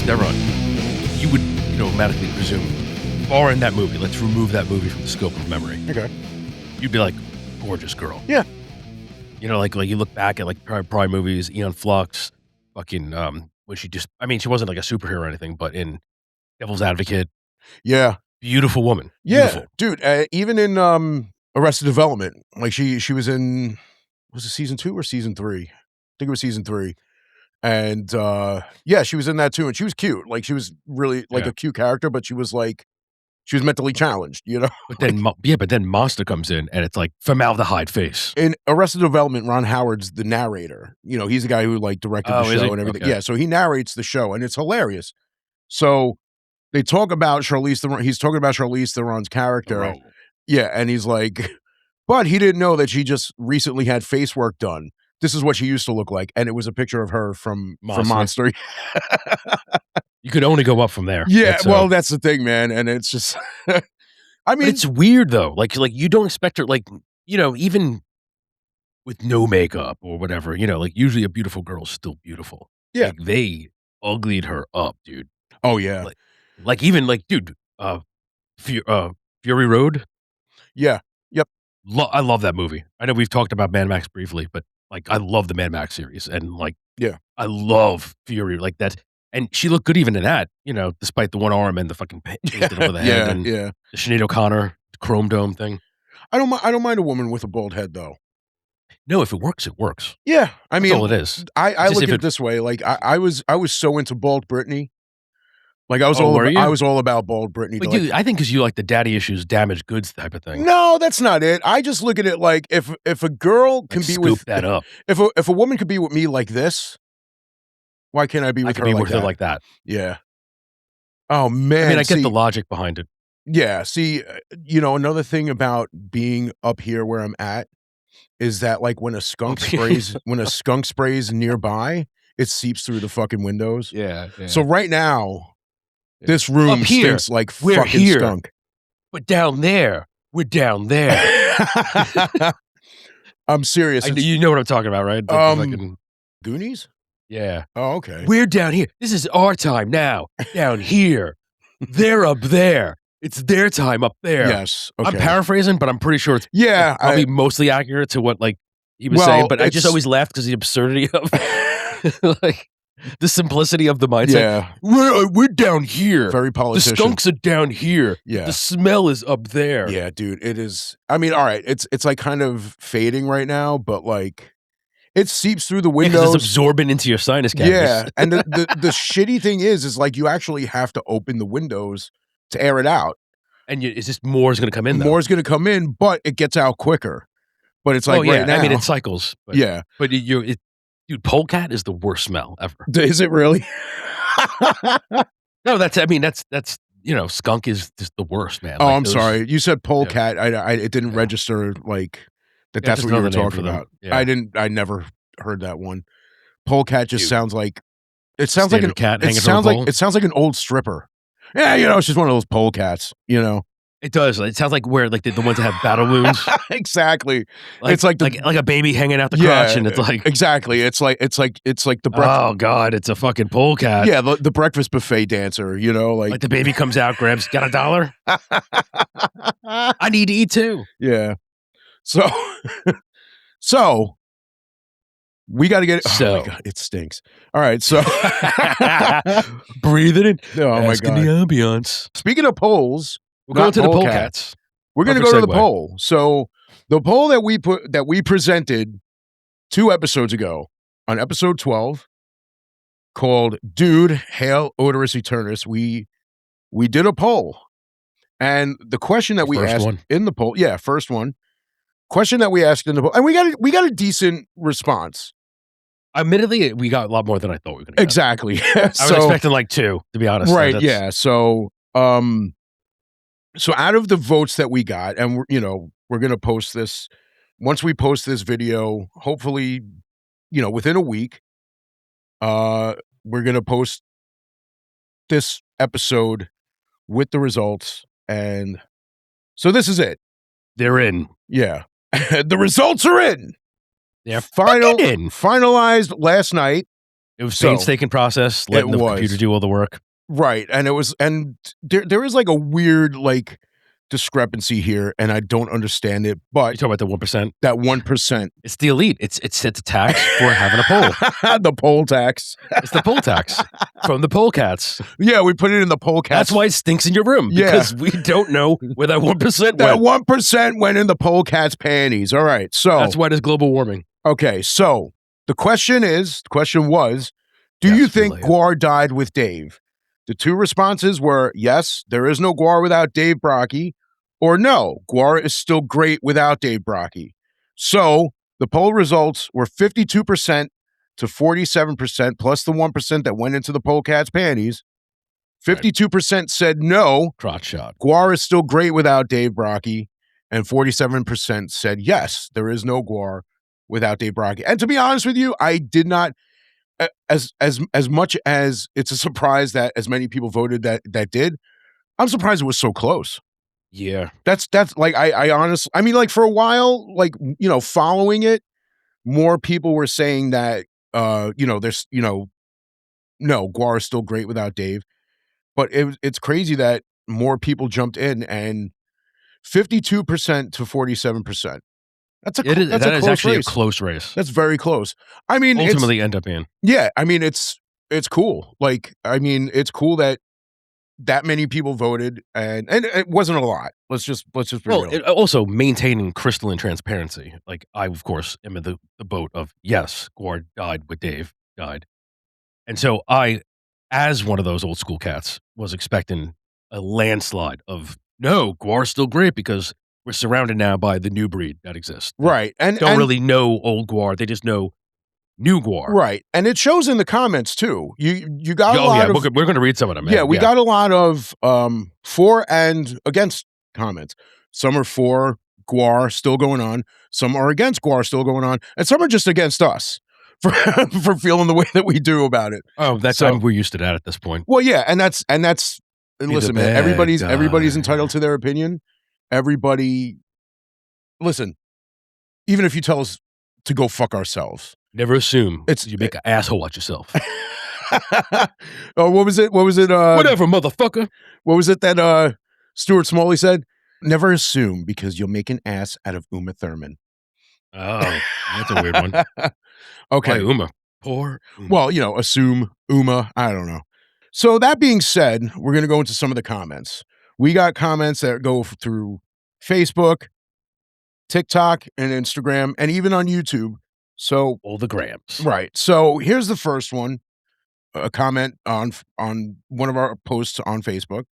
Theron, you would, automatically presume, or in that movie, let's remove that movie from the scope of memory. Okay. You'd be like, gorgeous girl. Yeah. Like you look back at like prime movies, Aeon Flux, fucking, when she wasn't like a superhero or anything, but in Devil's Advocate. Yeah. Beautiful woman. Yeah. Beautiful. Dude, even in Arrested Development, like she was in, was it season 2 or season 3? I think it was season 3. And yeah, she was in that too, and she was cute. Like she was really like a cute character, but she was mentally challenged, But then, but then Monster comes in, and it's like formaldehyde face. In Arrested Development, Ron Howard's the narrator. He's the guy who like directed the show and everything. Okay. Yeah, so he narrates the show, and it's hilarious. So they talk about Charlize Theron. He's talking about Charlize Theron's character. Right. Yeah, and he's like, but he didn't know that she just recently had face work done. This is what she used to look like, and it was a picture of her from Monster. You could only go up from there. Yeah, that's the thing, man, and it's just, I mean, but it's weird though. Like you don't expect her, like even with no makeup or whatever. Like usually a beautiful girl's still beautiful. Yeah, like, they uglied her up, dude. Oh yeah, like even like, dude, Fury Road. Yeah, yep. I love that movie. I know we've talked about Mad Max briefly, but like I love the Mad Max series, and like I love Fury. Like that, and she looked good even in that. Despite the one arm and the fucking painted over the head, and the Sinead O'Connor Chrome Dome thing. I don't mind a woman with a bald head though. No, if it works, it works. Yeah, I mean, that's all it is. I look at it this way. Like I was so into bald Britney. Like I was all about bald Britney. But I think because you like the daddy issues, damaged goods type of thing. No, that's not it. I just look at it like if a girl can be with that up. If a woman could be with me like this, why can't I be with her like that? Yeah. Oh man. I mean, I get the logic behind it. Yeah. See, another thing about being up here where I'm at is that like when a skunk sprays nearby, it seeps through the fucking windows. Yeah. So right now, this room stinks like fucking skunk. But down there, we're down there. I'm serious. You know what I'm talking about, right? Goonies? Yeah. Oh, okay. We're down here. This is our time now. Down here. They're up there. It's their time up there. Yes. Okay. I'm paraphrasing, but I'm pretty sure it's probably mostly accurate to what like he was saying. But I just always laughed because the absurdity of like the simplicity of the mindset. Yeah. We're down here. Very politician. The skunks are down here. Yeah. The smell is up there. Yeah, dude. It is. I mean, all right. It's like kind of fading right now, but like it seeps through the windows. It's absorbing into your sinus cavities. Yeah. And the shitty thing is like you actually have to open the windows to air it out. And it's just more is going to come in. More is going to come in, but it gets out quicker. But it's like right now. I mean, it cycles. But, yeah. But dude, polecat is the worst smell ever. Is it really? No, that's skunk is just the worst, man. Oh, I'm sorry. You said polecat. It didn't register like that. That's what you were talking about. Yeah. I never heard that one. Polecat just sounds like it sounds Standard like cat. It sounds like an old stripper. Yeah, it's just one of those polecats. It does. It sounds like where like the ones that have battle wounds. Exactly. Like, it's like like a baby hanging out the crotch, and it's like exactly. It's like the breakfast. Oh God, it's a fucking polecat. Yeah, the breakfast buffet dancer. Like the baby comes out, got $1. I need to eat too. Yeah. So we got to get it. Oh my God, it stinks. All right, so breathe it in. Oh my God, the ambiance. Speaking of polls, we're going to the polecats. We're going to go to the poll. So the poll that we presented 2 episodes ago on episode 12, called "Dude, Hail Odorous Eternus," we did a poll, and the question that we asked in the poll, first one. Question that we asked in the poll, and we got a decent response. Admittedly, we got a lot more than I thought we were going to get. Exactly. I was expecting like 2, to be honest. Right, yeah. So out of the votes that we got, and we're going to post this, once we post this video, hopefully, within a week, we're going to post this episode with the results. And so this is it. They're in. Yeah. The results are in. They're finalized last night. It was painstaking process, letting the computer do all the work. Right, and it was, and there is like a weird like discrepancy here, and I don't understand it. But You talking about the 1%? That 1%. It's the elite. It's a tax for having a poll. The poll tax. It's the poll tax from the poll cats. Yeah, we put it in the poll cats. That's why it stinks in your room. Because we don't know where that 1% went. That 1% went in the poll cat's panties. All right, so that's why there's global warming. Okay, so the question was, do you think Gwar died with Dave? The two responses were yes, there is no Gwar without Dave Brockie, or no, Gwar is still great without Dave Brockie. So the poll results were 52% to 47%, plus the 1% that went into the poll cat's panties. 52% said no, crotch shot. Gwar is still great without Dave Brockie, and 47% said yes, there is no Gwar without Dave Brockie. And to be honest with you, I did not, as much as it's a surprise that as many people voted that did, I'm surprised it was so close. Yeah. That's like, I honestly, I mean, like for a while, like, you know, following it, more people were saying that, you know, there's, you know, no, Gwar is still great without Dave. But it's crazy that more people jumped in, and 52% to 47%. That is actually a close race. That's very close. I mean, ultimately end up being. Yeah, I mean, it's cool. Like, I mean, it's cool that many people voted, and it wasn't a lot. Let's just be real. Also maintaining crystalline transparency. Like, I of course am in the boat of yes, Gwar died with Dave died, and so I, as one of those old school cats, was expecting a landslide of no, Gwar's still great because we're surrounded now by the new breed that exists. Right. And don't really know old Gwar. They just know new Gwar. Right. And it shows in the comments too. You got a lot of, we're going to read some of them. Yeah, we got a lot of for and against comments. Some are for Gwar still going on. Some are against Gwar still going on. And some are just against us for feeling the way that we do about it. Oh, we're used to that at this point. Well, yeah, and listen, man, everybody's entitled to their opinion. Everybody, listen, even if you tell us to go fuck ourselves. Never assume you make an asshole out yourself. Oh, what was it? Whatever, motherfucker. What was it that Stuart Smalley said? Never assume because you'll make an ass out of Uma Thurman. Oh, that's a weird one. Okay. Why Uma? Poor Uma. Well, you know, assume Uma. I don't know. So that being said, we're going to go into some of the comments. We got comments that go through Facebook, TikTok, and Instagram, and even on YouTube. So all the grams. Right. So here's the first one, a comment on one of our posts on Facebook.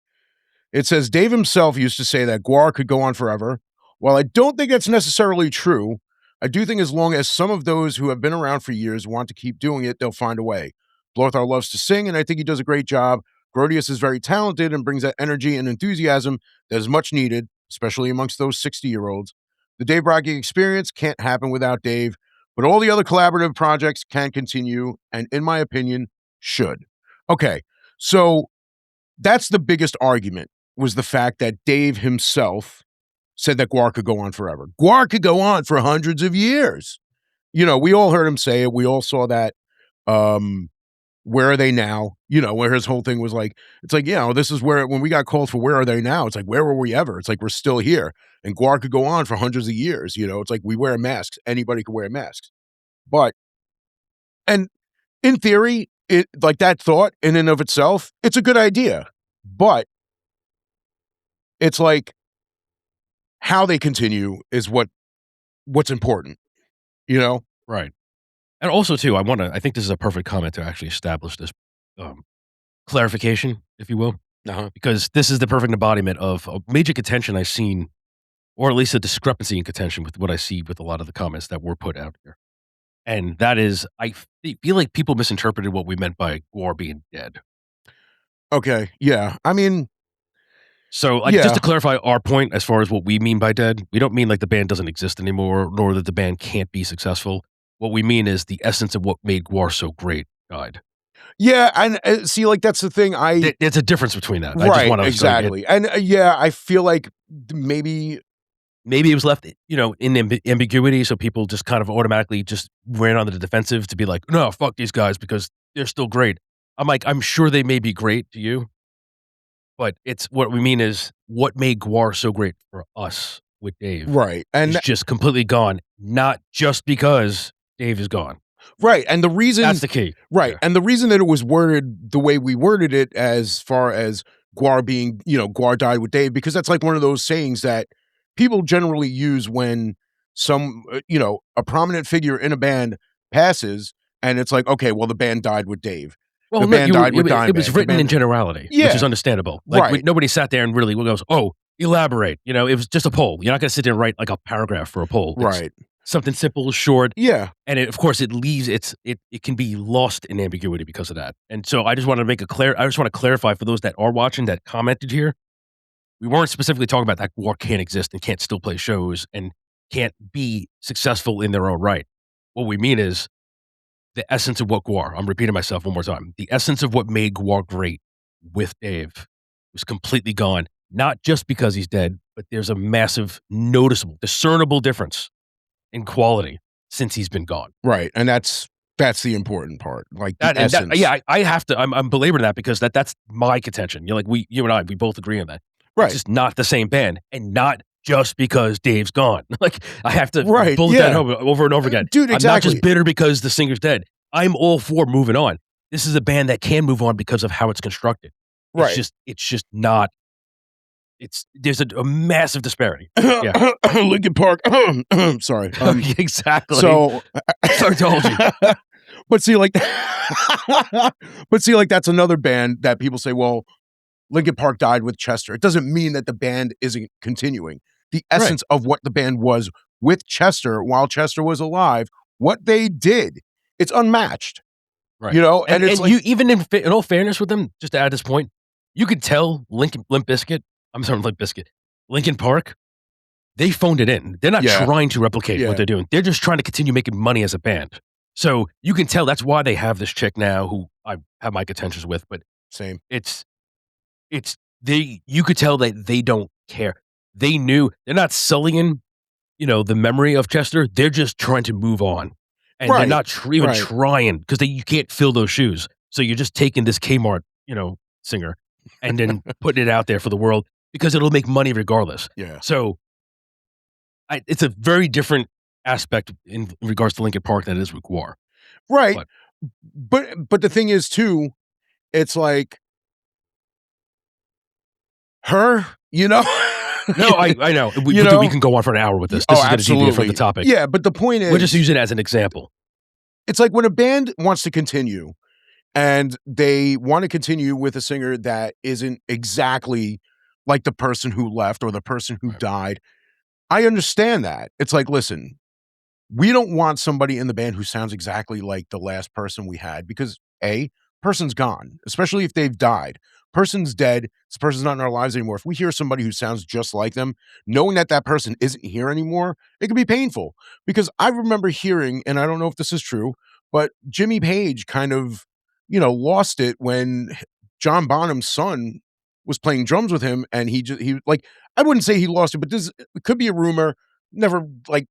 It says, Dave himself used to say that Gwar could go on forever. While I don't think that's necessarily true, I do think as long as some of those who have been around for years want to keep doing it, they'll find a way. Blothar loves to sing, and I think he does a great job. Grodius is very talented and brings that energy and enthusiasm that is much needed, especially amongst those 60-year-olds. The Dave Brockie experience can't happen without Dave, but all the other collaborative projects can continue, and in my opinion, should. Okay, so that's the biggest argument, was the fact that Dave himself said that Gwar could go on forever. Gwar could go on for hundreds of years. You know, we all heard him say it. We all saw that. Where are they now? You know, where his whole thing was like, it's like, you know, this is where, when we got called for where are they now? It's like, where were we ever? It's like, we're still here. And Gwar could go on for hundreds of years. You know, it's like, we wear masks. Anybody could wear masks. But, and in theory, it, like, that thought in and of itself, it's a good idea. But it's like, how they continue is what's important, you know? Right. And also, too, I think this is a perfect comment to actually establish this clarification, if you will, because this is the perfect embodiment of a major contention I've seen, or at least a discrepancy in contention with what I see with a lot of the comments that were put out here. And that is, I feel like people misinterpreted what we meant by Gwar being dead. Okay, yeah. I mean... So, like, just to clarify our point as far as what we mean by dead, we don't mean like the band doesn't exist anymore, nor that the band can't be successful. What we mean is the essence of what made Gwar so great died. Yeah, and see, like, that's the thing. There's a difference between that. Right, I just want to exactly. And yeah, I feel like maybe it was left, you know, in ambiguity, so people just kind of automatically just ran on the defensive to be like, no, fuck these guys because they're still great. I'm like, I'm sure they may be great to you, but it's what we mean is what made Gwar so great for us with Dave Right, is and just completely gone, not just because Dave is gone. right, and the reason That's the key. right, Yeah. and the reason that it was worded the way we worded it as far as Gwar being, Gwar died with Dave, because that's like one of those sayings that people generally use when a prominent figure in a band passes, and it's like, okay, well, the band died with Dave. Well, The no, band died with it was Dimebag. The written in band generality, which is Yeah, understandable. Like, right, nobody sat there and really goes, "Oh, elaborate." It was just a poll. You're not gonna sit there and write, like, a paragraph for a poll. It's right. something simple, short, Yeah, and of course, it leaves it can be lost in ambiguity because of that. And so I just wanna I just wanna clarify for those that are watching that commented here, we weren't specifically talking about that War can't exist and can't still play shows and can't be successful in their own right. What we mean is the essence of what Gwar I'm repeating myself one more time. The essence of what made Gwar great with Dave was completely gone, not just because he's dead, but there's a massive, noticeable, discernible difference in quality since he's been gone. right, and that's the important part, like, the That essence. yeah, I have to I'm belaboring that because that's my contention. You're like, you and I, we both agree on that. It's Right, just not the same band, and not just because Dave's gone. Like, I have to right, bullet that yeah. home over and over again. Dude, I'm not just exactly. bitter because the singer's dead. I'm all for moving on. This is a band that can move on because of how it's constructed. Right. It's just not there's a massive disparity. Yeah. Lincoln Park. Sorry. Exactly. So I told you. but see, like but see, like, that's another band that people say, well, Lincoln Park died with Chester. It doesn't mean that the band isn't continuing. The Right. essence of what the band was with Chester while Chester was alive, what they did, it's unmatched. Right. And it's And like, you even in all fairness with them, just to add this point, you could tell Limp Bizkit I'm sorry, Limp Bizkit, Linkin Park, they phoned it in. They're not yeah, trying to replicate yeah, what they're doing. They're just trying to continue making money as a band. So, you can tell that's why they have this chick now who I have my contentions with, but same. it's you could tell that they don't care. They knew they're not sullying, the memory of Chester. They're just trying to move on. And they're Right, not even right. trying because you can't fill those shoes. So you're just taking this Kmart, singer and then putting it out there for the world because it'll make money regardless. Yeah. So it's a very different aspect in regards to Linkin Park than it is with Gwar. Right. But But the thing is too, it's like her, no, I know. You We know? can go on for an hour with this. Oh, This is going to deviate from the absolutely. topic. Yeah, but the point We're just is, using it as an example. it's like when a band wants to continue and they want to continue with a singer that isn't exactly like the person who left or the person who Right. died. I understand that. It's like, listen, we don't want somebody in the band who sounds exactly like the last person we had because A, person's gone, especially if they've died. Person's dead. This person's not in our lives anymore. If we hear somebody who sounds just like them, knowing that that person isn't here anymore, it can be painful. Because I remember hearing, and I don't know if this is true, but Jimmy Page kind of, lost it when John Bonham's son was playing drums with him, and he like, I wouldn't say he lost it, but this it could be a rumor. Never like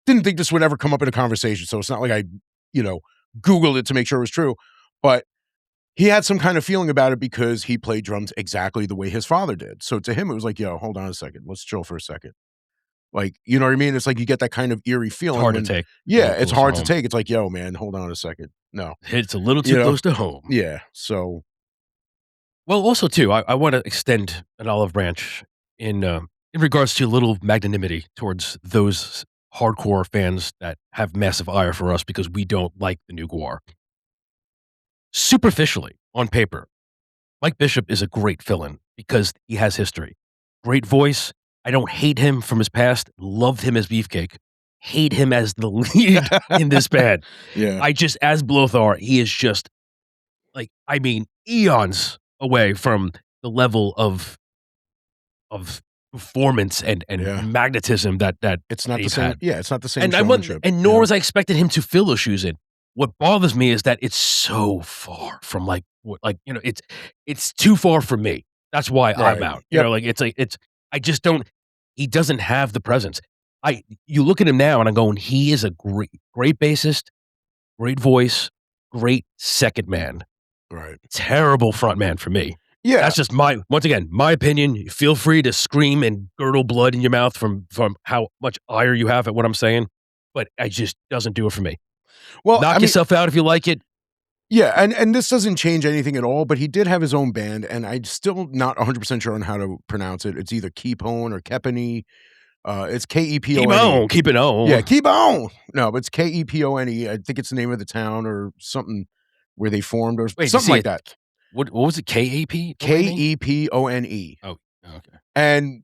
didn't think this would ever come up in a conversation, so it's not like I, you know, Googled it to make sure it was true. But he had some kind of feeling about it because he played drums exactly the way his father did. So to him, it was like, yo, hold on a second. Let's chill for a second. Like, you know what I mean? It's like you get that kind of eerie It's feeling hard to when, take. A yeah, little it's close to hard to home. take. It's like, yo, man, hold on a second. No, It's a little you too know? close to home. Yeah. So, Well, also too, I want to extend an olive branch in regards to a little magnanimity towards those hardcore fans that have massive ire for us because we don't like the new Gwar. Superficially, on paper, Mike Bishop is a great fill-in because he has history. Great voice. I don't hate him from his past. Loved him as Beefcake. Hate him as the lead in this band. yeah. I just, as Blothar, he is just like, I mean, eons away from the level of performance and Yeah. magnetism that It's not the Dave same. had. Yeah. It's not the same And I wasn't, showmanship. and nor was I expecting him to fill those shoes in. What bothers me is that it's so far from it's too far from me. That's why I'm Right. out. Yep. It's I just don't. He doesn't have the presence. You look at him now, and I'm going. He is a great bassist, great voice, great second man. Right. Terrible front man for me. Yeah. That's just once again, my opinion. Feel free to scream and gurgle blood in your mouth from how much ire you have at what I'm saying, but it just doesn't do it for me. Well, Knock yourself out if you like it. Yeah, and this doesn't change anything at all, but he did have his own band, and I'm still not 100% sure on how to pronounce it. It's either Keepone or Kepone. It's Kepone. Keep it on. Yeah, Keepone. No, but it's Kepone. I think it's the name of the town or something where they formed or something like that. What was it? KAP? Kepone. Oh, okay. And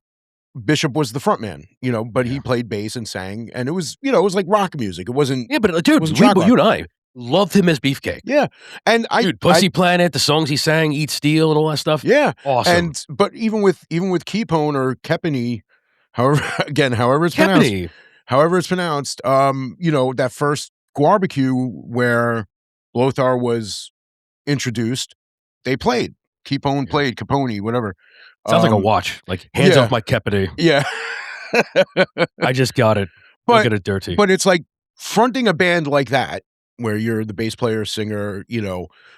Bishop was the front man, but he played bass and sang, and it was, it was like rock music. It wasn't. Yeah, but dude, you and I loved him as Beefcake. Yeah, and Pussy Planet, the songs he sang, Eat Steel, and all that stuff. Yeah, awesome. But even with Keepone or Kepone, however it's pronounced, that first Gwarbecue where Lothar was introduced, they played. Keepone played, Capone, whatever. Sounds like a watch. Like, hands off my Kepone. Yeah. I just got it. Look at it dirty. But it's like fronting a band like that, where you're the bass player, singer,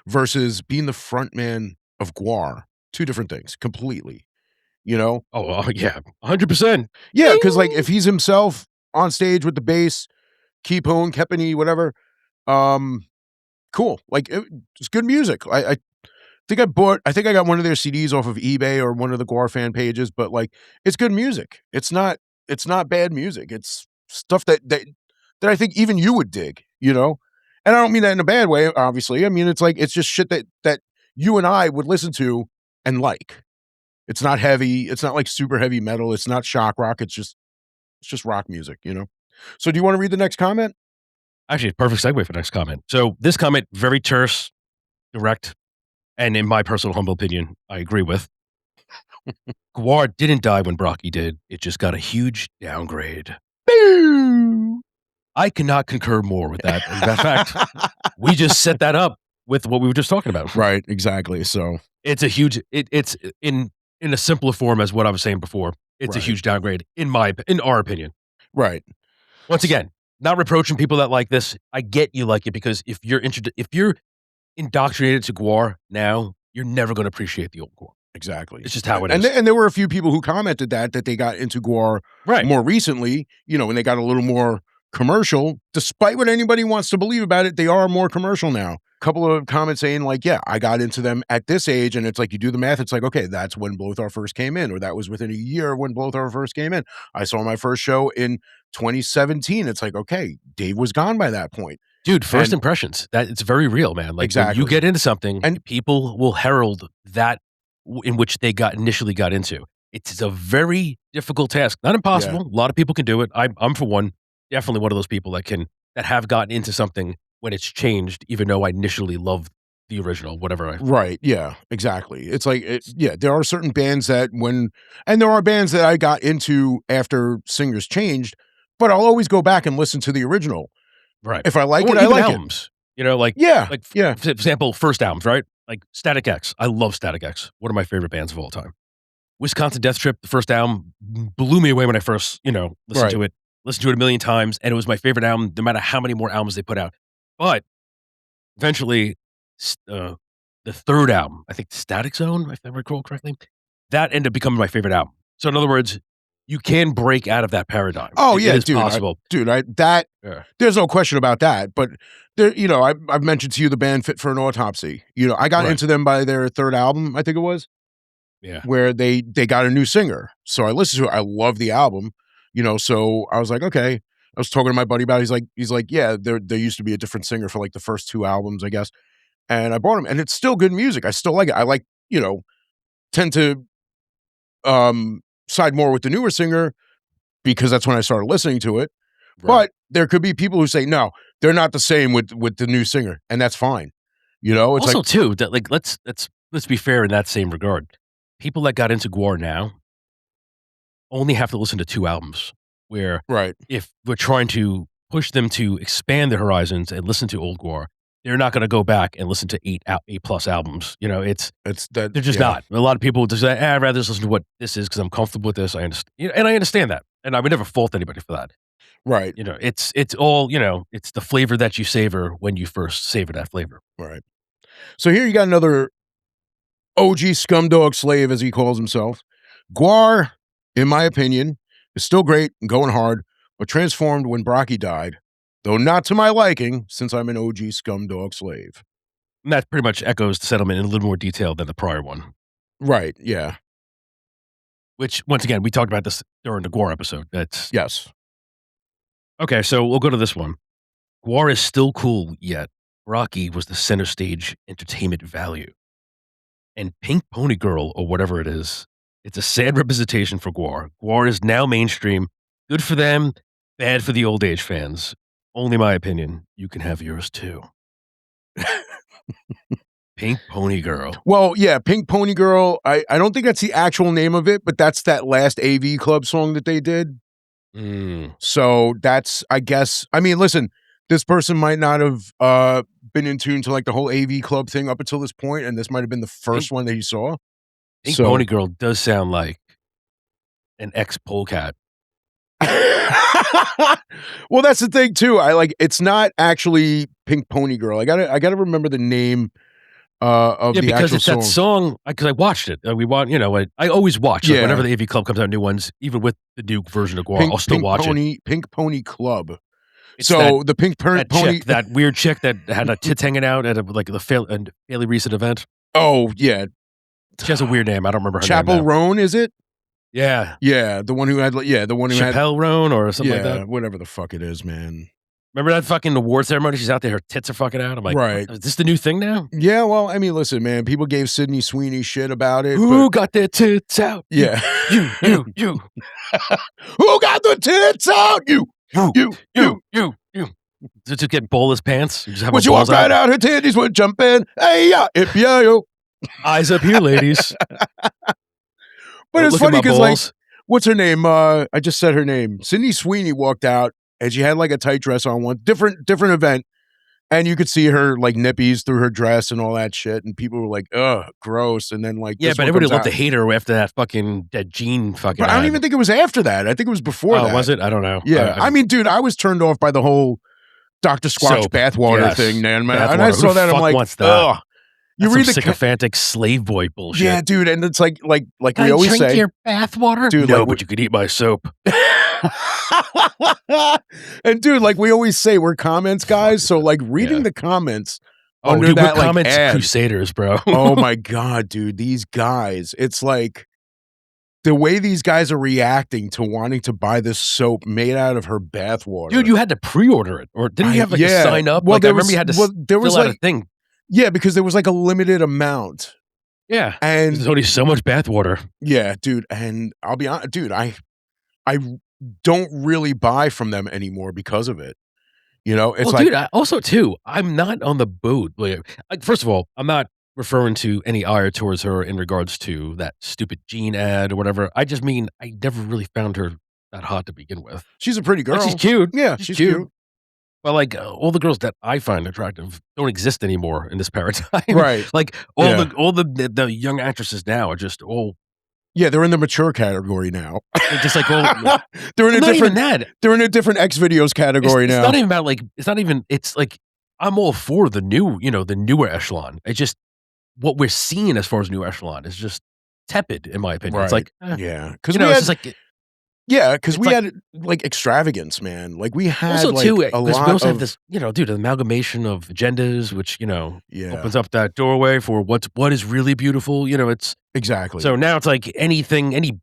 versus being the front man of Gwar. Two different things, completely. Oh, yeah. 100%. Yeah, because like if he's himself on stage with the bass, Keepone, Kepone, whatever, cool. Like it's good music. I think I got one of their CDs off of eBay or one of the Gwar fan pages, but like it's good music. It's not bad music. It's stuff that I think even you would dig, And I don't mean that in a bad way, obviously. I mean it's just shit that you and I would listen to and like. It's not heavy. It's not like super heavy metal. It's not shock rock. It's just rock music, So do you want to read the next comment? Actually, perfect segue for the next comment. So this comment, very terse, direct, and in my personal humble opinion, I agree with. Gwar didn't die when Brockie did. It just got a huge downgrade. Boo! I cannot concur more with that. In fact, we just set that up with what we were just talking about. Right, exactly. So it's a huge. It's in a simpler form as what I was saying before. It's a huge downgrade in our opinion. Right. Once again, not reproaching people that like this. I get you like it because if you're indoctrinated to Gwar now, you're never going to appreciate the old Gwar. Exactly. It's just how it is. And there were a few people who commented that they got into Gwar more recently, when they got a little more commercial. Despite what anybody wants to believe about it, they are more commercial now. A couple of comments saying like, yeah, I got into them at this age, and it's like you do the math, it's like, okay, that's when Lothar first came in, or that was within a year when Lothar first came in. I saw my first show in 2017. It's like, okay, Dave was gone by that point. Dude, first impressions, that it's very real, man. Like when you get into something, and people will herald that in which they initially got into. It's a very difficult task. Not impossible. A lot of people can do it. I'm for one, definitely one of those people that have gotten into something when it's changed, even though I initially loved the original, whatever. Right. Yeah, exactly. It's like, there are certain bands and there are bands that I got into after singers changed, but I'll always go back and listen to the original. Right. If I like it, I like albums. For example, first albums, right? Like Static X. I love Static X. One of my favorite bands of all time. Wisconsin Death Trip, the first album, blew me away when I first, listened to it. Listened to it a million times, and it was my favorite album, no matter how many more albums they put out. But eventually, the third album, I think Static Zone, if I recall correctly, that ended up becoming my favorite album. So in other words, you can break out of that paradigm. Oh, yeah, it is possible. There's no question about that. But there, I've mentioned to you the band Fit for an Autopsy. I got into them by their third album, I think it was. Yeah. Where they got a new singer. So I listened to it. I love the album. So I was like, okay. I was talking to my buddy about it. He's like, yeah, there used to be a different singer for like the first two albums, I guess. And I bought them, and it's still good music. I still like it. I like, tend to side more with the newer singer because that's when I started listening to it. Right. But there could be people who say, no, they're not the same with the new singer, and that's fine. It's also too that like let's be fair in that same regard. People that got into Gwar now only have to listen to two albums, where if we're trying to push them to expand their horizons and listen to old Gwar, they're not going to go back and listen to eight plus albums. They're just not. A lot of people just say, I'd rather just listen to what this is because I'm comfortable with this. I understand, and I understand that, and I would never fault anybody for that. Right. You know, it's all, you know, it's the flavor that you savor when you first savor that flavor. Right. So here you got another OG scumdog slave, as he calls himself. Gwar, in my opinion, is still great and going hard, but transformed when Brockie died, though not to my liking, since I'm an OG scumdog slave. And that pretty much echoes the settlement in a little more detail than the prior one. Right, yeah. Which, once again, we talked about this during the Gwar episode. That's Yes. okay, so we'll go to this one. Gwar is still cool, yet Brockie was the center stage entertainment value. And Pink Pony Girl, or whatever it is, it's a sad representation for Gwar. Gwar is now mainstream. Good for them, bad for the old age fans. Only my opinion. You can have yours too. Pink Pony Girl. Well, yeah, Pink Pony Girl. I don't think that's the actual name of it, but that's that last AV Club song that they did. So that's, I guess, I mean, listen, this person might not have been in tune to like the whole AV Club thing up until this point, and this might have been the first one that he saw. Pink Pony Girl does sound like an ex-polecat. Well, that's the thing too. I like, it's not actually Pink Pony Girl. I gotta remember the name of the because actual it's song. that song. Because I watched it. We want, you know, I always watch. Like, whenever the AV Club comes out, new ones, even with the new version of Gwar, I'll still watch it. Pink Pony Club. It's so the Pink Pony, chick, that weird chick that had her tits hanging out at a fairly recent event. Oh yeah, she has a weird name. I don't remember her Chapel name. Roan, is it? Yeah, yeah, the one who had, the one who had Chappelle Roan or something like that. Whatever the fuck it is, man. Remember that fucking award ceremony? She's out there, her tits are fucking out. I'm like, right. Is this the new thing now? Yeah, well, I mean, listen, man, people gave Sydney Sweeney shit about it. Who got their tits out? Yeah. You. Who got the tits out? You. Just get ballless pants. You just have when she walked right out, her titties went jumping. Hey, yeah, yo. Eyes up here, ladies. But it's funny because, like, what's her name? I just said her name. Sydney Sweeney walked out, and she had like a tight dress on, one different event, and you could see her like nippies through her dress and all that shit, and people were like, "Ugh, gross." And then like, but everybody loved to hate her after that Jean fucking. But I don't even think it was after that. I think it was before that. Was it? I don't know. Yeah, I mean, dude, I was turned off by the whole Dr. Squatch bathwater thing, man. And I saw that, I'm like, ugh. You read the sycophantic slave boy bullshit. Yeah, dude, and it's like we always say, drink your bathwater, dude. No, but you could eat my soap. And dude, like we always say, we're comments guys. So like reading the comments under dude, that we're like comments ad, crusaders, bro. Oh my god, dude, these guys. It's like the way these guys are reacting to wanting to buy this soap made out of her bathwater. Dude, you had to pre-order it, or didn't you have like a sign up? Well, like, I remember you had to fill out a thing. Yeah, because there was like a limited amount. Yeah, and there's only so much bathwater. Yeah, dude, and I'll be honest, dude, I don't really buy from them anymore because of it. You know, it's like, dude, also too, I'm not on the boat. Like, first of all, I'm not referring to any ire towards her in regards to that stupid Jean ad or whatever. I just mean I never really found her that hot to begin with. She's a pretty girl. Like, she's cute. Yeah, she's cute. But like all the girls that I find attractive don't exist anymore in this paradigm. Right. Like all the young actresses now are just all. Yeah, they're in the mature category now. They're just like all. They're in a different. They're in a different X videos category now. It's not even about like. It's not even. It's like I'm all for the new. You know, the newer echelon. It's just what we're seeing as far as new echelon is just tepid, in my opinion. Right. It's like yeah, because it's just like. Yeah, because we had like extravagance, man. Like we had also like, too, a lot we also of have this, you know, dude, an amalgamation of agendas, which yeah, opens up that doorway for what is really beautiful. You know, it's exactly. So now it's like any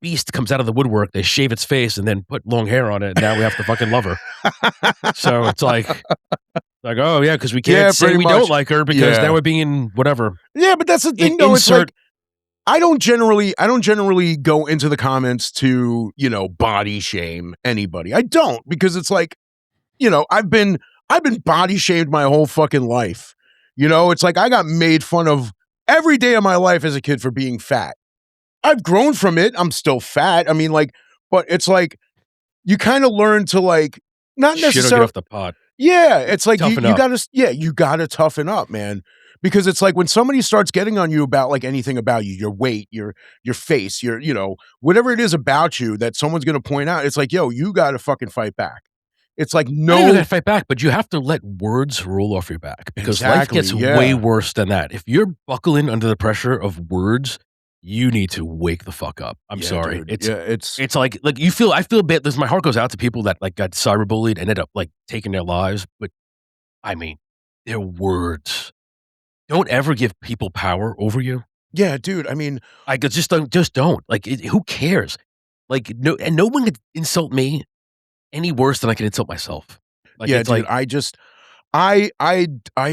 beast comes out of the woodwork, they shave its face and then put long hair on it. And now we have to fucking love her. So it's like, oh yeah, because we can't say we don't like her because now we're being whatever. Yeah, but that's the thing, though. It's like, I don't generally go into the comments to, you know, body shame anybody. I don't, because it's like, you know, I've been body shamed my whole fucking life. You know, it's like I got made fun of every day of my life as a kid for being fat. I've grown from it. I'm still fat. I mean, like, but it's like you kind of learn to like not necessarily get off the pot. Yeah, it's like you gotta toughen up, man. Because it's like when somebody starts getting on you about like anything about you, your weight, your face, your, you know, whatever it is about you that someone's going to point out, it's like, yo, you got to fucking fight back. It's like You don't no. gotta fight back, but you have to let words roll off your back because life gets way worse than that. If you're buckling under the pressure of words, you need to wake the fuck up. I'm sorry. Dude. It's like I feel bad. My heart goes out to people that like got cyberbullied and ended up like taking their lives. But I mean, their words. Don't ever give people power over you. Yeah, dude. I mean, I just don't. Like, who cares? Like, no one can insult me any worse than I can insult myself. Like, yeah, it's dude. like I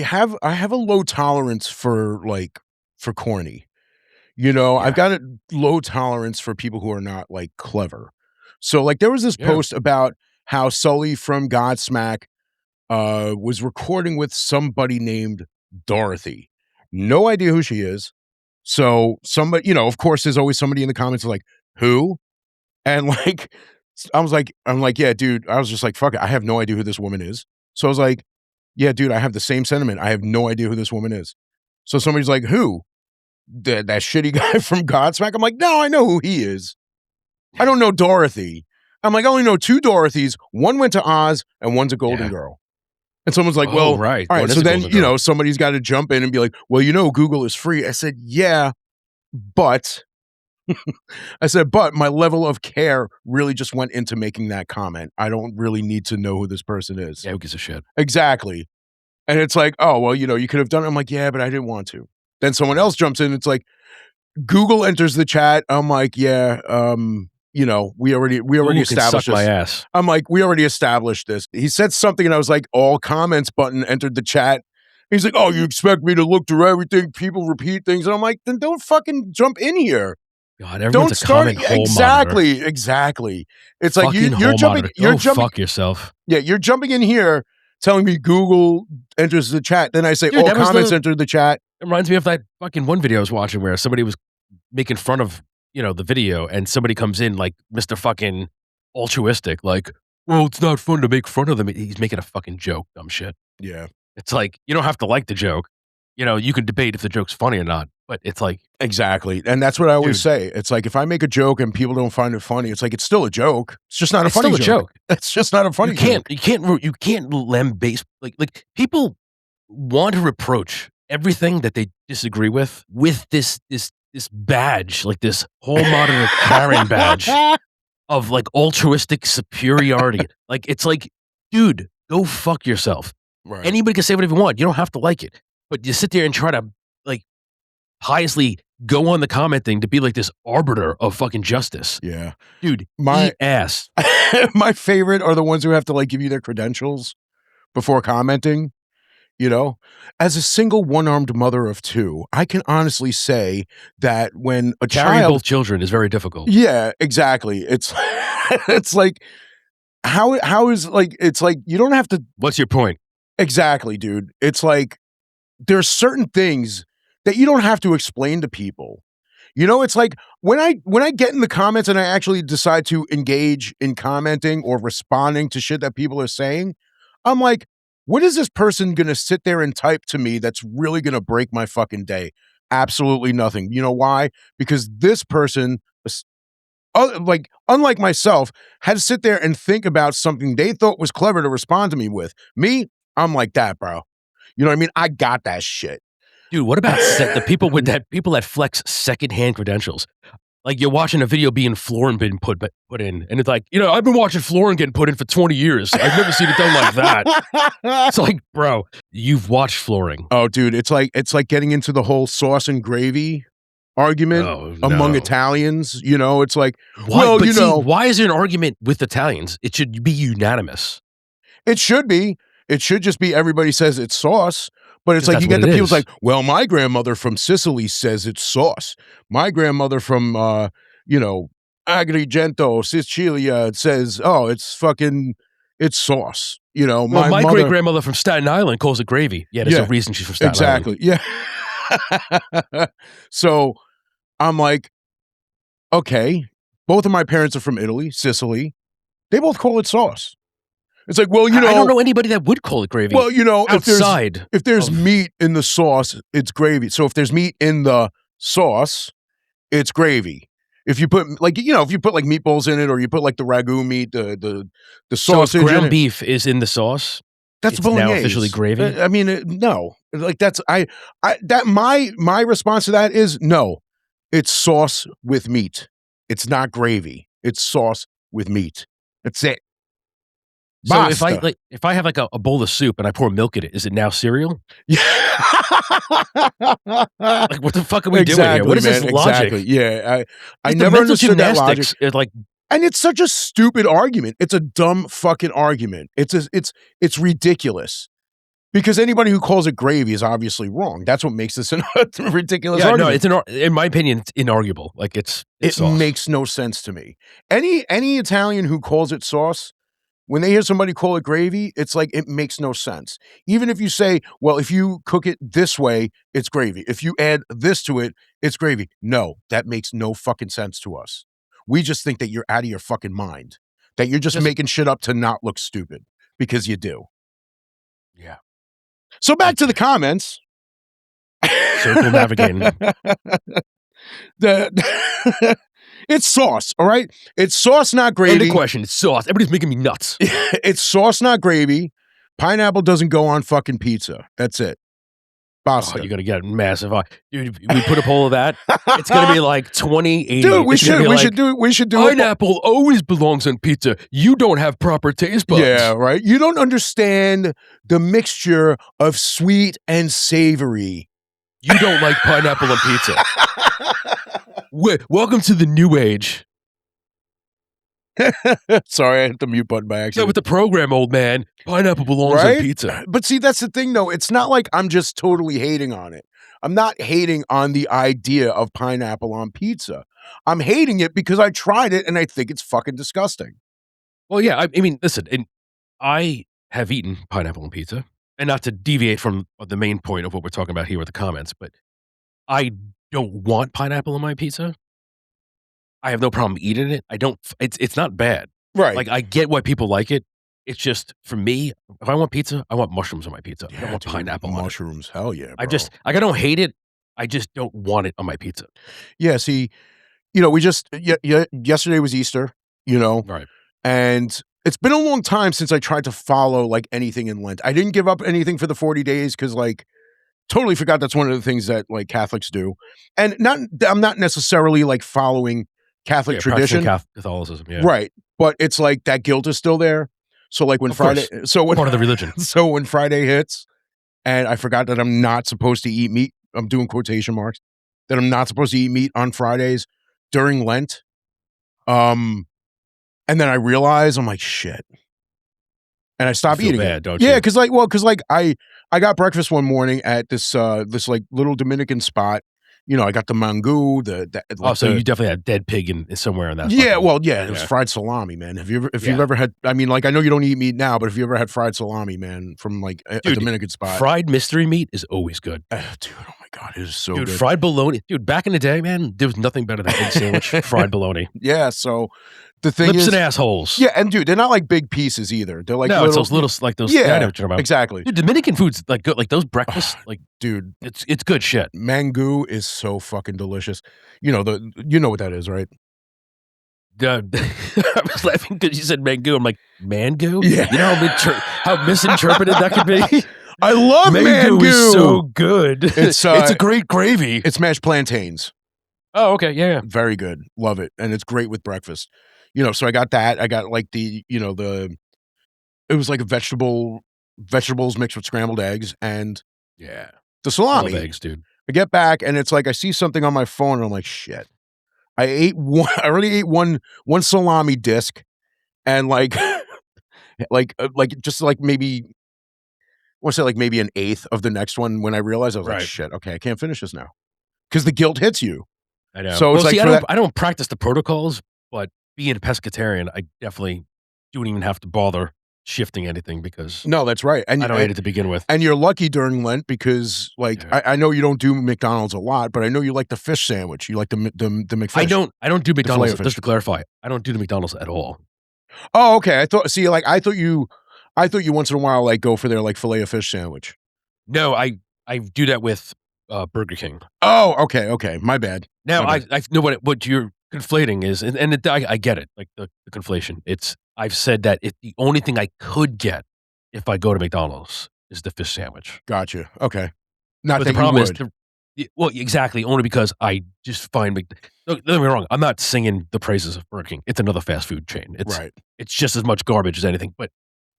have a low tolerance for corny. You know, yeah, I've got a low tolerance for people who are not like clever. So like there was this yeah. post about how Sully from Godsmack was recording with somebody named Dorothy. No idea who she is. So somebody, you know, of course, there's always somebody in the comments like, who? And like, I'm like, yeah, dude. I was just like, fuck it. I have no idea who this woman is. So I was like, yeah, dude, I have the same sentiment. I have no idea who this woman is. So somebody's like, who? That shitty guy from Godsmack? I'm like, no, I know who he is. I don't know Dorothy. I'm like, I only know two Dorothys. One went to Oz and one's a Golden Girl. And someone's like, well, right. All right. So then, you know, somebody's got to jump in and be like, well, you know, Google is free. I said, yeah, but but my level of care really just went into making that comment. I don't really need to know who this person is. Yeah, who gives a shit? Exactly. And it's like, oh, well, you know, you could have done it. I'm like, yeah, but I didn't want to. Then someone else jumps in. It's like, Google enters the chat. I'm like, yeah, you know, we already established this. My ass. I'm like, we already established this. He said something, and I was like, all comments button entered the chat. He's like, oh, you expect me to look through everything? People repeat things, and I'm like, then don't fucking jump in here. God, everyone's a comment hole exactly. It's like you're jumping. Fuck yourself. Yeah, you're jumping in here, telling me Google enters the chat. Then I say, all comments enter the chat. It reminds me of that fucking one video I was watching where somebody was making fun of, you know, the video, and somebody comes in like Mr. fucking altruistic, like, well, it's not fun to make fun of them. He's making a fucking joke, dumb shit. Yeah. It's like, you don't have to like the joke. You know, you can debate if the joke's funny or not, but it's like. Exactly. And that's what I always say. It's like, if I make a joke and people don't find it funny, it's like, it's still a joke. It's just not a funny joke. It's just not a funny joke. You can't lambaste, like people want to reproach everything that they disagree with this badge, like this whole modern Karen badge of like altruistic superiority. Like, it's like, dude, go fuck yourself. Right. Anybody can say whatever you want. You don't have to like it, but you sit there and try to like piously go on the comment thing to be like this arbiter of fucking justice. Yeah. Dude, eat ass. My favorite are the ones who have to like give you their credentials before commenting. You know, as a single one-armed mother of two, I can honestly say that when a Carrying child, both children is very difficult. Yeah, exactly. It's it's like how is like it's like you don't have to. What's your point? Exactly, dude. It's like there's certain things that you don't have to explain to people. You know, it's like when I get in the comments and I actually decide to engage in commenting or responding to shit that people are saying, I'm like, what is this person going to sit there and type to me that's really going to break my fucking day? Absolutely nothing. You know why? Because this person, like unlike myself, had to sit there and think about something they thought was clever to respond to me with. Me, I'm like that, bro. You know what I mean? I got that shit. Dude, what about the people that flex secondhand credentials? Like, you're watching a video being flooring being put in, and it's like, you know, I've been watching flooring getting put in for 20 years. I've never seen it done like that. It's like, bro, you've watched flooring. Oh, dude, it's like getting into the whole sauce and gravy argument among Italians. You know, it's like, well, you know, why is there an argument with Italians? It should be unanimous. It should be. It should just be everybody says it's sauce. But it's like you get the people like, well, my grandmother from Sicily says it's sauce. My grandmother from, you know, Agrigento, Sicilia says, oh, it's sauce. You know, well, my great-grandmother from Staten Island calls it gravy. Yeah, there's a reason she's from Staten Island. Yeah. So I'm like, okay, both of my parents are from Italy, Sicily. They both call it sauce. It's like, well, you know, I don't know anybody that would call it gravy. Well, you know, outside if there's meat in the sauce, it's gravy. So if there's meat in the sauce, it's gravy. If you put like if you put like meatballs in it, or you put like the ragu meat, the So if sausage in ground it, beef is in the sauce, that's it's now officially bolognese. gravy? I mean, no. Like that's that my response to that is no. It's sauce with meat. It's not gravy. It's sauce with meat. That's it. So Basta. if I have like a bowl of soup and I pour milk in it, is it now cereal? Yeah. Like, what the fuck are we doing here? Exactly, What is this man. logic? Exactly. Yeah. I Just the never mental understood that logic. gymnastics is like, And it's such a stupid argument. It's a dumb fucking argument. It's ridiculous. Because anybody who calls it gravy is obviously wrong. That's what makes this a ridiculous yeah, no, argument. in my opinion, it's inarguable. Like it's It sauce. makes no sense to me. Any Italian who calls it sauce, when they hear somebody call it gravy, it's like it makes no sense. Even if you say, well, if you cook it this way, it's gravy. If you add this to it, it's gravy. No, that makes no fucking sense to us. We just think that you're out of your fucking mind. That you're just making shit up to not look stupid, because you do. Yeah. So back to the comments. Circle navigating. It's sauce, all right? It's sauce, not gravy. End of question. It's sauce. Everybody's making me nuts. It's sauce, not gravy. Pineapple doesn't go on fucking pizza. That's it. Basta. Oh, you're gonna get massive. Dude, we put a poll of that. It's gonna be like 2080. Dude, we should do it. Pineapple always belongs on pizza. You don't have proper taste buds. Yeah, right. You don't understand the mixture of sweet and savory. You don't like pineapple on pizza. Welcome to the new age. Sorry, I hit the mute button by accident. Yeah, with the program, old man. Pineapple belongs on pizza. But see, that's the thing, though. It's not like I'm just totally hating on it. I'm not hating on the idea of pineapple on pizza. I'm hating it because I tried it and I think it's fucking disgusting. Well, yeah, I mean, listen, and I have eaten pineapple on pizza, and not to deviate from the main point of what we're talking about here with the comments, but I don't want pineapple on my pizza. I have no problem eating it. I don't. It's not bad. Right. Like, I get why people like it. It's just, for me, if I want pizza, I want mushrooms on my pizza. I don't want pineapple on it. Mushrooms, hell yeah, bro. I don't hate it. I just don't want it on my pizza. Yeah, see, we just yesterday was Easter, Right. And it's been a long time since I tried to follow like anything in Lent. I didn't give up anything for the 40 days because like totally forgot that's one of the things that like Catholics do. And I'm not necessarily like following Catholic tradition. Catholicism, yeah. Right. But it's like that guilt is still there. So like when part of the religion. So when Friday hits and I forgot that I'm not supposed to eat meat, I'm doing quotation marks, that I'm not supposed to eat meat on Fridays during Lent. And then I realize I'm like, shit. And I stopped eating bad, it. Don't you? Yeah, because I got breakfast one morning at this like little Dominican spot. I got the mango, so you definitely had dead pig in somewhere in that. Yeah, it was fried salami, man. You've ever had? I mean, like I know you don't eat meat now, but if you ever had fried salami, man, from like a Dominican spot, fried mystery meat is always good. Dude, oh my god, it is so good. Fried bologna, dude. Back in the day, man, there was nothing better than egg sandwich, fried bologna. Yeah, so the thing Lips is, and assholes. Yeah, and dude, they're not like big pieces either. They're like it's those little, like those. Yeah, I know what you're talking about. Exactly. Dude, Dominican food's like good, like those breakfasts, like dude, it's good shit. Mango is so fucking delicious. You know what that is, right? I was laughing because you said mango. I'm like, mango? Yeah. You know how misinterpreted that could be? I love mango. Is so good. It's a great gravy. It's mashed plantains. Oh, okay. Yeah. Very good. Love it. And it's great with breakfast. So I got that. I got like it was like vegetables mixed with scrambled eggs and the salami. I love eggs, dude. I get back and it's like I see something on my phone and I'm like, shit. I already ate one salami disc and like just like maybe I want to say like maybe an eighth of the next one when I realized I was like, shit, okay, I can't finish this now. Because the guilt hits you. I know. So it's like I don't practice the protocols, but being a pescatarian, I definitely don't even have to bother shifting anything because no, that's right. And I don't eat it to begin with. And you're lucky during Lent because like I know you don't do McDonald's a lot, but I know you like the fish sandwich. You like the McFish. I don't do McDonald's. Just to clarify, I don't do the McDonald's at all. Oh, okay. I thought you once in a while like go for their like filet of fish sandwich. No, I do that with Burger King. Oh, okay. My bad. Now I know what conflating is, I get it, like the conflation. I've said that the only thing I could get if I go to McDonald's is the fish sandwich. Gotcha. Okay. Not But the that you problem is would. well, exactly, only because I just find don't get me wrong, I'm not singing the praises of Burger King. It's another fast food chain. Right. It's just as much garbage as anything. But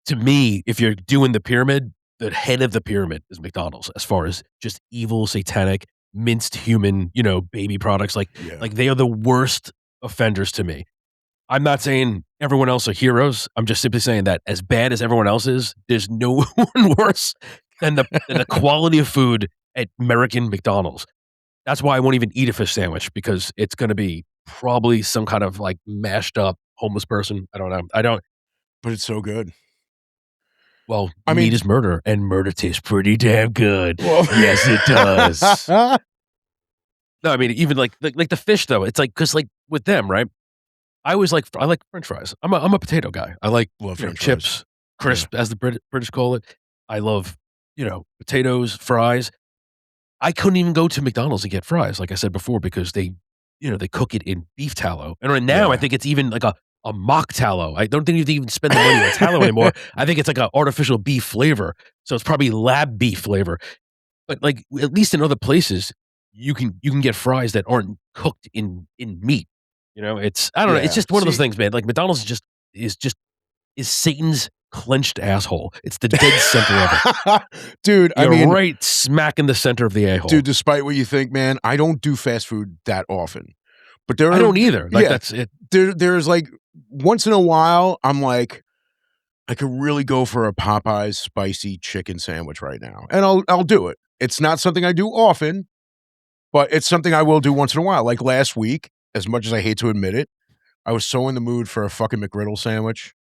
to me, if you're doing the pyramid, the head of the pyramid is McDonald's as far as just evil, satanic, minced human, baby products. Yeah. Like they are the worst offenders to me. I'm not saying everyone else are heroes. I'm just simply saying that as bad as everyone else is, there's no one worse than the quality of food at American McDonald's. That's why I won't even eat a fish sandwich because it's going to be probably some kind of like mashed up homeless person. I don't know. I don't. But it's so good. Well, I meat mean is murder, and murder tastes pretty damn good. Well Yes, it does. No, I mean even like the fish though. It's like because like with them, right? I like French fries. I'm a potato guy. I like Love French chips, fries. crisp as the British call it. I love potatoes, fries. I couldn't even go to McDonald's and get fries, like I said before, because they cook it in beef tallow. And right now, I Yeah. think it's even like a mock tallow. I don't think you have to even spend the money on tallow anymore. I think it's like an artificial beef flavor. So it's probably lab beef flavor. But like at least in other places, you can get fries that aren't cooked in meat. It's I don't know. It's Yeah. just one of those See things, man. Like McDonald's is Satan's clenched asshole. It's the dead center of it. Dude, I You're mean right smack in the center of the a-hole. Dude, despite what you think, man, I don't do fast food that often. But there I are don't either. Like yeah, that's it. there's like once in a while, I'm like, I could really go for a Popeyes spicy chicken sandwich right now. And I'll do it. It's not something I do often, but it's something I will do once in a while. Like last week, as much as I hate to admit it, I was so in the mood for a fucking McGriddle sandwich.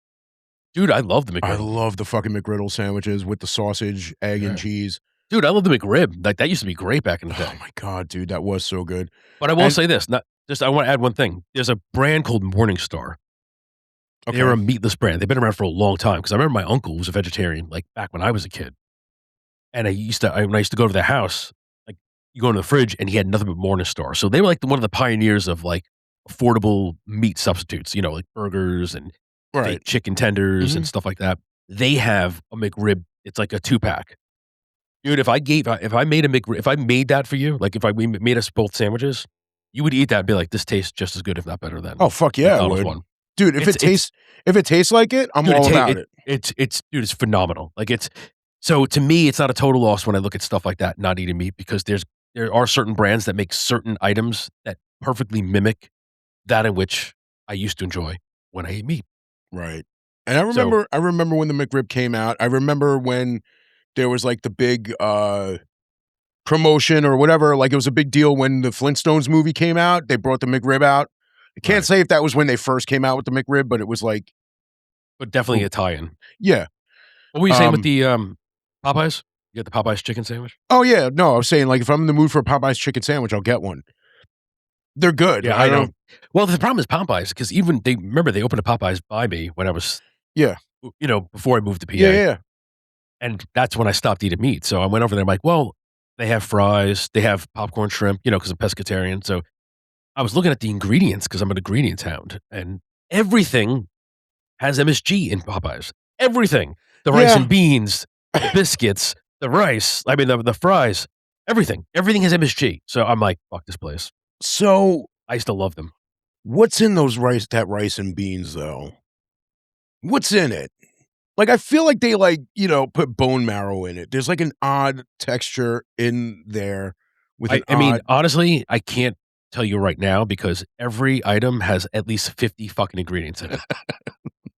Dude, I love the I McGriddle. love the fucking McGriddle sandwiches with the sausage, egg, and cheese. Dude, I love the McRib. Like that used to be great back in the day. Oh my god, dude, that was so good. But I will And say this, I want to add one thing. There's a brand called Morningstar. They're a meatless brand. They've been around for a long time because I remember my uncle was a vegetarian, like back when I was a kid. And when I used to go to their house, like you go in the fridge and he had nothing but Morningstar. So they were like one of the pioneers of like affordable meat substitutes, like burgers and fake chicken tenders and stuff like that. They have a McRib. It's like a 2-pack. Dude, if I made a McRib, if I made that for you, like if we made us both sandwiches, you would eat that and be like, this tastes just as good, if not better than oh fuck yeah, I McDonald's would. one. Dude, if it tastes like it, I'm all about it. It's phenomenal. Like so to me, it's not a total loss when I look at stuff like that, not eating meat, because there are certain brands that make certain items that perfectly mimic that in which I used to enjoy when I ate meat. Right. And I remember when the McRib came out. I remember when there was like the big promotion or whatever. Like it was a big deal when the Flintstones movie came out. They brought the McRib out. I can't say if that was when they first came out with the McRib, but it was like, but definitely a tie-in. Yeah. What were you saying with the Popeyes? You got the Popeyes chicken sandwich? Oh yeah, no, I was saying like if I'm in the mood for a Popeyes chicken sandwich, I'll get one. They're good. Yeah, I know. Well, the problem is Popeyes because even they opened a Popeyes by me when I was before I moved to PA. Yeah. And that's when I stopped eating meat. So I went over there. I'm like, well, they have fries, they have popcorn shrimp, because I'm pescatarian. So I was looking at the ingredients because I'm an ingredients hound, and everything has MSG in Popeyes. Everything. The rice and beans, the biscuits, the rice, the fries, everything. Everything has MSG. So I'm like, fuck this place. So I used to love them. What's in that rice and beans though? What's in it? Like I feel like they put bone marrow in it. There's like an odd texture in there with I mean, honestly, I can't tell you right now because every item has at least 50 fucking ingredients in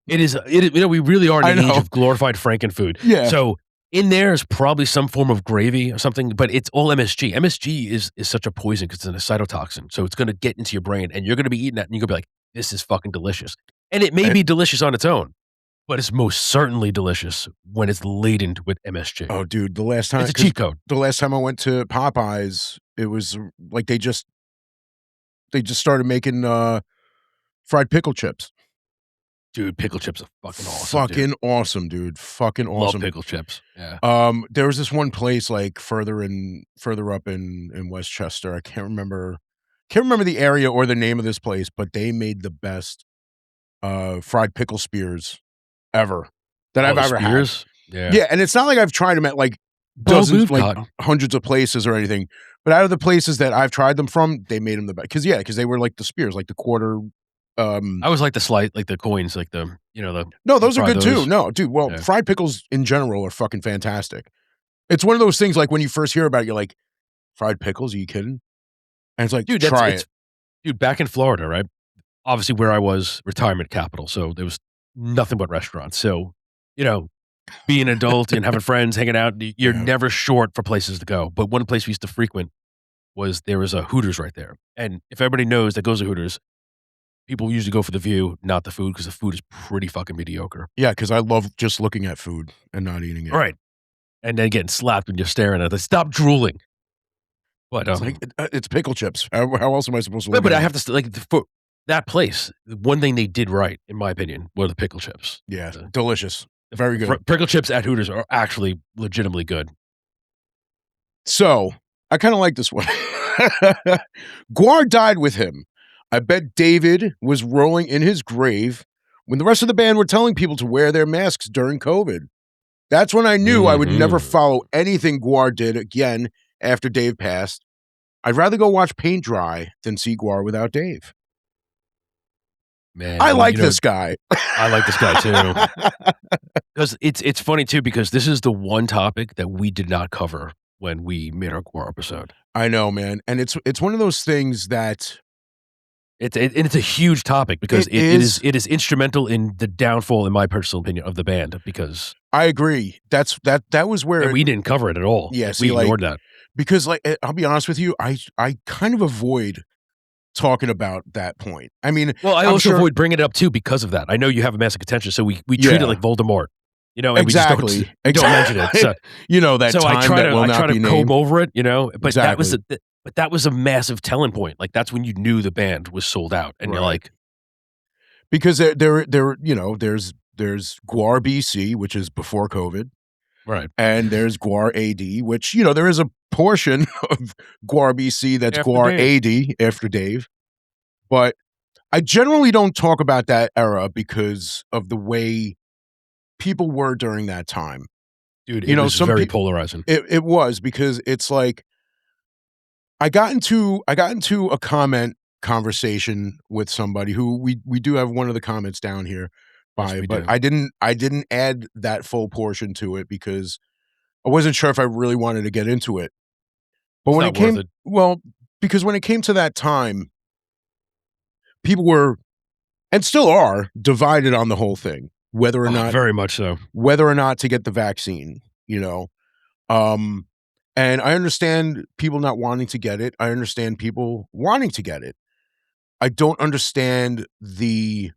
it. We really are in the age of glorified Frankenfood. Yeah. So in there is probably some form of gravy or something, but it's all MSG. MSG is such a poison because it's an cytotoxin. So it's going to get into your brain and you're going to be eating that and you're going to be like, this is fucking delicious. And it may be delicious on its own, but it's most certainly delicious when it's laden with MSG. Oh, dude, the last time it's a cheat code. The last time I went to Popeyes, it was like they just started making fried pickle chips. Dude, pickle chips are fucking awesome. Fucking awesome, dude. Fucking awesome. Love pickle chips. Yeah. There was this one place like further up in Westchester. I can't remember can't remember the area or the name of this place, but they made the best fried pickle spears ever that Oh, I've the ever had. spears? Yeah. Yeah, and it's not like I've tried them at like Oh, dozens, we've like got hundreds of places or anything. But out of the places that I've tried them from, they made them the best. Because they were like the spears, like the quarter. I always like the slight, like the coins, like the No, you those are fry good too. those. No, dude. Well, Yeah. fried pickles in general are fucking fantastic. It's one of those things like when you first hear about it, you're like, fried pickles? Are you kidding? And it's like, Dude, try it. dude, back in Florida, right? Obviously where I was, retirement capital, so there was nothing but restaurants. So, being an adult and having friends, hanging out, you're Yeah. never short for places to go. But one place we used to frequent there was a Hooters right there. And if everybody knows that goes to Hooters, people usually go for the view, not the food, because the food is pretty fucking mediocre. Yeah, because I love just looking at food and not eating it. Right. And then getting slapped when you're staring at it. Stop drooling. But It's like it's pickle chips. How else am I supposed to look but at I it? have to for that place, the one thing they did right, in my opinion, were the pickle chips. Yeah, The delicious. Very good. pickle chips at Hooters are actually legitimately good. So, I kinda like this one. Gwar died with him. I bet David was rolling in his grave when the rest of the band were telling people to wear their masks during COVID. That's when I knew I would never Mhm. follow anything Gwar did again after Dave passed. I'd rather go watch paint dry than see Gwar without Dave. Man, I well, like this guy. I like this guy too. 'Cause it's funny too because this is the one topic that we did not cover when we made our Gwar episode. I know, man, and it's one of those things that It's a huge topic because it is. it is instrumental in the downfall, in my personal opinion, of the band because I agree. That was where and we didn't cover it at all. yeah, Like, see, we like ignored that. because, like, I'll be honest with you, I kind of avoid talking about that point. I mean, Well, I I'm also sure avoid bringing it up too because of that. I know you have a massive contention, so we treat it yeah, like Voldemort, and exactly, we don't mention it. So that so time that will I try not to be comb named. over it, but Exactly. that was a massive telling point. Like, that's when you knew the band was sold out, and you're Right. like, Because there's Gwar BC, which is before COVID, right, and there's Gwar AD, which, there is a portion of Gwar BC that's after Gwar Dave. AD after Dave, but I generally don't talk about that era because of the way people were during that time. Dude, it was Some very people polarizing. it was because it's like I got into a comment conversation with somebody who we do have one of the comments down here Yes, by, we but do. I didn't add that full portion to it because I wasn't sure if I really wanted to get into it. But It's when not it worth came it. well, because when it came to that time, people were and still are divided on the whole thing, Oh, very much so. whether or not to get the vaccine, Um, and I understand people not wanting to get it. I understand people wanting to get it. I don't understand the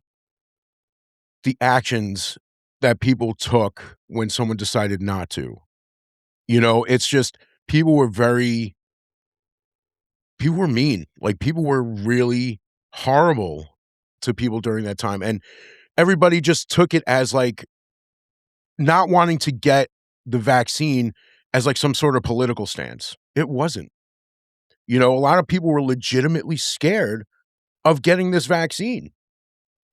actions that people took when someone decided not to. It's just people were very people were mean. Like people were really horrible to people during that time. And everybody just took it as like not wanting to get the vaccine as like some sort of political stance. It wasn't. A lot of people were legitimately scared of getting this vaccine,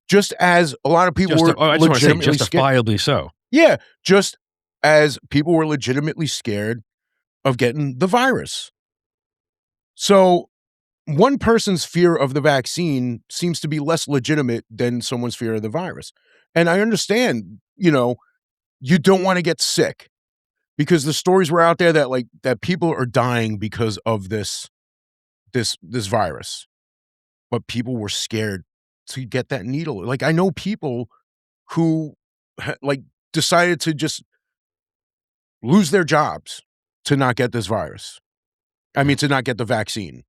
just as a lot of people were I just wanna say legitimately scared. justifiably so. Yeah, just as people were legitimately scared of getting the virus. So, one person's fear of the vaccine seems to be less legitimate than someone's fear of the virus. And I understand, you don't wanna get sick because the stories were out there that, like, that people are dying because of this virus. But people were scared to get that needle. Like, I know people who like decided to just lose their jobs to not get this virus. I mean, to not get the vaccine,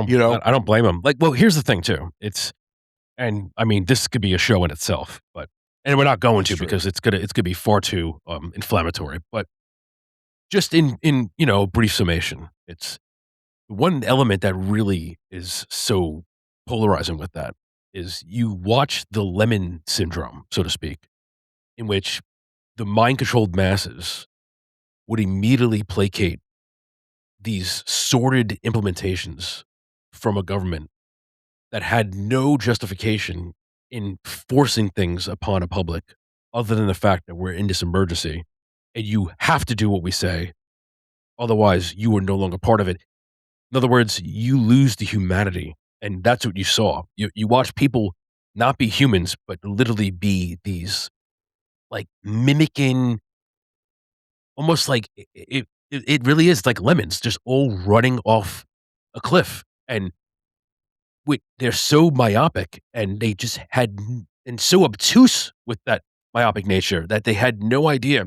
you know? I don't blame him. Like, well, here's the thing too. And I mean, this could be a show in itself, and we're not going That's to true. because it's gonna be far too, inflammatory, but just in, brief summation, it's one element that really is so polarizing with that is you watch the lemon syndrome, so to speak, in which the mind-controlled masses would immediately placate these sordid implementations from a government that had no justification in forcing things upon a public other than the fact that we're in this emergency and you have to do what we say. Otherwise, you are no longer part of it. In other words, you lose the humanity. And that's what you saw. You watch people not be humans, but literally be these like mimicking almost like it really is like lemons just all running off a cliff. And they're so myopic and they just had and so obtuse with that myopic nature that they had no idea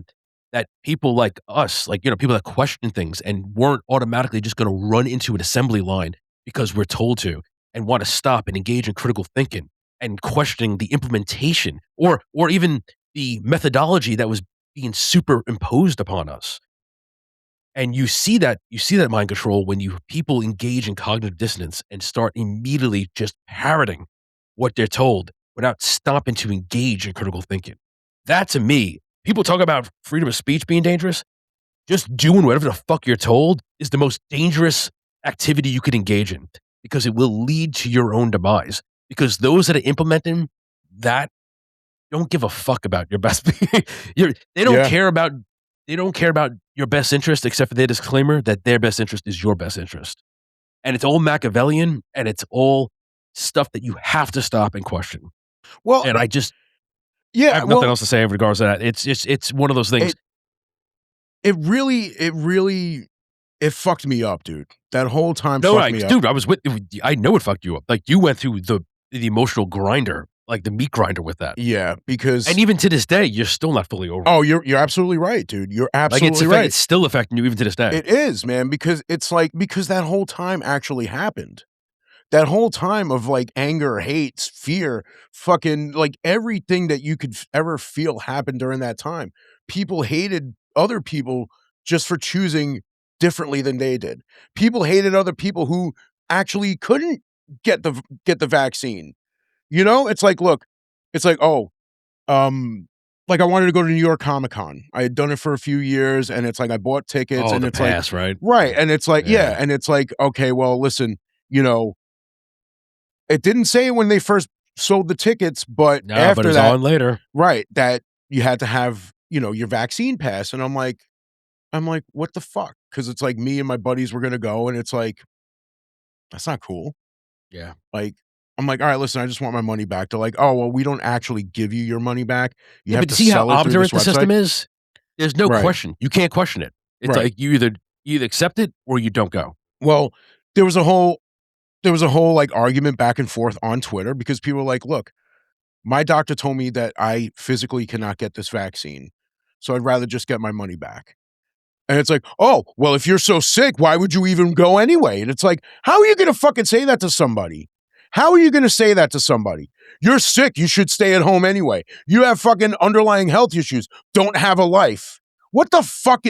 that people like us, like, people that question things and weren't automatically just gonna run into an assembly line because we're told to and wanna stop and engage in critical thinking and questioning the implementation or even the methodology that was being superimposed upon us. And you see that mind control when people engage in cognitive dissonance and start immediately just parroting what they're told without stopping to engage in critical thinking. That to me, people talk about freedom of speech being dangerous. Just doing whatever the fuck you're told is the most dangerous activity you could engage in because it will lead to your own demise. Because those that are implementing that don't give a fuck about your best. They don't Yeah. care about your best interest except for their disclaimer that their best interest is your best interest. And it's all Machiavellian and it's all stuff that you have to stop and question. Well, And I yeah, have nothing else to say in regards to that. It's one of those things. It really it fucked me up, dude. That whole time No, fucked me up. dude, I know it fucked you up. Like you went through the emotional grinder, like the meat grinder with that. Yeah, because And even to this day, you're still not fully over it. Oh, you're absolutely right, dude. You're Like absolutely right. it's still affecting you even to this day. It is, man, because it's like because that whole time actually happened. That whole time of like anger, hate, fear, fucking like everything that you could ever feel happened during that time. People hated other people just for choosing differently than they did. People hated other people who actually couldn't get the vaccine. It's like, look, it's like, oh, like I wanted to go to New York Comic Con. I had done it for a few years, and it's like I bought tickets, Oh, and the it's pass, like, right? and it's like, Yeah. and it's like, okay, well, listen, you know, it didn't say when they first sold the tickets, but No, but after it's that, on later. right, that you had to have, your vaccine pass, and I'm like, what the fuck? Because it's like me and my buddies were gonna go, and it's like, that's not cool. Yeah. Like, I'm like, all right, listen, I just want my money back. They're like, oh, well, we don't actually give you your money back. You Yeah, have but to see how sell it through this obdurate the system website. is? There's no Right. question. You can't question it. It's Right. like you either accept it or you don't go. Well, there was a whole like argument back and forth on Twitter because people were like, look, my doctor told me that I physically cannot get this vaccine. So I'd rather just get my money back. And it's like, oh, well, if you're so sick, why would you even go anyway? And it's like, how are you going to fucking say that to somebody? How are you going to say that to somebody? You're sick. You should stay at home anyway. You have fucking underlying health issues. Don't have a life. What the fuck?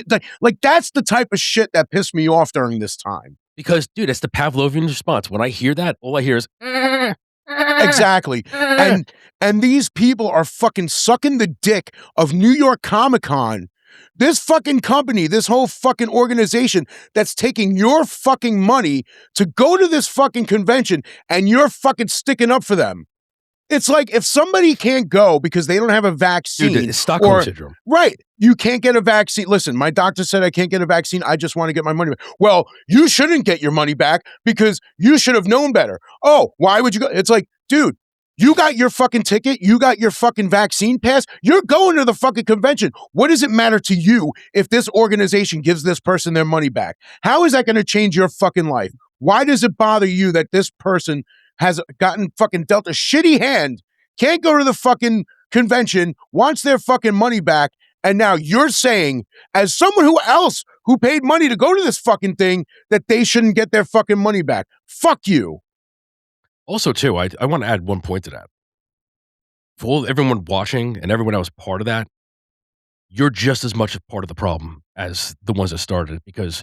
Like, that's the type of shit that pissed me off during this time. Because, dude, that's the Pavlovian response. When I hear that, all I hear is Exactly. And these people are fucking sucking the dick of New York Comic Con. This fucking company, this whole fucking organization that's taking your fucking money to go to this fucking convention and you're fucking sticking up for them. It's like if somebody can't go because they don't have a vaccine. Dude, it's Stockholm syndrome. Right. You can't get a vaccine. Listen, my doctor said I can't get a vaccine. I just want to get my money back. Well, you shouldn't get your money back because you should have known better. Oh, why would you go? It's like, dude, you got your fucking ticket. You got your fucking vaccine pass. You're going to the fucking convention. What does it matter to you if this organization gives this person their money back? How is that going to change your fucking life? Why does it bother you that this person has gotten fucking dealt a shitty hand, can't go to the fucking convention, wants their fucking money back, and now you're saying, as someone who paid money to go to this fucking thing, that they shouldn't get their fucking money back. Fuck you. Also, too, I want to add one point to that. For everyone watching and everyone else part of that, you're just as much a part of the problem as the ones that started it because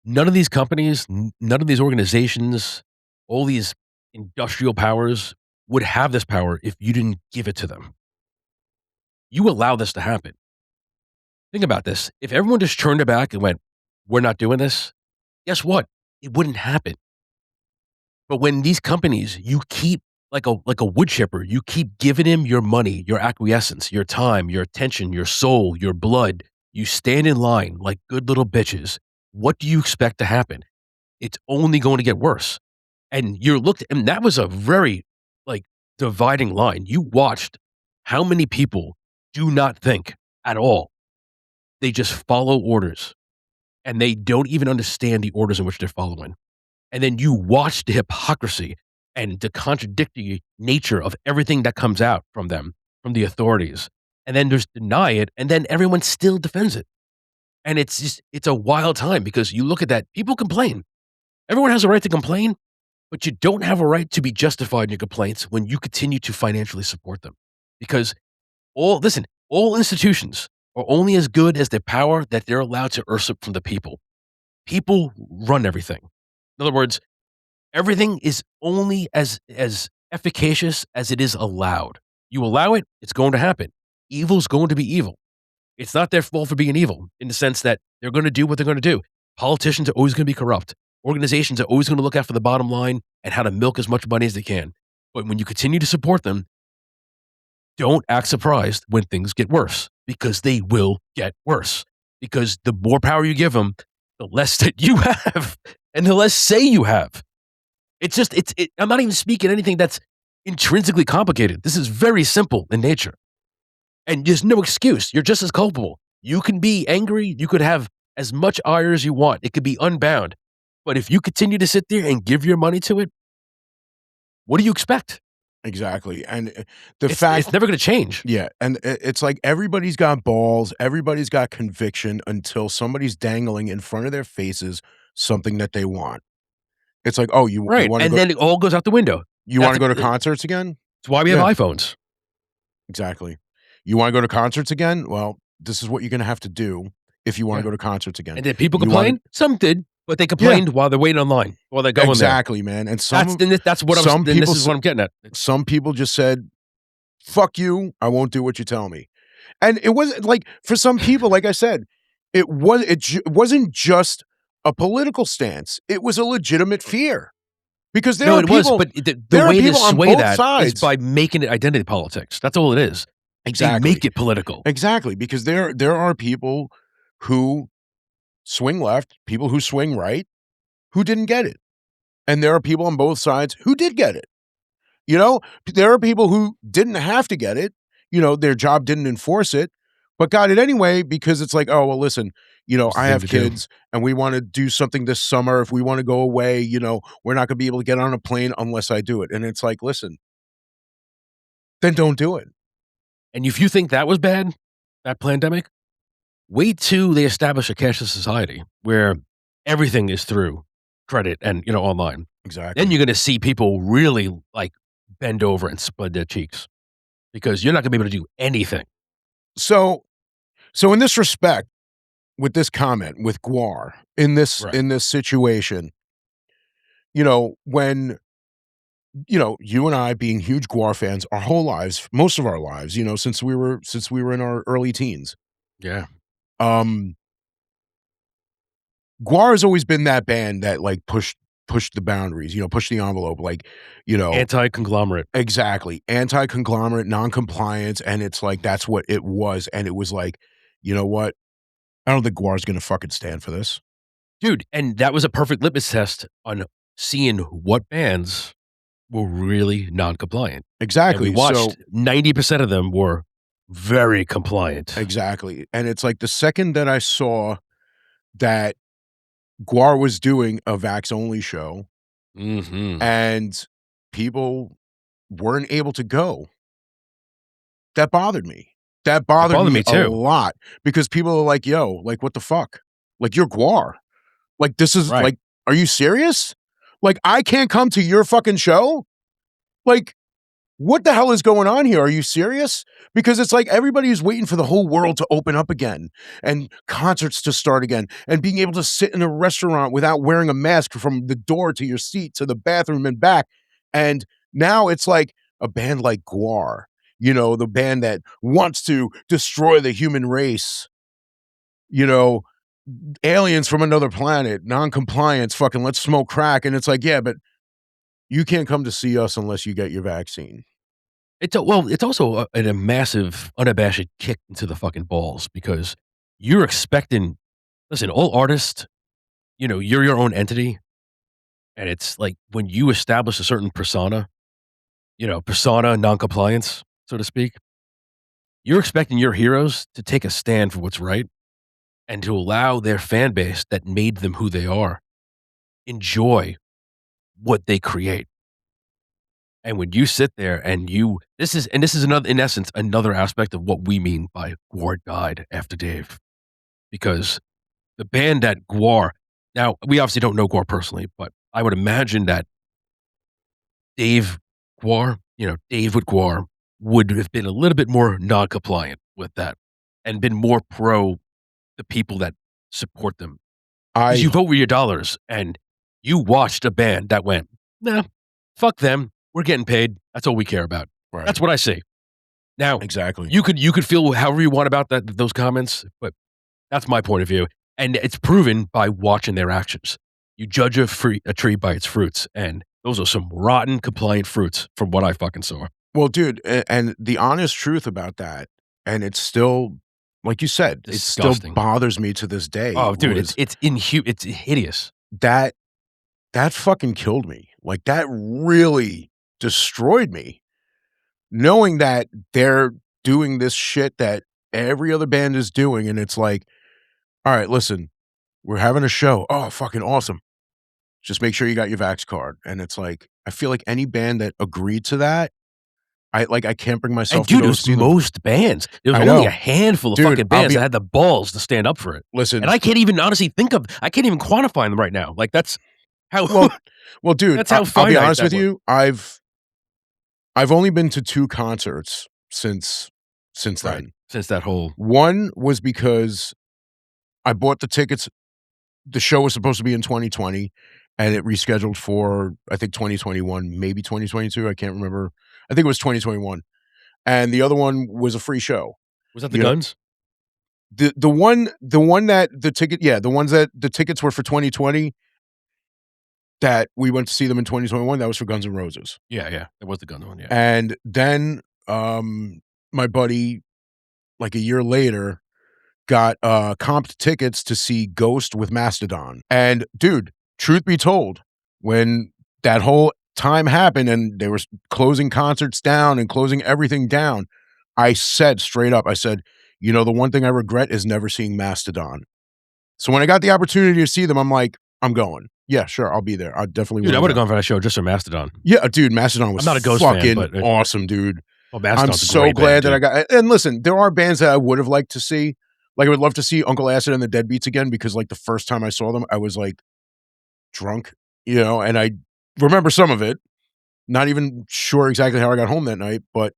none of these companies, none of these organizations, all these industrial powers would have this power if you didn't give it to them. You allow this to happen. Think about this. If everyone just turned it back and went, we're not doing this, guess what? It wouldn't happen. But when these companies, you keep like a wood chipper, you keep giving him your money, your acquiescence, your time, your attention, your soul, your blood. You stand in line like good little bitches. What do you expect to happen? It's only going to get worse. And you're looked, and that was a very like dividing line. You watched how many people do not think at all. They just follow orders and they don't even understand the orders in which they're following. And then you watch the hypocrisy and the contradictory nature of everything that comes out from them, from the authorities. And then just deny it, and then everyone still defends it. And it's just it's a wild time because you look at that, people complain. Everyone has a right to complain, but you don't have a right to be justified in your complaints when you continue to financially support them. Because all institutions are only as good as the power that they're allowed to usurp from the people. People run everything. In other words, everything is only as efficacious as it is allowed. You allow it, it's going to happen. Evil's going to be evil. It's not their fault for being evil in the sense that they're going to do what they're going to do. Politicians are always going to be corrupt. Organizations are always going to look out for the bottom line and how to milk as much money as they can. But when you continue to support them, don't act surprised when things get worse because they will get worse. Because the more power you give them, the less that you have and the less say you have. It's just, I'm not even speaking anything that's intrinsically complicated. This is very simple in nature. And there's no excuse. You're just as culpable. You can be angry. You could have as much ire as you want. It could be unbound. But if you continue to sit there and give your money to it, what do you expect? Exactly. And It's never going to change. Yeah. And it's like everybody's got balls, everybody's got conviction until somebody's dangling in front of their faces something that they want. It's like, oh, you Right. want to And go, then it all goes out the window. you want to go to concerts again? That's why we have iPhones. Exactly. You want to go to concerts again? Well, this is what you're going to have to do if you want to go to concerts again. And did people You complain? Some did, but they complained while they're waiting online, while they're going Exactly, man. And this is what I'm getting at. Some people just said, fuck you, I won't do what you tell me. And it wasn't like, for some people, like I said, it wasn't just a political stance. It was a legitimate fear. Because there are people, but the way to sway that is by making it identity politics. That's all it is. Exactly. They make it political. Exactly. Because there are people who swing left, people who swing right, who didn't get it. And there are people on both sides who did get it. You know, there are people who didn't have to get it. You know, their job didn't enforce it, but got it anyway because it's like, oh, well, listen, you know, I have kids and we want to do something this summer. If we want to go away, you know, we're not going to be able to get on a plane unless I do it. And it's like, listen, then don't do it. And if you think that was bad, that pandemic, wait till they establish a cashless society where everything is through credit and, you know, online. Exactly. Then you're going to see people really like bend over and spread their cheeks because you're not going to be able to do anything. So in this respect, with this comment with Gwar in this situation, you know, when, you know, you and I being huge Gwar fans our whole lives, most of our lives, you know, since we were in our early teens. Yeah. Gwar has always been that band that like pushed the boundaries, you know, pushed the envelope, like, you know, anti-conglomerate. Exactly. Anti-conglomerate, non-compliance. And it's like, that's what it was. And it was like, you know what? I don't think Gwar's going to fucking stand for this. Dude, and that was a perfect litmus test on seeing what bands were really non-compliant. Exactly. And we watched 90% of them were very compliant. Exactly. And it's like the second that I saw that Gwar was doing a Vax-only show and people weren't able to go, that bothered me. That bothered me too. A lot because people are like, yo, like, what the fuck? Like, you're Gwar. Like, this is like, are you serious? Like, I can't come to your fucking show? Like, what the hell is going on here? Are you serious? Because it's like everybody's waiting for the whole world to open up again and concerts to start again and being able to sit in a restaurant without wearing a mask from the door to your seat to the bathroom and back. And now it's like a band like Gwar, you know, the band that wants to destroy the human race, you know, aliens from another planet, non-compliance, fucking let's smoke crack. And it's like, yeah, but you can't come to see us unless you get your vaccine. It's also a massive, unabashed kick into the fucking balls because you're expecting listen, all artists, you're your own entity, and it's like when you establish a certain persona, persona non-compliance, so to speak, you're expecting your heroes to take a stand for what's right and to allow their fan base that made them who they are enjoy what they create. And when you sit there and this is another in essence, another aspect of what we mean by Gwar died after Dave. Because the band that Gwar now, we obviously don't know Gwar personally, but I would imagine that Dave Gwar, Dave with Gwar would have been a little bit more non-compliant with that and been more pro the people that support them. Because I you vote with your dollars and you watched a band that went, "Nah, fuck them. We're getting paid. That's all we care about." right, That's what I say. Now, exactly. you could feel however you want about those comments, but that's my point of view, and it's proven by watching their actions. You judge a tree by its fruits, and those are some rotten, compliant fruits from what I fucking saw. Well, dude, and the honest truth about that, and it's still, like you said, it still Disgusting. bothers me to this day. Oh, dude, was it's hideous. that that fucking killed me. Like that really destroyed me. Knowing that they're doing this shit that every other band is doing, and it's like, all right, listen, we're having a show. Oh, fucking awesome. Just make sure you got your Vax card. And it's like, I feel like any band that agreed to that, I can't bring And myself to dude, it go was see them. most bands. There was I only know. a handful of Dude, fucking bands that had the balls to stand up for it. Listen, And I can't even honestly I can't even quantify them right now. Like that's how well, dude, that's how I'll be finite honest that with was. you. I've only been to 2 concerts since Right. then. Since that whole One was because I bought the tickets. The show was supposed to be in 2020, and it rescheduled for, I think, 2021, maybe 2022. I can't remember. I think it was 2021. And the other one was a free show. was that the You know, Guns? the one that the ticket, yeah, the ones that the tickets were for 2020 that we went to see them in 2021, that was for Guns N' Roses. Yeah, it was the Guns one, yeah. And then my buddy, like a year later, got comped tickets to see Ghost with Mastodon. And dude, truth be told, when that whole time happened and they were closing concerts down and closing everything down, I said straight up, I said, the one thing I regret is never seeing Mastodon. So when I got the opportunity to see them, I'm like, I'm going. Yeah, sure, I'll be there. I definitely Dude, I will would have go. gone for that show just for Mastodon. Yeah, dude, Mastodon was I'm not a Ghost fucking fan, but awesome, dude. well, I'm Mastodon's a so great glad band, that I dude. got. And listen, there are bands that I would have liked to see. Like I would love to see Uncle Acid and the Deadbeats again because like the first time I saw them, I was like drunk, and I remember some of it. Not even sure exactly how I got home that night, but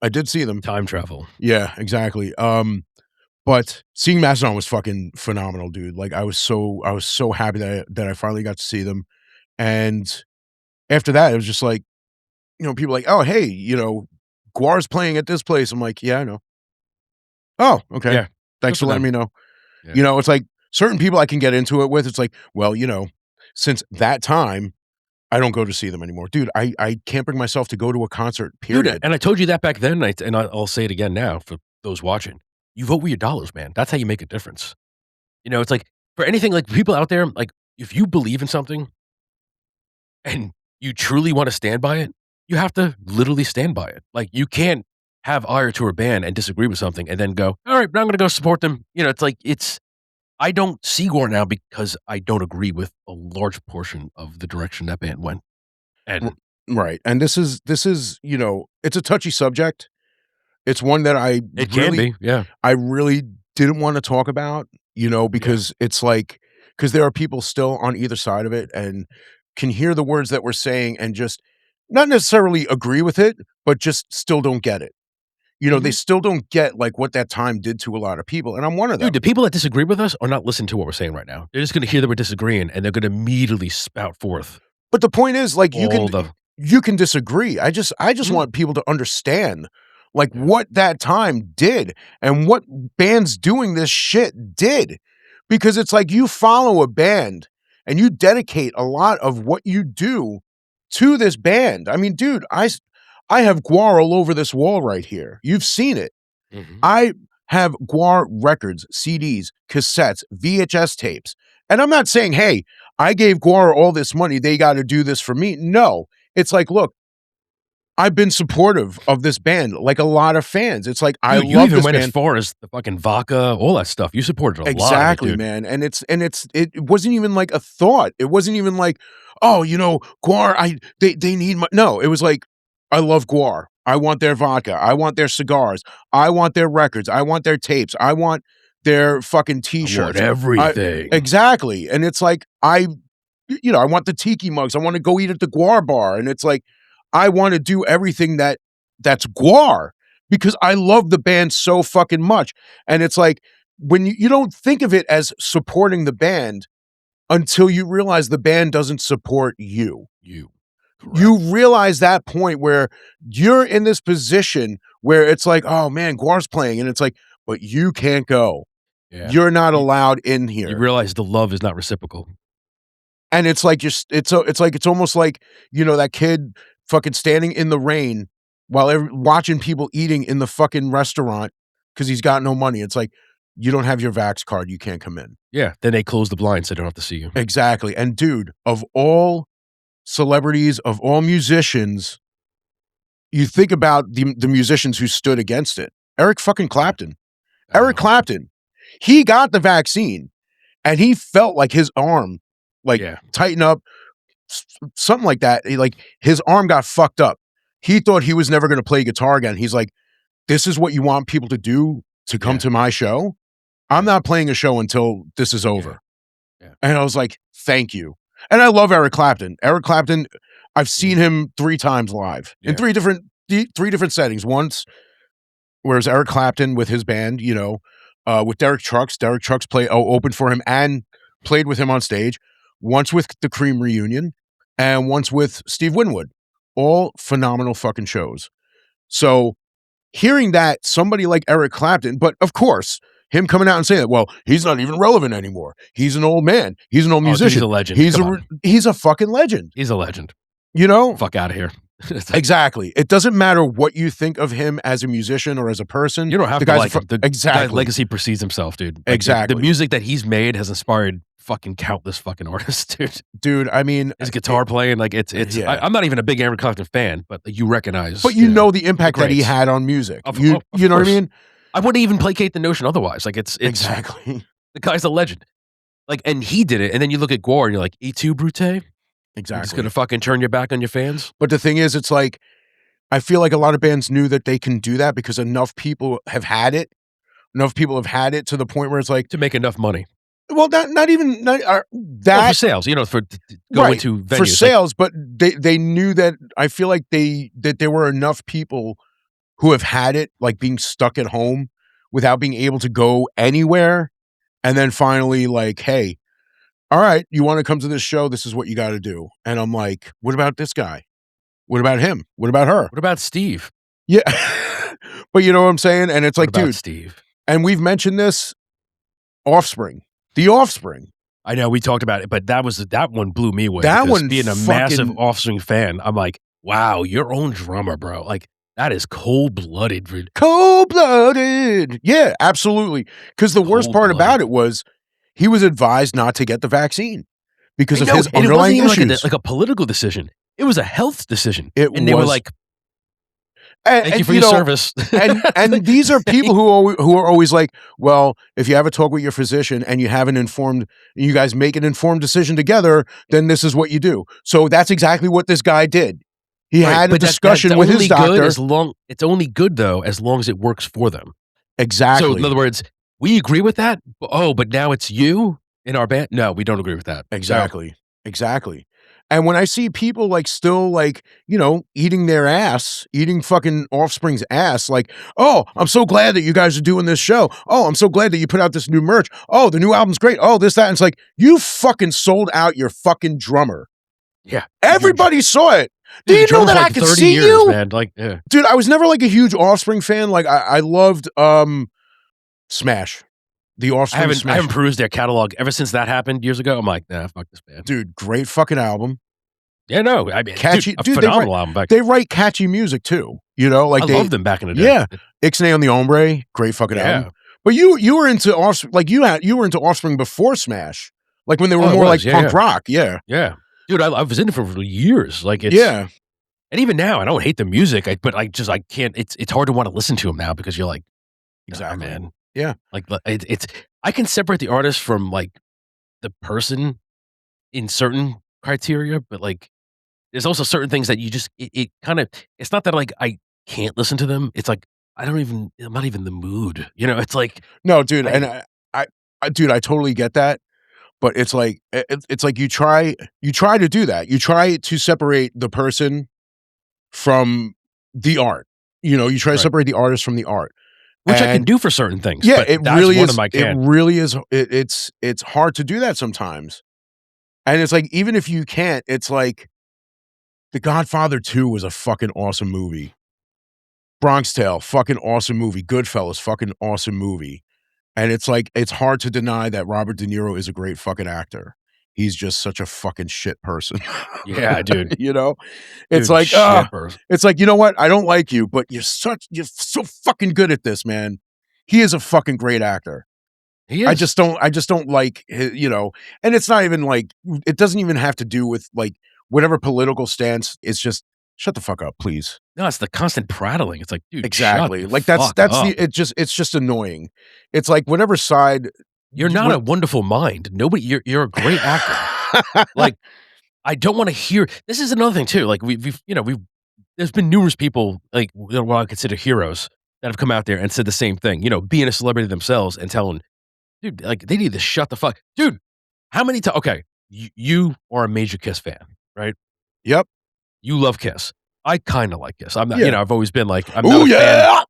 I did see them. Time travel. Yeah, exactly. But seeing Mastodon was fucking phenomenal, dude. Like I was so happy that I finally got to see them. And after that, it was just like, people like, oh hey, Gwar's playing at this place. I'm like, yeah, I know. Oh, okay. Yeah. Thanks Good for for letting them. me know. Yeah. It's like certain people I can get into it with. It's like, well, since that time, I don't go to see them anymore. Dude, I can't bring myself to go to a concert, Dude, period. and I told you that back then, and I'll say it again now for those watching. You vote with your dollars, man. That's how you make a difference. It's like for anything like people out there, like if you believe in something and you truly want to stand by it, you have to literally stand by it. Like you can't have ire to a band and disagree with something and then go, all right, now I'm going to go support them. It's like I don't see Gwar now because I don't agree with a large portion of the direction that band went. And Right. And this is it's a touchy subject. It's one that it can be, yeah. I really didn't want to talk about, because it's like because there are people still on either side of it and can hear the words that we're saying and just not necessarily agree with it, but just still don't get it. They still don't get like what that time did to a lot of people, and I'm one of them. Dude, the people that disagree with us are not listening to what we're saying right now. They're just going to hear that we're disagreeing, and they're going to immediately spout forth. But the point is, like, you all the can disagree. I just want people to understand, like, Yeah. what that time did and what bands doing this shit did. Because it's like you follow a band and you dedicate a lot of what you do to this band. I mean, dude, I have Gwar all over this wall right here. You've seen it. I have Gwar records, CDs, cassettes, VHS tapes. And I'm not saying, hey, I gave Gwar all this money, they got to do this for me. No, it's like, look, I've been supportive of this band, like a lot of fans. It's like, I you love even this went band. as far as the fucking vodka, all that stuff. You supported a lot of it, Exactly, dude. man. And it wasn't even like a thought. It wasn't even like, oh, you know, Gwar, they need my, no, it was like, I love Gwar. I want their vodka. I want their cigars. I want their records. I want their tapes. I want their fucking t-shirts. I want everything. Exactly. And it's like, I want the tiki mugs. I want to go eat at the Gwar bar. And it's like, I want to do everything that's Gwar because I love the band so fucking much. And it's like, when you don't think of it as supporting the band until you realize the band doesn't support you. Correct. You realize that point where you're in this position where it's like, oh man, Gwar's playing. And it's like, but you can't go. Yeah. You're not allowed in here. You realize the love is not reciprocal. And it's like, it's almost like, that kid fucking standing in the rain while watching people eating in the fucking restaurant because he's got no money. It's like, you don't have your Vax card. You can't come in. Yeah. Then they close the blinds so they don't have to see you. Exactly. And dude, of all celebrities, of all musicians, you think about the musicians who stood against it. Eric fucking Clapton. Eric Clapton. He got the vaccine and he felt like his arm tighten up, something like that. His arm got fucked up. He thought he was never going to play guitar again. He's like, this is what you want people to do to come to my show? I'm not playing a show until this is over. Yeah. And I was like, thank you. And I love Eric Clapton. Eric Clapton, I've seen him 3 times live in 3 different settings. Once, whereas Eric Clapton with his band, with Derek Trucks. Derek Trucks opened for him and played with him on stage. Once with the Cream reunion, and once with Steve Winwood. All phenomenal fucking shows. So hearing that somebody like Eric Clapton, but of course, him coming out and saying that, well, he's not even relevant anymore. He's an old man. He's an old musician. He's a legend. He's a fucking legend. He's a legend. Fuck out of here. Exactly. It doesn't matter what you think of him as a musician or as a person. You don't have to like him. The guy's legacy precedes himself, dude. Exactly. The music that he's made has inspired fucking countless fucking artists, dude. Dude, I mean, his guitar playing, I'm not even a big Eric Clapton fan, but you recognize. But you know the impact that he had on music. You know what I mean? I wouldn't even placate the notion otherwise. It's exactly. The guy's a legend. And he did it. And then you look at Gwar and you're like, E2 Brute? Exactly. You're just gonna fucking turn your back on your fans? But the thing is, it's like, I feel like a lot of bands knew that they can do that because enough people have had it. Enough people have had it to the point where it's like, to make enough money. Well, not even that for sales, for going to venues. For sales, but they knew that. I feel like that there were enough people who have had it, like being stuck at home without being able to go anywhere, and then finally like, hey, all right, you want to come to this show? This is what you got to do. And I'm like, what about this guy? What about him? What about her? What about Steve? Yeah, but you know what I'm saying? And it's like, dude, Steve. And we've mentioned this. Offspring. The Offspring. I know we talked about it, but that one blew me away. That one, being a massive Offspring fan, I'm like, wow, your own drummer, bro. Like, that is cold-blooded, dude. Cold-blooded. Yeah, absolutely. Because the worst part about it was he was advised not to get the vaccine because of his underlying issues. Like a political decision. It was a health decision. They were like, thank you for your service. and these are people who are always like, well, if you have a talk with your physician and you guys make an informed decision together, then this is what you do. So that's exactly what this guy did. He had a discussion with his doctor. It's only good though as long as it works for them. Exactly. So in other words, we agree with that. Oh, but now it's you in our band. No, we don't agree with that. Exactly. Exactly. And when I see people still eating their ass, eating fucking Offspring's ass, like, oh, I'm so glad that you guys are doing this show. Oh, I'm so glad that you put out this new merch. Oh, the new album's great. Oh, this, that. And it's like, you fucking sold out your fucking drummer. Yeah. Everybody saw it. Do you know that I could see you? Man. Yeah. Dude, I was never a huge Offspring fan. Like, I loved Smash. The Offspring Smash. I haven't perused their catalog ever since that happened years ago. I'm like, nah, fuck this band. Dude, great fucking album. Yeah, no, I mean, Catchy, a dude. phenomenal album back. They write catchy music too. You know, like I loved them back in the day. Yeah, Ixnay on the Hombre, great fucking album. But you were into Offspring, like you were into Offspring before Smash, like when they were more like punk rock. Yeah, dude, I was in it for years. Like it's and even now I don't hate the music, but I can't. It's hard to want to listen to them now because you're like, exactly, man. Yeah, like it's I can separate the artist from like the person in certain criteria, but like there's also certain things that you just it kind of it's not that like I can't listen to them. It's like I'm not even in the mood. You know, it's like no, dude, and dude, I totally get that. But it's like it's like you try to do that. You try to separate the person from the art. You know, you try to separate the artist from the art. Which I can do for certain things. Yeah, but it that's really one is. Of my It really is. It's hard to do that sometimes. And it's like, even if you can't, it's like The Godfather 2 was a fucking awesome movie. Bronx Tale, fucking awesome movie. Goodfellas, fucking awesome movie. And it's like, it's hard to deny that Robert De Niro is a great fucking actor. He's just such a fucking shit person. Yeah, dude. You know? It's dude, like, it's like, you know what? I don't like you, but you're so fucking good at this, man. He is a fucking great actor. He is. I just don't like his, you know, and it's not even like, it doesn't even have to do with like whatever political stance. It's just, shut the fuck up, please. No, it's the constant prattling. It's like, dude, exactly. Shut like the that's fuck up. it's just annoying. It's like whatever side. You're not a wonderful mind. Nobody. You're a great actor. Like, I don't want to hear. This is another thing too. Like we've there's been numerous people like what I consider heroes that have come out there and said the same thing. You know, being a celebrity themselves and telling, dude, like they need to shut the fuck, dude. How many times? Okay, you are a major Kiss fan, right? Yep. You love Kiss. I kind of like Kiss. I'm not. Yeah. You know, I've always been like, I'm not a fan.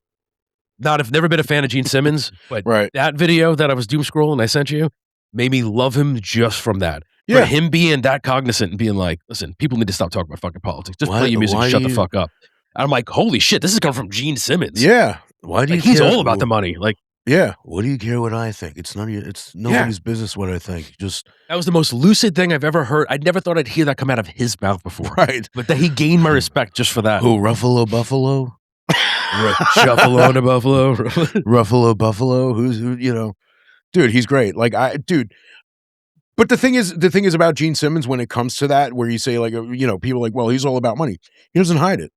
I've never been a fan of Gene Simmons, but that video that I was doom scrolling I sent you made me love him just from that. Yeah. For him being that cognizant and being like, listen, people need to stop talking about fucking politics. Just play your music and shut the fuck up. And I'm like, holy shit, this is coming from Gene Simmons. Yeah. Why do you he's all about the money. Like, yeah. What do you care what I think? It's nobody's business what I think. Just that was the most lucid thing I've ever heard. I never thought I'd hear that come out of his mouth before. Right. But that he gained my respect just for that. Who, Ruffalo Buffalo? Shuffalo on a Buffalo. Ruffalo Buffalo. Who, you know. Dude, he's great. Like but the thing is about Gene Simmons when it comes to that, where you say like, you know, people are like, well, he's all about money. He doesn't hide it.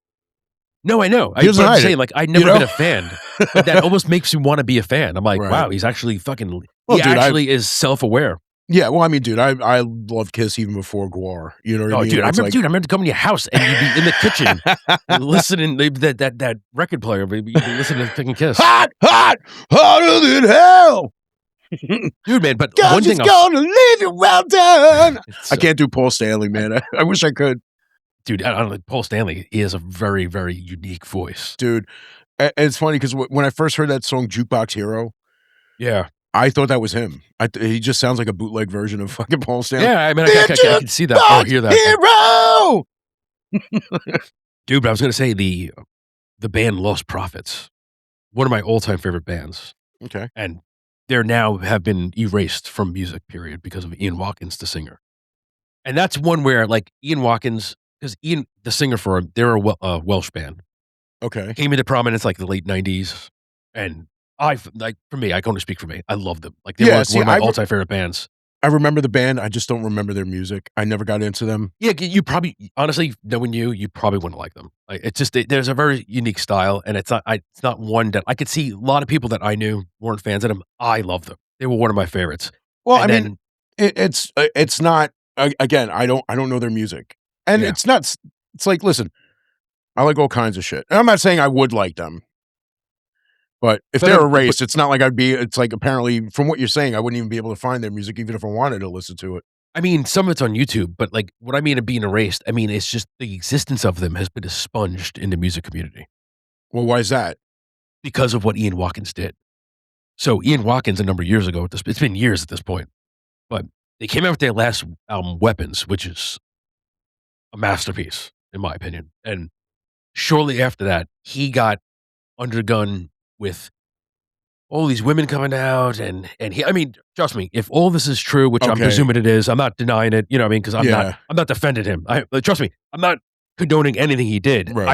No, I know. I'm saying, like, I've never been a fan, but that almost makes me want to be a fan. I'm like, wow, he's actually fucking, he actually is self-aware. Yeah, well, I mean, dude, I love Kiss even before Gwar. You know what I mean? Dude, I remember coming to your house and you'd be in the kitchen listening that record player, baby. You'd be listening to fucking Kiss. Hotter than hell. Dude, man, but God, one thing gonna leave you well done. I can't do Paul Stanley, man. I wish I could. Dude, I don't know. Paul Stanley, he has a very, very unique voice. Dude, it's funny because when I first heard that song, Jukebox Hero, yeah, I thought that was him. He just sounds like a bootleg version of fucking Paul Stanley. Yeah, I mean, I can see that or hear that. Hero! Dude, but I was going to say the band Lost Prophets, one of my all-time favorite bands. Okay. And they're now have been erased from music, period, because of Ian Watkins, the singer. And that's one where, like, Ian Watkins, because Ian, the singer for him, they're a Welsh band. Okay. Came into prominence like the late 90s. And for me, I can only speak for me. I love them. Like, they were one of my all-time favorite bands. I remember the band. I just don't remember their music. I never got into them. Yeah, you probably, honestly, knowing you probably wouldn't like them. Like, it's just, there's a very unique style, and it's not one that I could see a lot of people that I knew weren't fans of them. I love them. They were one of my favorites. Well, I mean, it's not, again, I don't know their music. And it's not, it's like, listen, I like all kinds of shit. And I'm not saying I would like them. But if they're erased, it's not like it's like, apparently, from what you're saying, I wouldn't even be able to find their music, even if I wanted to listen to it. I mean, some of it's on YouTube, but like, what I mean of being erased, I mean, it's just the existence of them has been expunged in the music community. Well, why is that? Because of what Ian Watkins did. So Ian Watkins, a number of years ago, it's been years at this point, but they came out with their last album, Weapons, which is a masterpiece, in my opinion. And shortly after that, he got undergone with all these women coming out and he I mean, trust me, if all this is true, which I'm Okay. presuming it is, I'm not denying it, you know what I mean? 'Cause Yeah. I'm not defending him. Trust me, I'm not condoning anything he did. Right.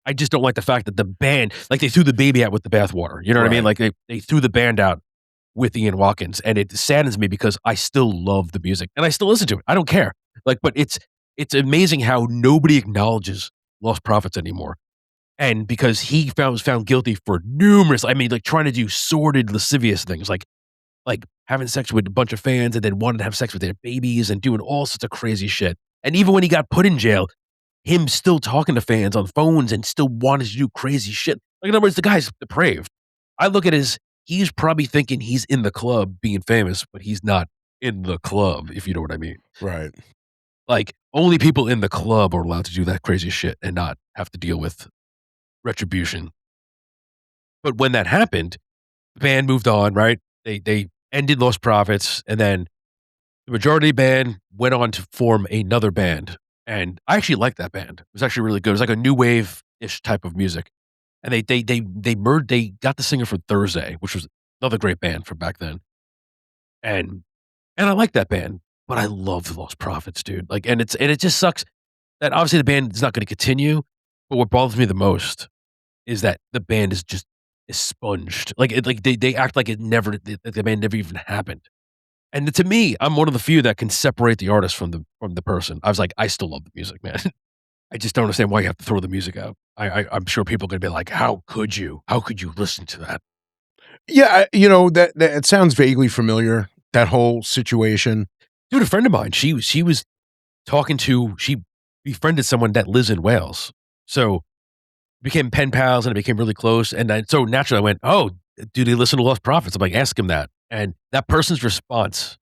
I just don't like the fact that the band like, they threw the baby out with the bathwater, you know what I mean? Right. Like, they threw the band out with Ian Watkins, and it saddens me because I still love the music, and I still listen to it. I don't care. Like, but it's amazing how nobody acknowledges Lost Prophets anymore. And because he was found guilty for numerous I mean, like, trying to do sordid, lascivious things, like having sex with a bunch of fans and then wanting to have sex with their babies and doing all sorts of crazy shit. And even when he got put in jail, him still talking to fans on phones and still wanting to do crazy shit. Like, in other words, the guy's depraved. I look at his he's probably thinking he's in the club being famous, but he's not in the club, if you know what I mean. Right. Like, only people in the club are allowed to do that crazy shit and not have to deal with retribution. But when that happened, the band moved on, right? They ended Lost Prophets, and then the majority of the band went on to form another band, and I actually liked that band. It was actually really good. It was like a new wave-ish type of music, and they got the singer from Thursday, which was another great band from back then, and I like that band, but I love the Lost Prophets, dude. Like, and it just sucks that obviously the band is not gonna continue, but what bothers me the most is that the band is just expunged. Like, they act like it never the band never even happened. And to me, I'm one of the few that can separate the artist from the person. I was like, I still love the music, man. I just don't understand why you have to throw the music out. I'm sure people are gonna be like, "How could you? How could you listen to that?" Yeah, that it sounds vaguely familiar, that whole situation. Dude, a friend of mine, she was talking to she befriended someone that lives in Wales. So became pen pals and it became really close. And so naturally I went, "Oh, do they listen to Lost Prophets?" I'm like, "Ask him that." And that person's response,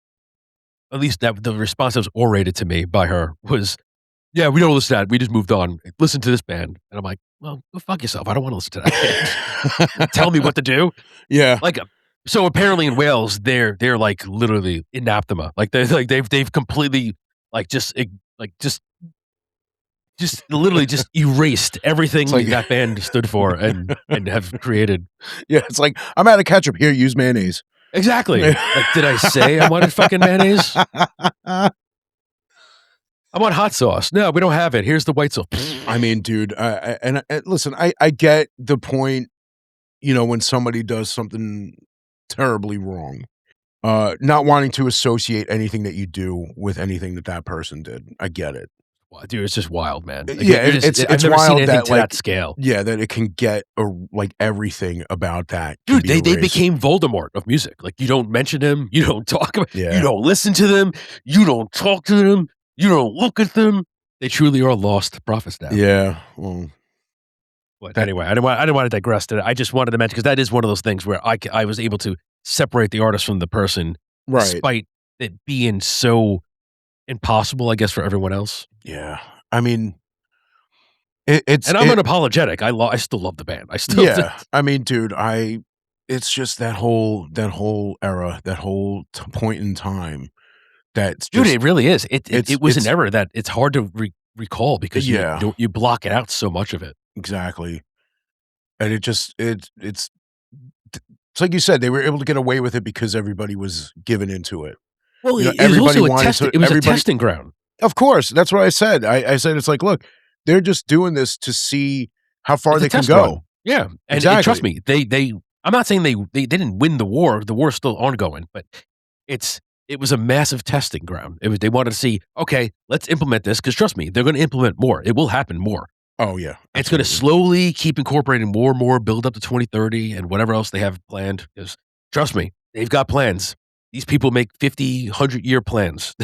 at least that the response that was orated to me by her was, "Yeah, we don't listen to that. We just moved on. Listen to this band." And I'm like, "Well, go fuck yourself. I don't want to listen to that band. Tell me what to do." Yeah. Like, so apparently in Wales, they're like literally anathema. Like they've completely like just literally just erased everything like that band stood for and have created. Yeah, it's like, "I'm out of ketchup. Here, use mayonnaise." Exactly. Like, did I say I wanted fucking mayonnaise? I want hot sauce. No, we don't have it. Here's the white sauce. I mean, dude, listen, I get the point, when somebody does something terribly wrong, not wanting to associate anything that you do with anything that that person did. I get it. Well, dude, it's just wild, man. Like, Yeah, I've it's never seen wild anything that, to that scale. yeah, that it can get like everything about that can Dude, be they erased. became Voldemort of music. Like, you don't mention them, you don't talk about Yeah. you don't listen to them, you don't talk to them, you don't look at them. They truly are lost prophets now. Yeah, well, But anyway, I didn't want to digress today. I just wanted to mention because that is one of those things where I was able to separate the artist from the person, right. despite it being so impossible, I guess, for everyone else. Yeah. I mean, it's And I'm unapologetic. I still love the band. I still yeah. I mean, dude, it's just that whole era, that whole point in time that's dude, just it really is. It was an it's era that it's hard to recall because Yeah. you block it out so much of it. exactly. And it just it's like you said, they were able to get away with it because everybody was given into it. Well, it was Everybody also a wanted test. to It was a everybody testing ground. Of course, that's what I said. I said it's like, "Look, they're just doing this to see how far It's a they can test go." run. Yeah, and Exactly. trust me, they. I'm not saying they didn't win the war. The war's still ongoing, but it was a massive testing ground. They wanted to see, okay, let's implement this because trust me, they're going to implement more. It will happen more. Oh, yeah. It's going to slowly keep incorporating more and more, build up to 2030 and whatever else they have planned. Because trust me, they've got plans. These people make 50, 100-year plans.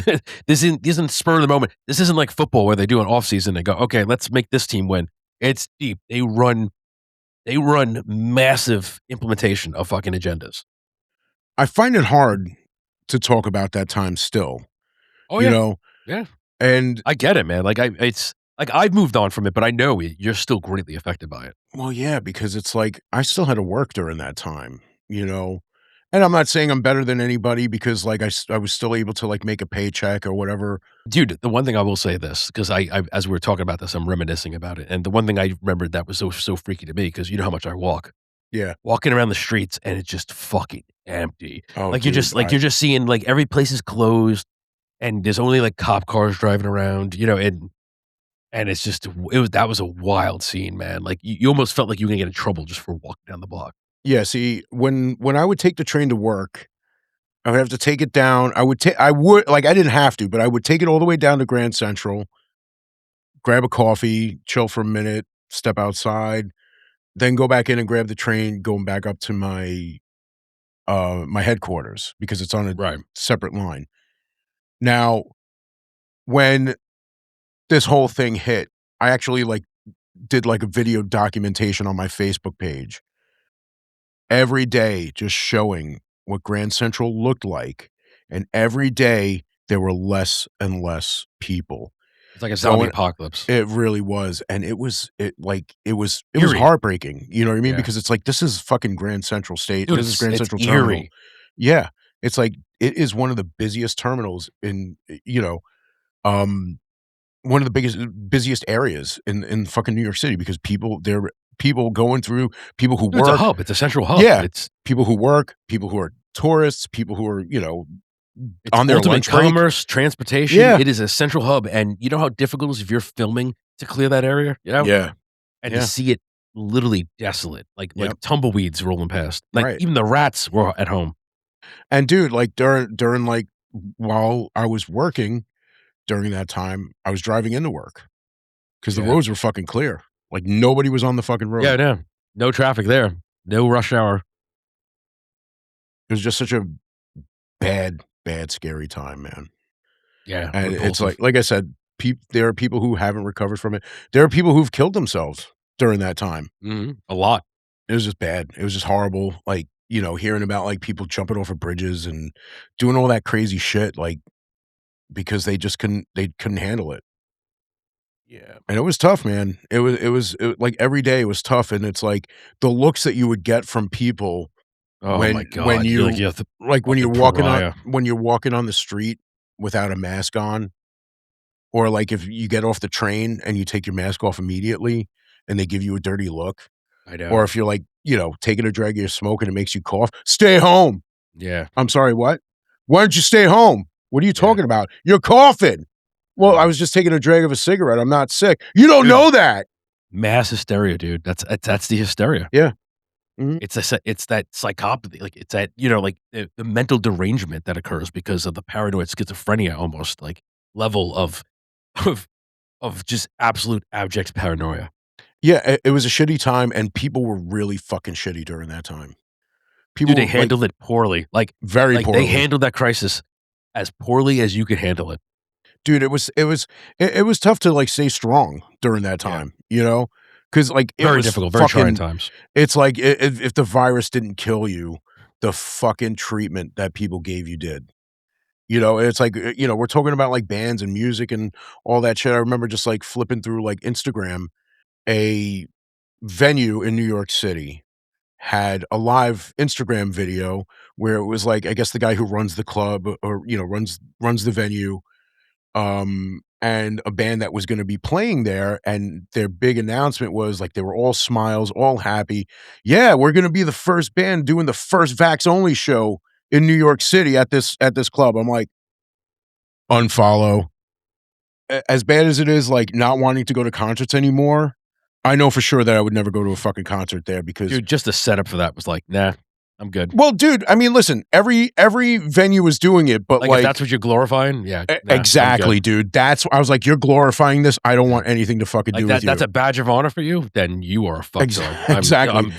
This isn't spur of the moment. This isn't like football where they do an offseason. They go, okay, let's make this team win. It's deep. They run massive implementation of fucking agendas. I find it hard to talk about that time still, Oh, you yeah. know? Yeah. And I get it, man. Like, it's like I've moved on from it, but I know you're still greatly affected by it. well, yeah, because it's like I still had to work during that time, you know? And I'm not saying I'm better than anybody because like I was still able to like make a paycheck or whatever. Dude, the one thing I will say this, because I as we were talking about this, I'm reminiscing about it. And the one thing I remembered that was so freaky to me, because you know how much I walk. Yeah. walking around the streets, and it's just fucking empty. Oh, Like, you're just seeing, like, every place is closed, and there's only, like, cop cars driving around, and it's just that was a wild scene, man. Like, you almost felt like you were gonna get in trouble just for walking down the block. Yeah, see, when I would take the train to work, I would have to take it down. I would like, I didn't have to, but I would take it all the way down to Grand Central, grab a coffee, chill for a minute, step outside, then go back in and grab the train going back up to my headquarters because it's on a Right. separate line. Now, when this whole thing hit, I actually, like, did, like, a video documentation on my Facebook page every day just showing what Grand Central looked like, and every day there were less and less people It's like a zombie going. apocalypse. It really was, and it was Eerie. heartbreaking, you know what I mean? Yeah. Because it's like, this is fucking Grand Central State, Dude, this is Grand it's Central Terminal. eerie. Yeah, it's like, it is one of the busiest terminals in, um, one of the busiest areas in fucking New York City because there are people going through, people who Dude, it's a work. hub, it's a central hub. Yeah, It's people who work, people who are tourists, people who are, It's on their ultimate lunch break. commerce, transportation. Yeah. It is a central hub, and you know how difficult it is if you're filming to clear that area, Yeah, And yeah. to see it literally desolate, like Yep. tumbleweeds rolling past. Like, Right. even the rats were at home. And dude, like, during, like, while I was working during that time, I was driving into work because the Yeah. roads were fucking clear. Like, nobody was on the fucking road. Yeah, no. No traffic there. No rush hour. It was just such a bad, bad, scary time, man. Yeah, And it's repulsive. like I said, there are people who haven't recovered from it. There are people who've killed themselves during that time. Mhm. A lot. It was just bad. It was just horrible. Like, hearing about, like, people jumping off of bridges and doing all that crazy shit, like, because they couldn't handle it. Yeah. And it was tough, man. Like, every day was tough, and it's like the looks that you would get from people Oh my when god. You're like, you you're the like, fucking pariah. when you're walking on the street without a mask on, or, like, if you get off the train and you take your mask off immediately and they give you a dirty look, I know. or if you're, like, taking a drag of your smoke and it makes you cough, "Stay home." Yeah. "I'm sorry, what? Why don't you stay home? What are you Yeah. talking about? You're coughing." "Well, I was just taking a drag of a cigarette. I'm not sick." "You don't Dude. know that." Mass hysteria, dude. That's the hysteria. Yeah. Mhm. It's that psychopathy, like, it's that, like, the mental derangement that occurs because of the paranoid schizophrenia almost, like, level of of of just absolute abject paranoia. Yeah, it was a shitty time, and people were really fucking shitty during that time. People Dude, they were, like, handled it poorly. very Like, they poorly. handled that crisis as poorly as you could handle it. Dude, it was tough to, like, stay strong during that Yeah. time, because, like, it Very was difficult, very trying fucking. times. It's like, if the virus didn't kill you, the fucking treatment that people gave you did. It's like, we're talking about, like, bands and music and all that shit. I remember just, like, flipping through, like, Instagram. A venue in New York City had a live Instagram video where it was like, I guess the guy who runs the club, or, runs the venue, and a band that was gonna be playing there, and their big announcement was, like, they were all smiles, all happy. "Yeah, we're gonna be the first band doing the first Vax Only show in New York City at this club." I'm like, "Unfollow." As bad as it is, like, not wanting to go to concerts anymore, I know for sure that I would never go to a fucking concert there because. Dude, just the setup for that was like, "Nah, I'm good." Well, dude, I mean, listen, every venue was doing it, but, Like, if like, that's what you're glorifying, yeah, nah, I'm exactly, good. dude. I was like, "You're glorifying this. I don't want anything to fucking Like, do with you." that's a badge of honor for you, then you are a fuckdog. Exactly.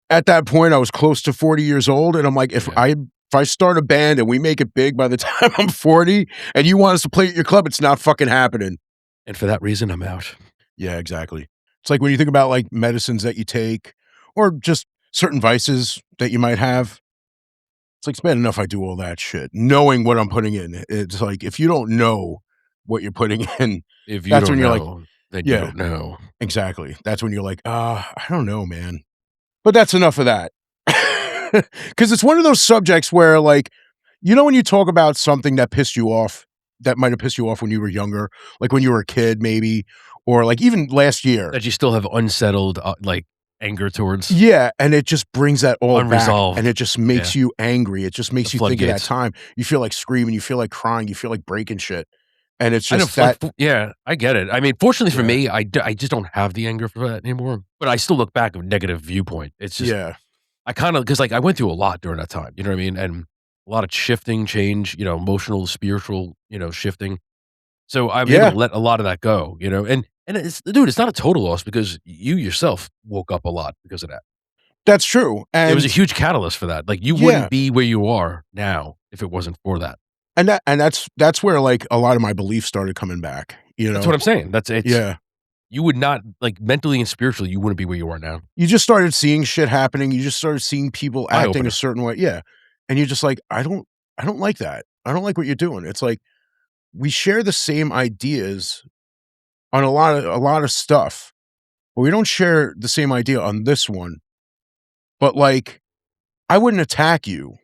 At that point, I was close to 40 years old, and I'm like, if Yeah. I start a band and we make it big by the time I'm 40 and you want us to play at your club, it's not fucking happening. And for that reason, I'm out. Yeah, exactly. It's like when you think about, like, medicines that you take or just certain vices that you might have. It's like, it's bad enough I do all that shit, knowing what I'm putting in. It's like, if you don't know what you're putting in, If you that's don't when you're like, know, then you yeah, don't know. exactly. That's when you're like, I don't know, man. But that's enough of that. Because it's one of those subjects where, like, when you talk about something that pissed you off, that might have pissed you off when you were younger, like when you were a kid, maybe, or like even last year. That you still have unsettled, like, anger towards. Yeah, and it just brings that all Unresolved. back, and it just makes you angry. It just makes The you think of that floodgates. time. You feel like screaming, you feel like crying, you feel like breaking shit, and it's I know, just that. yeah, I get it. I mean, fortunately for Yeah. me, I just don't have the anger for that anymore, but I still look back with negative viewpoint. It's just Yeah. I kinda 'cause, like, I went through a lot during that time, you know what I mean? And a lot of shifting, change, emotional, spiritual, shifting. So I was able Yeah. to let a lot of that go, and it's dude, it's not a total loss because you yourself woke up a lot because of that. That's true, It was a and huge catalyst for that. Like, you yeah, wouldn't be where you are now if it wasn't for that. and that's where, like, a lot of my beliefs started coming back, you That's what know? I'm saying. It's Yeah. you would not like, mentally and spiritually, you wouldn't be where you are now. You just started seeing shit happening, you just started seeing people Eye acting a opener. certain way. Yeah, and you're just like, I don't like that. I don't like what you're doing." It's like, we share the same ideas on a lot of stuff, but we don't share the same idea on this one. But, like, I wouldn't attack you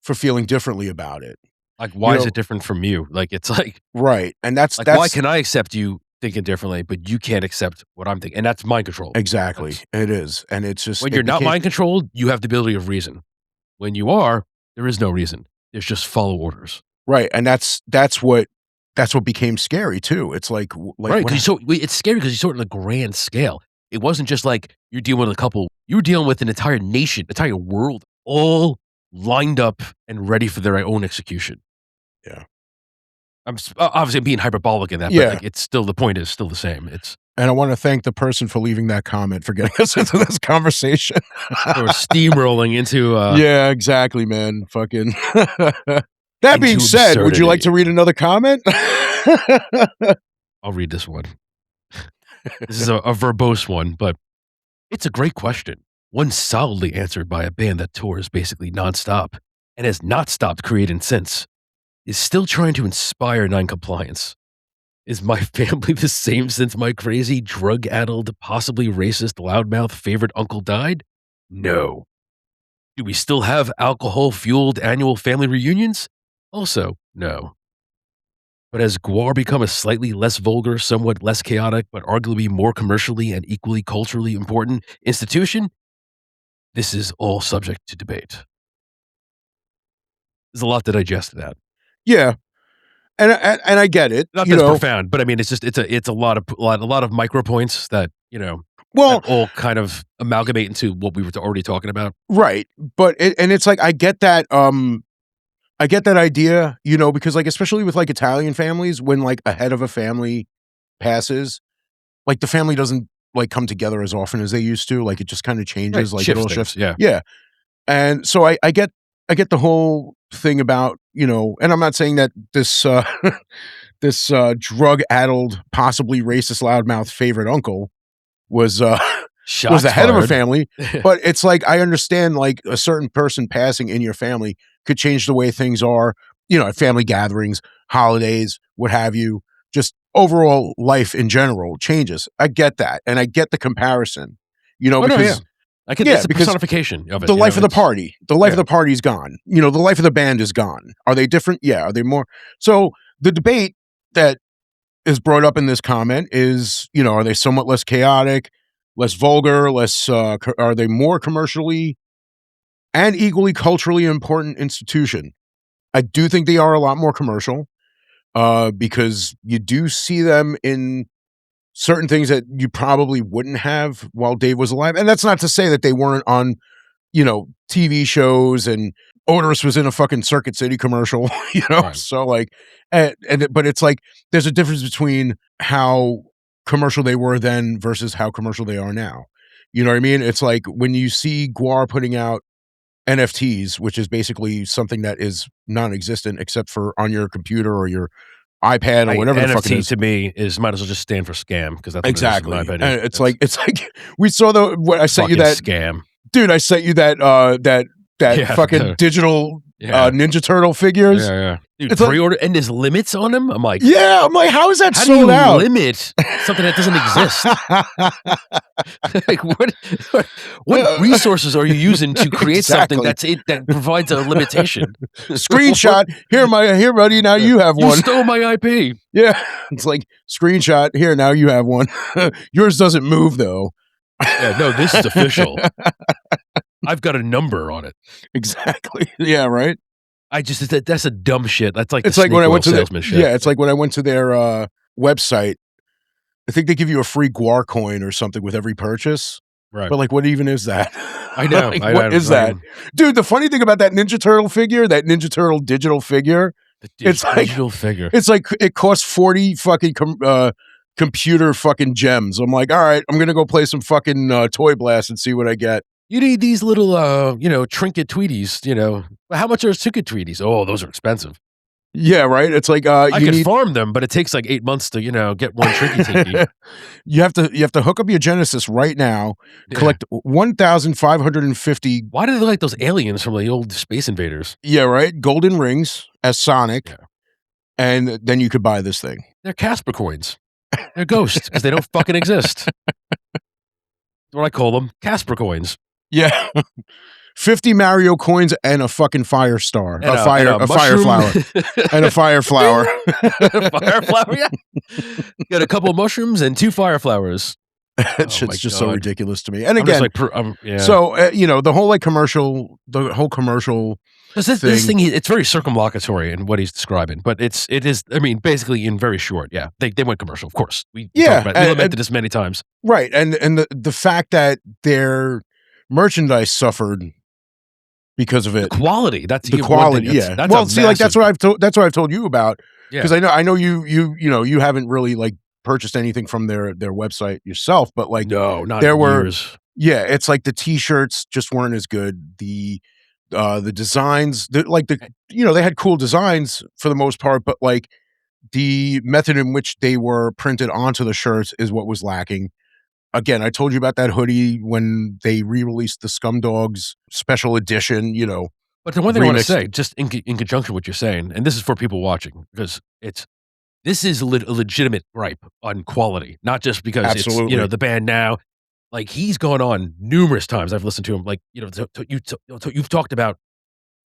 for feeling differently about it, Like, you why is know? it different from you? Like, it's like Right, and that's like, why that's can I accept you thinking differently, but you can't accept what I'm thinking? And that's mind control. exactly, That's it is, and it's just when you're it not became mind controlled, you have the ability of reason. When you are, there is no reason. There's just follow orders. right, and that's what became scary too. It's like, like, Right? what Because it's scary because you saw it on a grand scale. It wasn't just like you're dealing with a couple. You were dealing with an entire nation, entire world, all lined up and ready for their own execution. Yeah. Obviously I'm being hyperbolic in that, but Yeah, like it's still the point is still the same. It's and I wanna thank the person for leaving that comment for getting us into this conversation. or steamrolling into Yeah, exactly, man, fucking that being into said, would you like absurdity. to read another comment? I'll read this one. This is a verbose one, but it's a great question. One solidly answered by a band that tours basically nonstop and has not stopped creating since. Is still trying to inspire noncompliance. Is my family the same since my crazy, drug-addled, possibly racist, loudmouth favorite uncle died? No. Do we still have alcohol-fueled annual family reunions? Also, no. But has Gwar become a slightly less vulgar, somewhat less chaotic, but arguably more commercially and equally culturally important institution? This is all subject to debate. There's a lot to digest to that. Yeah, and I get it, Not you that it's know? profound, but I mean, it's just it's a lot of micro points that, that Well, all kind of amalgamate into what we were already talking about. right, but it's like, I get that idea, because, like, especially with, like, Italian families, when, like, a head of a family passes, like, the family doesn't, like, come together as often as they used to, like, it just kinda Right. changes, like, it Shifts all things. shifts. Yeah. Yeah, and so I get the whole thing about, and I'm not saying that this, this, drug-addled, possibly racist loudmouth favorite uncle was, was the Shots head of a fired. family, but it's like, I understand, like, a certain person passing in your family could change the way things are, at family gatherings, holidays, what have you, just overall life in general changes. I get that, and I get the comparison, Oh, no, yeah. because I could yeah, it's a because personification of it, the life of the it's party the life of yeah. the party is gone, the life of the band is gone. Are they different? Yeah. Are they more so the debate that is brought up in this comment is, are they somewhat less chaotic, less vulgar, less, are they more commercially and equally culturally important institution? I do think they are a lot more commercial, because you do see them in certain things that you probably wouldn't have while Dave was alive. And that's not to say that they weren't on, TV shows, and Odorous was in a fucking Circuit City commercial, Right. So, like, but it's like, there's a difference between how commercial they were then versus how commercial they are now. You know what I mean? It's like when you see Gwar putting out NFTs, which is basically something that is non-existent except for on your computer or your iPad or whatever the fuck it NFT is. to me is might as well just stand for scam because that's what it is in my Exactly. opinion. And it's It's like we saw the what I sent you fucking that scam. dude, I sent you that Yeah. fucking digital Yeah. Ninja Turtle Yeah, figures. yeah. Dude, It's like, pre-order and there's limits on them? I'm like, yeah, I'm like, how is that how do you sold out? limit something that doesn't exist? Like, what Uh, resources are you using to create something exactly. that provides a limitation? Screenshot. Here, buddy. Now you have You one. stole my IP. Yeah. It's like, screenshot. Here, now you have one. Yours doesn't move though. Yeah, no, this is official. I've got a number on it. Exactly. Yeah, right? That's a dumb shit. That's like It's the like when snake I oil went to salesman shit. it's like when I went to their, website, I think they give you a free Gwar coin or something with every purchase. Right. But, like, what even is that? I know. Like, I what is that? Dude, the funny thing about that Ninja Turtle figure, that Ninja Turtle digital figure, it's like digital figure. it's like it costs 40 fucking computer fucking gems. I'm like, all right, I'm gonna go play some fucking Toy Blast and see what I get. You need these little, trinket Tweeties, How much are trinket Tweeties? Oh, those are expensive. Yeah, right. It's like I could farm them, but it takes like 8 months to, get one trinket tinky. You have to hook up your Genesis right now, collect 1,550. Why do they look like those aliens from the old Space Invaders? Yeah, right. Golden rings as Sonic, and then you could buy this thing. They're Casper coins. They're ghosts because they don't fucking exist. That's what I call them, Casper coins. Yeah. 50 Mario coins and a fucking fire star. And a fire flower. And a fire flower. Fire flower, yeah. Got a couple of mushrooms and 2 fire flowers. That shit's just so ridiculous to me. And again, yeah. So the whole commercial this thing, it's very circumlocutory in what he's describing, but it is. I mean, basically, in very short, yeah, they went commercial, of course. We lamented this many times, right? And the fact that their merchandise suffered because of it, the quality. That's the quality. Yeah. That's that's what I've told you about. Because I know you haven't really like purchased anything from their website yourself, but like no, not there were years. Yeah, it's like the t-shirts just weren't as good. The designs, they had cool designs for the most part, but like the method in which they were printed onto the shirts is what was lacking. Again, I told you about that hoodie when they re-released the Scumdogs special edition, But the one thing I want to say, just in conjunction with what you're saying, and this is for people watching, because this is a legitimate gripe on quality, not just because Absolutely. it's the band now. Like he's gone on numerous times. I've listened to him. Like you've talked about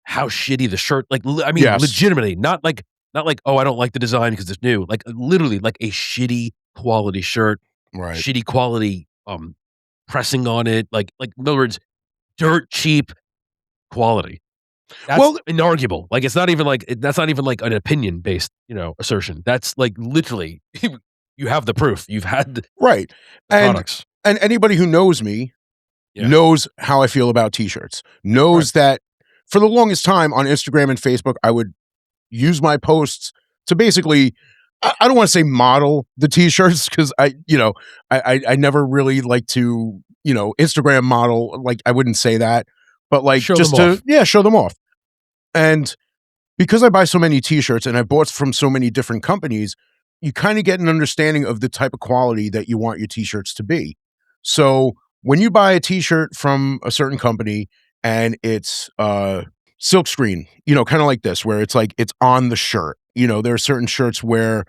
how shitty the shirt. Like I mean, legitimately, not like oh, I don't like the design because it's new. Like literally, like a shitty quality shirt, right? Shitty quality pressing on it. Like in other words, dirt cheap quality. That's inarguable. Like that's not even like an opinion based assertion. That's like literally you have the proof. You've had the products. And anybody who knows me knows how I feel about t-shirts. Knows that for the longest time on Instagram and Facebook, I would use my posts to basically, I don't want to say model the t-shirts because I never really like to, Instagram model. Like I wouldn't say that, but like show them off. And because I buy so many t-shirts and I bought from so many different companies, you kind of get an understanding of the type of quality that you want your t-shirts to be. So when you buy a t-shirt from a certain company and it's silkscreen, kind of like this, where it's like it's on the shirt. There are certain shirts where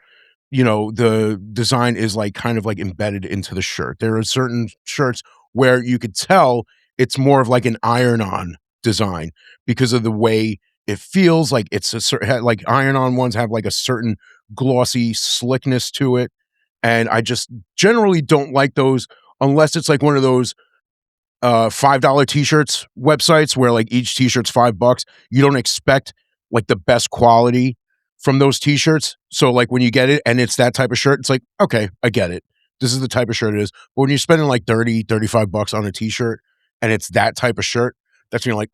the design is like kind of like embedded into the shirt. There are certain shirts where you could tell it's more of like an iron-on design because of the way it feels. Like it's a certain, like iron-on ones have like a certain glossy slickness to it, and I just generally don't like those unless it's like one of those $5 t-shirts websites where like each t-shirt's $5. You don't expect like the best quality from those t-shirts. So like when you get it and it's that type of shirt, it's like, okay, I get it. This is the type of shirt it is. But when you're spending like $35 on a t-shirt and it's that type of shirt, that's when you're like,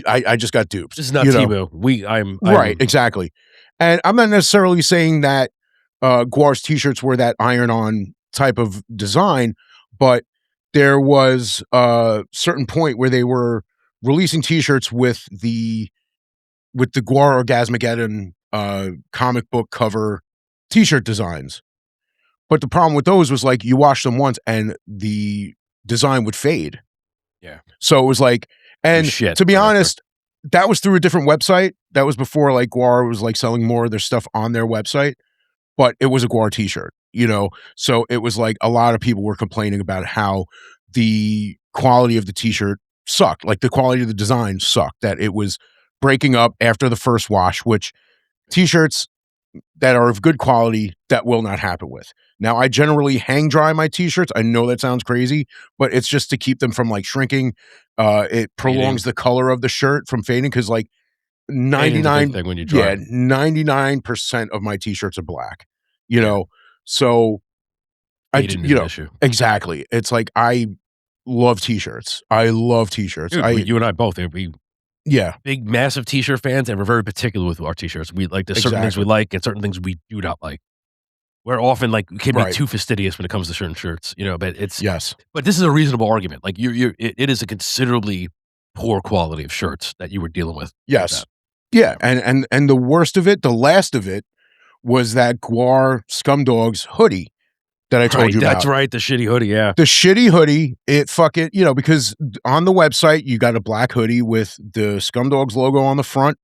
I just got duped. This is not Tebow. I'm right, exactly. And I'm not necessarily saying that Gwar's t-shirts were that iron-on type of design, but there was a certain point where they were releasing t-shirts with the Gwar Orgasmageddon comic book cover t-shirt designs. But the problem with those was like you wash them once and the design would fade. Yeah. So it was like, and to be honest, that was through a different website. That was before like Gwar was like selling more of their stuff on their website, but it was a Gwar t-shirt, So it was like a lot of people were complaining about how the quality of the t-shirt sucked. Like the quality of the design sucked, that it was breaking up after the first wash, which t-shirts that are of good quality, that will not happen with. Now, I generally hang dry my t-shirts. I know that sounds crazy, but it's just to keep them from like shrinking. It prolongs the color of the shirt from fading because like Fading's a big 99, thing when you dry yeah, 'em. 99% of my t-shirts are black, you Yeah. know? So Fading is an issue. exactly. It's like I love t-shirts. I love t-shirts. Dude, you and I both, we Yeah, big, massive t-shirt fans, and we're very particular with our t-shirts. We like there's certain things we exactly. like and certain things we do not like. We're often like we can be Right. too fastidious when it comes to certain shirts, Yes. but this is a reasonable argument. Like it is a considerably poor quality of shirts that you were dealing with Yes. that. Yeah, Yeah. and the worst of it, the last of it was that Gwar Scumdogs hoodie that I told Right, you that's about. right, the shitty hoodie, yeah. The shitty hoodie, it fucking, because on the website, you got a black hoodie with the Scumdogs logo on the front,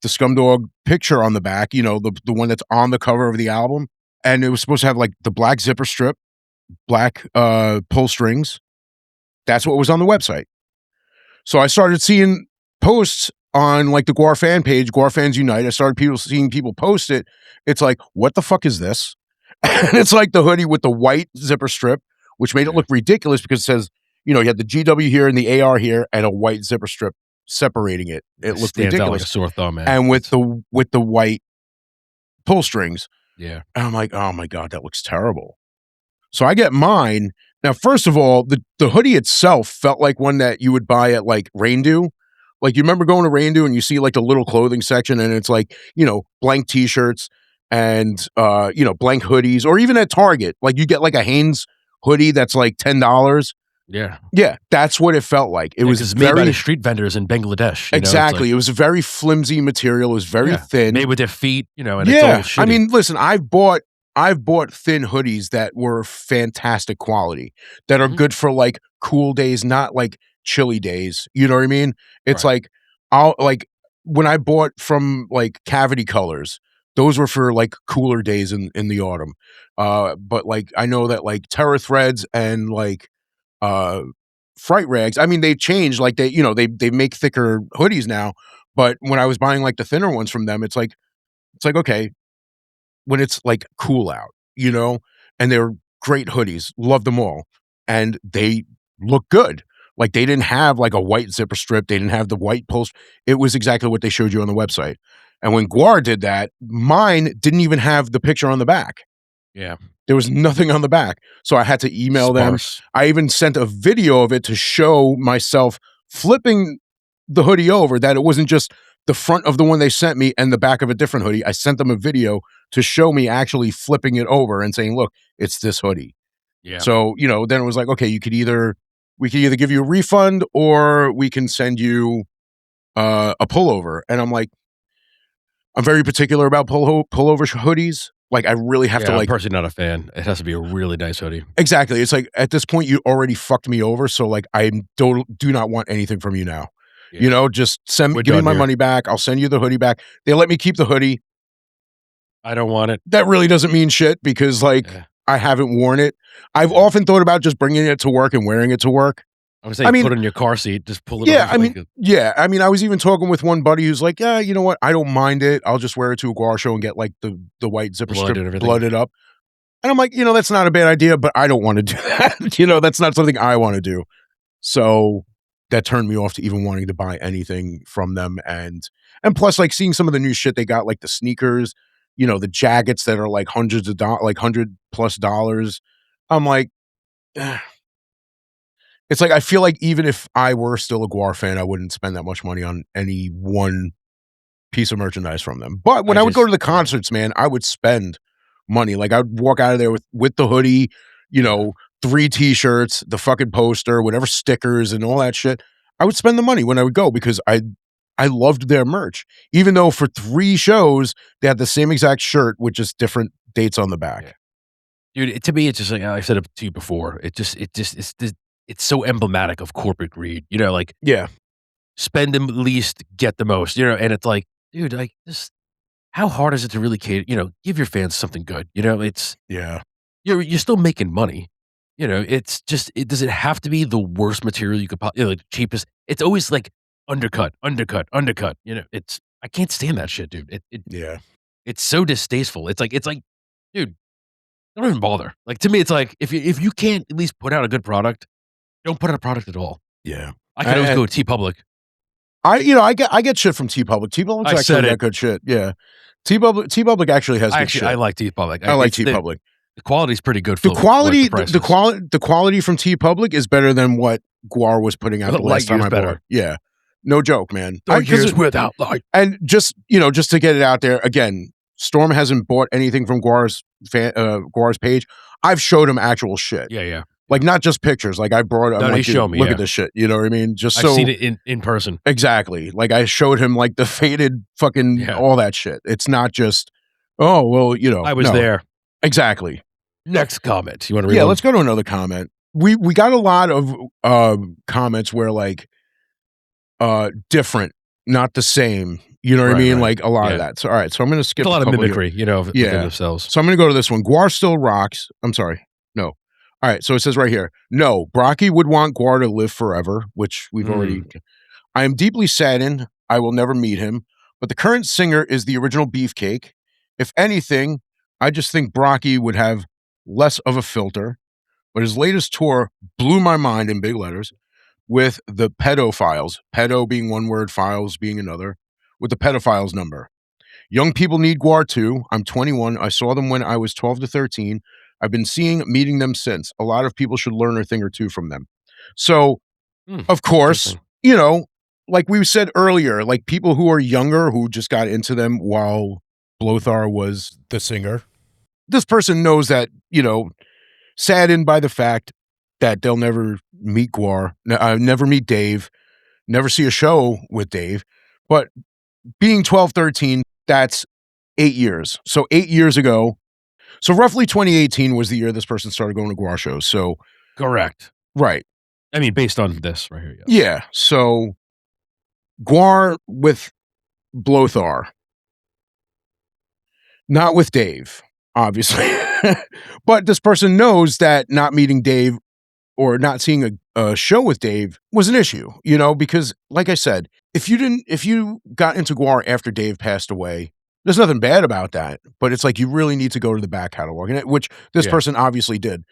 the Scumdog picture on the back, the one that's on the cover of the album. And it was supposed to have like the black zipper strip, black pull strings. That's what was on the website. So I started seeing posts on like the Gwar fan page, Gwar Fans Unite. I started seeing people post it. It's like, what the fuck is this? And it's like the hoodie with the white zipper strip, which made it Yeah. look ridiculous because it says, you had the GW here and the AR here and a white zipper strip separating it. It It looked stands out like ridiculous. a sore thumb, man. And with the white pull strings. Yeah. And I'm like, oh my God, that looks terrible. So I get mine. Now, first of all, the hoodie itself felt like one that you would buy at like Raindew. Like you remember going to Raindew and you see like the little clothing section and it's like, blank t-shirts and blank hoodies, or even at Target. Like you get like a Hanes hoodie that's like $10. Yeah. Yeah, that's what it felt like. It was 'cause it's made by the very street vendors in Bangladesh, it's exactly. like It was a very flimsy material. It was very thin. made with their feet, and it's all Yeah, shitty. I mean, listen, I've bought thin hoodies that were fantastic quality, that are Mhm. good for, like, cool days, not, like, chilly days, you know what I mean? It's Right. like, when I bought from, like, Cavity Colors, those were for, like, cooler days in the autumn, but, like, I know that, like, Terra Threads and, like, uh, Fright Rags, I mean, they've changed, like, they make thicker hoodies now, but when I was buying, like, the thinner ones from them, it's like, okay, when it's like cool out, and they're great hoodies, love them all. And they look good. Like they didn't have like a white zipper strip, they didn't have the white post. It was exactly what they showed you on the website. And when Gwar did that, mine didn't even have the picture on the back. Yeah. There was nothing on the back. So I had to email them. Sparse. I even sent a video of it to show myself flipping the hoodie over, that it wasn't just the front of the one they sent me and the back of a different hoodie. I sent them a video to show me actually flipping it over and saying, look, it's this hoodie. Yeah. So, then it was like, okay, we could either give you a refund or we can send you a pullover. And I'm like, I'm very particular about pullover hoodies. Like I really have to I'm like personally not a fan. It has to be a really nice hoodie. exactly. It's like at this point you already fucked me over. So like I do not want anything from you now. Yeah. Just We're give me done my here. money back. I'll send you the hoodie back. They let me keep the hoodie. I don't want it. That really doesn't mean shit because like Yeah. I haven't worn it. I've Yeah. often thought about just bringing it to work and wearing it to work. I would say put it in your car seat, just pull it Yeah, over. I mean, I was even talking with one buddy who's like, yeah, you know what? I don't mind it. I'll just wear it to a Gwar show and get like the white zipper Blood strip and everything. blooded up. And I'm like, that's not a bad idea, but I don't want to do that. That's not something I want to do. So that turned me off to even wanting to buy anything from them. And plus, like seeing some of the new shit they got, like the sneakers, the jackets that are like hundreds of dollars, like $100+ I'm like, it's like I feel like even if I were still a Gwar fan, I wouldn't spend that much money on any one piece of merchandise from them. But when I would go to the concerts, man, I would spend money. Like I'd walk out of there with the hoodie, 3 t-shirts, the fucking poster, whatever stickers and all that shit. I would spend the money when I would go because I loved their merch. Even though for 3 shows they had the same exact shirt with just different dates on the back. Yeah. Dude, to me, it's just like I said it to you before. It's so emblematic of corporate greed. Like spend the least, get the most. And it's like, dude, like this. How hard is it to really cater? Give your fans something good. It's you're still making money. It's just does it have to be the worst material you could like cheapest? It's always like undercut. It's I can't stand that shit, dude. It's so distasteful. It's like, dude, don't even bother. Like, to me, it's like, if you can't at least put out a good product, don't put out a product at all. Yeah. I can always go to TeePublic. I get shit from TeePublic. TeePublic's actually got good shit. Yeah. TeePublic actually has good shit. I like TeePublic. I like TeePublic. The quality's pretty good The for quality, what the quality from TeePublic is better than what Gwar was putting out the last time I bought. Yeah. No joke, man. Years without light. And just to get it out there again, Storm hasn't bought anything from Gwar's page. I've showed him actual shit. Yeah. Like, not just pictures. Like, I brought him, like, show me, look at this shit. You know what I mean? Just I've seen it in person. Exactly. Like, I showed him, like, the faded fucking all that shit. It's not just, oh, well, I was there. Exactly. Next comment. You want to read? Yeah, let's go to another comment. We got a lot of comments where, like, different, not the same. You know what I mean? Right. Like, a lot of that. So, all right. So I'm going to skip a lot of mimicry, within themselves. So I'm going to go to this one. Gwar still rocks. I'm sorry. No. All right. So it says right here, no, Brockie would want Gwar to live forever, which we've already. I am deeply saddened. I will never meet him. But the current singer is the original Beefcake. If anything, I just think Brockie would have less of a filter. But his latest tour blew my mind in big letters with the pedophiles. Pedo being one word, files being another. With the pedophiles number. Young people need Gwar too. I'm 21. I saw them when I was 12 to 13. I've been meeting them since. A lot of people should learn a thing or two from them. So, of course, like we said earlier, like people who are younger who just got into them while Blothar was the singer. This person knows that, saddened by the fact that they'll never meet Gwar, never meet Dave, never see a show with Dave. But being 12, 13, that's 8 years. So 8 years ago, so roughly 2018 was the year this person started going to Gwar shows. So correct. Right. I mean, based on this right here. Yes. Yeah. So Gwar with Blothar. Not with Dave, obviously. But this person knows that not meeting Dave or not seeing a show with Dave was an issue, because like I said, if you got into Gwar after Dave passed away, there's nothing bad about that, but it's like you really need to go to the back catalog, which this person obviously did.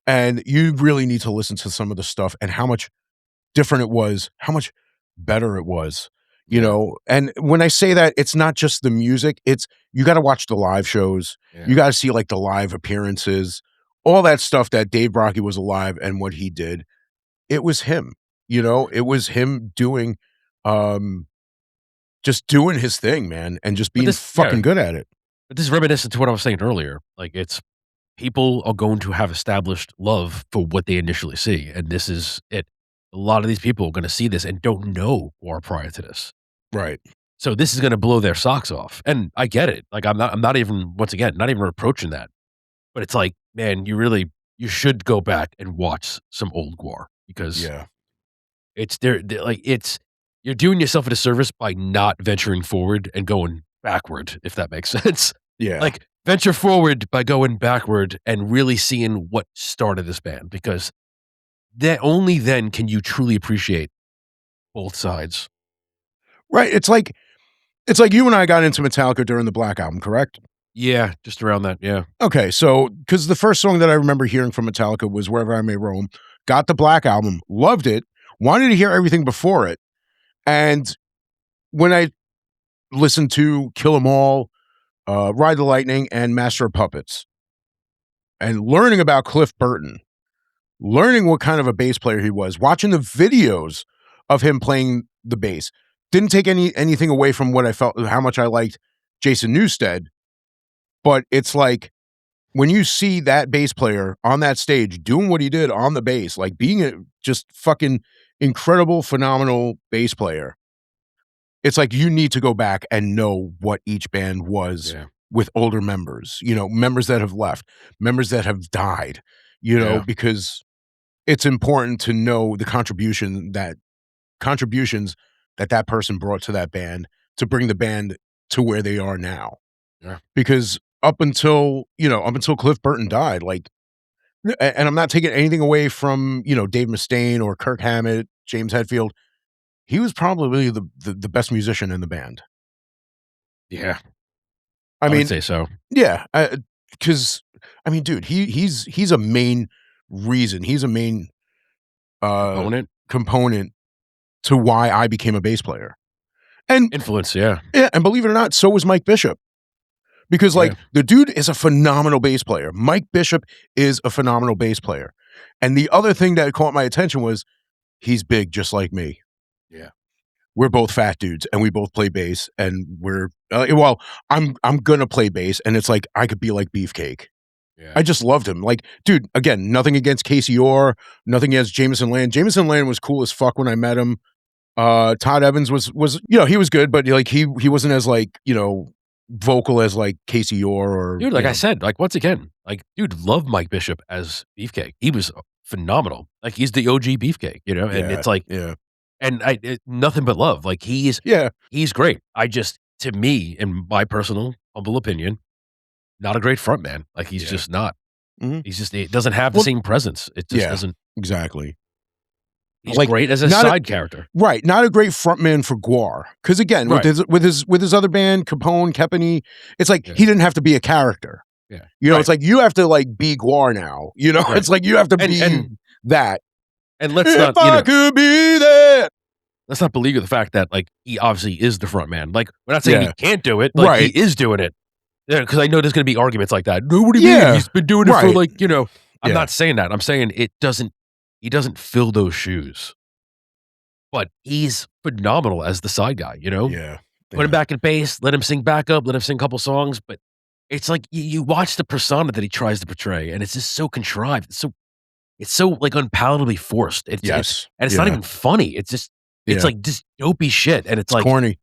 And you really need to listen to some of the stuff and how much different it was, how much better it was, And when I say that, it's not just the music, it's you got to watch the live shows. Yeah. You got to see like the live appearances, all that stuff that Dave Brockie was alive and what he did. It was him, it was him doing, just doing his thing, man, and just being fucking good at it. But this is reminiscent to what I was saying earlier. Like, it's people are going to have established love for what they initially see, and this is it. A lot of these people are going to see this and don't know Gwar prior to this, right? So this is going to blow their socks off, and I get it. Like, I'm not even once again not even reproaching that, but it's like, man, you should go back and watch some old Gwar because it's you're doing yourself a disservice by not venturing forward and going backward, if that makes sense. Yeah. Like, venture forward by going backward and really seeing what started this band, because that only then can you truly appreciate both sides. Right. It's like you and I got into Metallica during the Black Album, correct? Yeah, just around that, yeah. Okay, so because the first song that I remember hearing from Metallica was Wherever I May Roam. Got the Black Album, loved it, wanted to hear everything before it. And when I listened to Kill 'Em All, Ride the Lightning, and Master of Puppets, and learning about Cliff Burton, learning what kind of a bass player he was, watching the videos of him playing the bass, didn't take anything away from what I felt, how much I liked Jason Newsted. But it's like, when you see that bass player on that stage doing what he did on the bass, like being a just fucking incredible, phenomenal bass player, it's like you need to go back and know what each band was with older members, members that have left, members that have died, because it's important to know the contributions that person brought to that band to bring the band to where they are now. Yeah. Because up until Cliff Burton died, and I'm not taking anything away from, Dave Mustaine or Kirk Hammett, James Hetfield, he was probably the best musician in the band. Yeah. I mean, would say so. Yeah. Because I mean, dude, he's a main reason. He's a main component to why I became a bass player. And influence, yeah. Yeah, and believe it or not, so was Mike Bishop. Because like the dude is a phenomenal bass player. Mike Bishop is a phenomenal bass player. And the other thing that caught my attention was he's big just like me. Yeah. We're both fat dudes and we both play bass and we're well, I'm gonna play bass and it's like I could be like Beefcake. Yeah. I just loved him. Like, dude, again, nothing against Casey Orr, nothing against Jameson Land. Jameson Land was cool as fuck when I met him. Todd Evans was he was good, but like he wasn't as like, vocal as like Casey Orr or dude, like I said, like once again, like dude, love Mike Bishop as Beefcake. He was phenomenal. Like he's the OG Beefcake, and it's like and nothing but love. Like he's great. I just, to me, in my personal humble opinion, not a great front man. Like he's just not. Mm-hmm. He's just, it doesn't have the same presence. It just doesn't. Exactly. He's like, great as a side character. Right. Not a great frontman for Gwar. Because again, with his other band, Capone, Kepany, it's like he didn't have to be a character. Yeah. It's like you have to like be Gwar now. It's like you have to be that. And let's not, I could be that. Let's not believe the fact that like he obviously is the front man. Like we're not saying he can't do it. Like he is doing it. Yeah, because I know there's going to be arguments like that. No, what do you mean? He's been doing it for like, I'm not saying that. I'm saying he doesn't fill those shoes. But he's phenomenal as the side guy, Yeah. Put him back in bass, let him sing backup, let him sing a couple songs. But it's like you watch the persona that he tries to portray, and it's just so contrived. It's so like unpalatably forced. It's not even funny. It's just like just dopey shit. And it's like corny.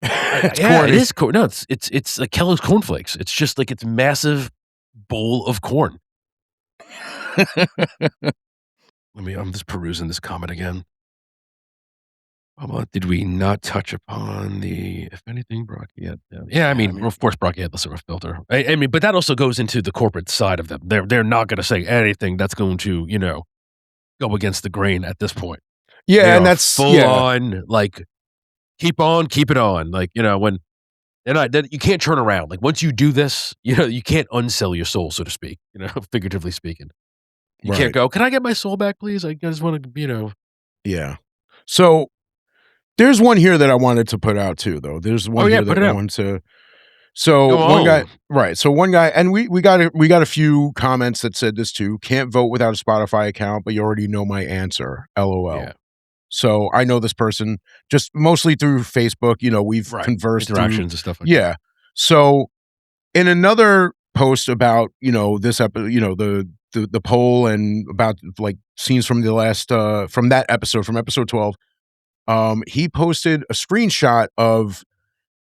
It's corny. It is corny. No, it's like Kellogg's cornflakes. It's just like it's massive bowl of corn. I'm just perusing this comment again. Did we not touch upon the, if anything, Brockie had? Yeah, I mean, of course, Brockie had the sort of filter. I mean, but that also goes into the corporate side of them. They're not going to say anything that's going to, go against the grain at this point. Yeah, and that's full on, like, keep it on. Like, when they're not, you can't turn around. Like, once you do this, you can't unsell your soul, so to speak, figuratively speaking. You can't go, can I get my soul back, please? I just want to, Yeah. So, there's one here that I wanted to put out too, though. There's one here that I wanted to. So one guy, right? So one guy, and we got a few comments that said this too. Can't vote without a Spotify account, but you already know my answer. LOL. Yeah. So I know this person just mostly through Facebook. We've conversed, interactions and stuff like that. So in another post about this episode, the poll and about like scenes from the last from that episode, from episode 12. He posted a screenshot of,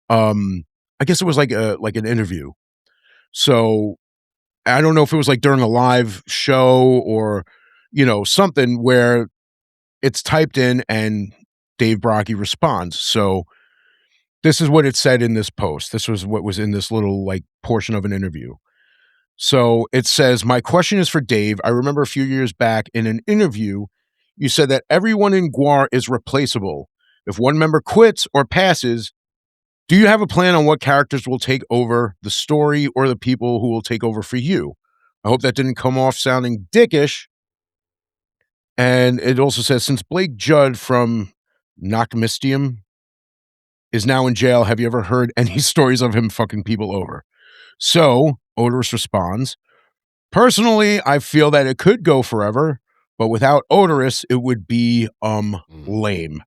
I guess it was like an interview. So I don't know if it was like during a live show or, something where it's typed in and Dave Brockie responds. So this is what it said in this post. This was what was in this little like portion of an interview. So it says, my question is for Dave. I remember a few years back in an interview, you said that everyone in Gwar is replaceable. If one member quits or passes, do you have a plan on what characters will take over the story or the people who will take over for you? I hope that didn't come off sounding dickish. And it also says, since Blake Judd from Knockmistium is now in jail, have you ever heard any stories of him fucking people over? So Odorous responds, personally, I feel that it could go forever. But without Odorous, it would be lame.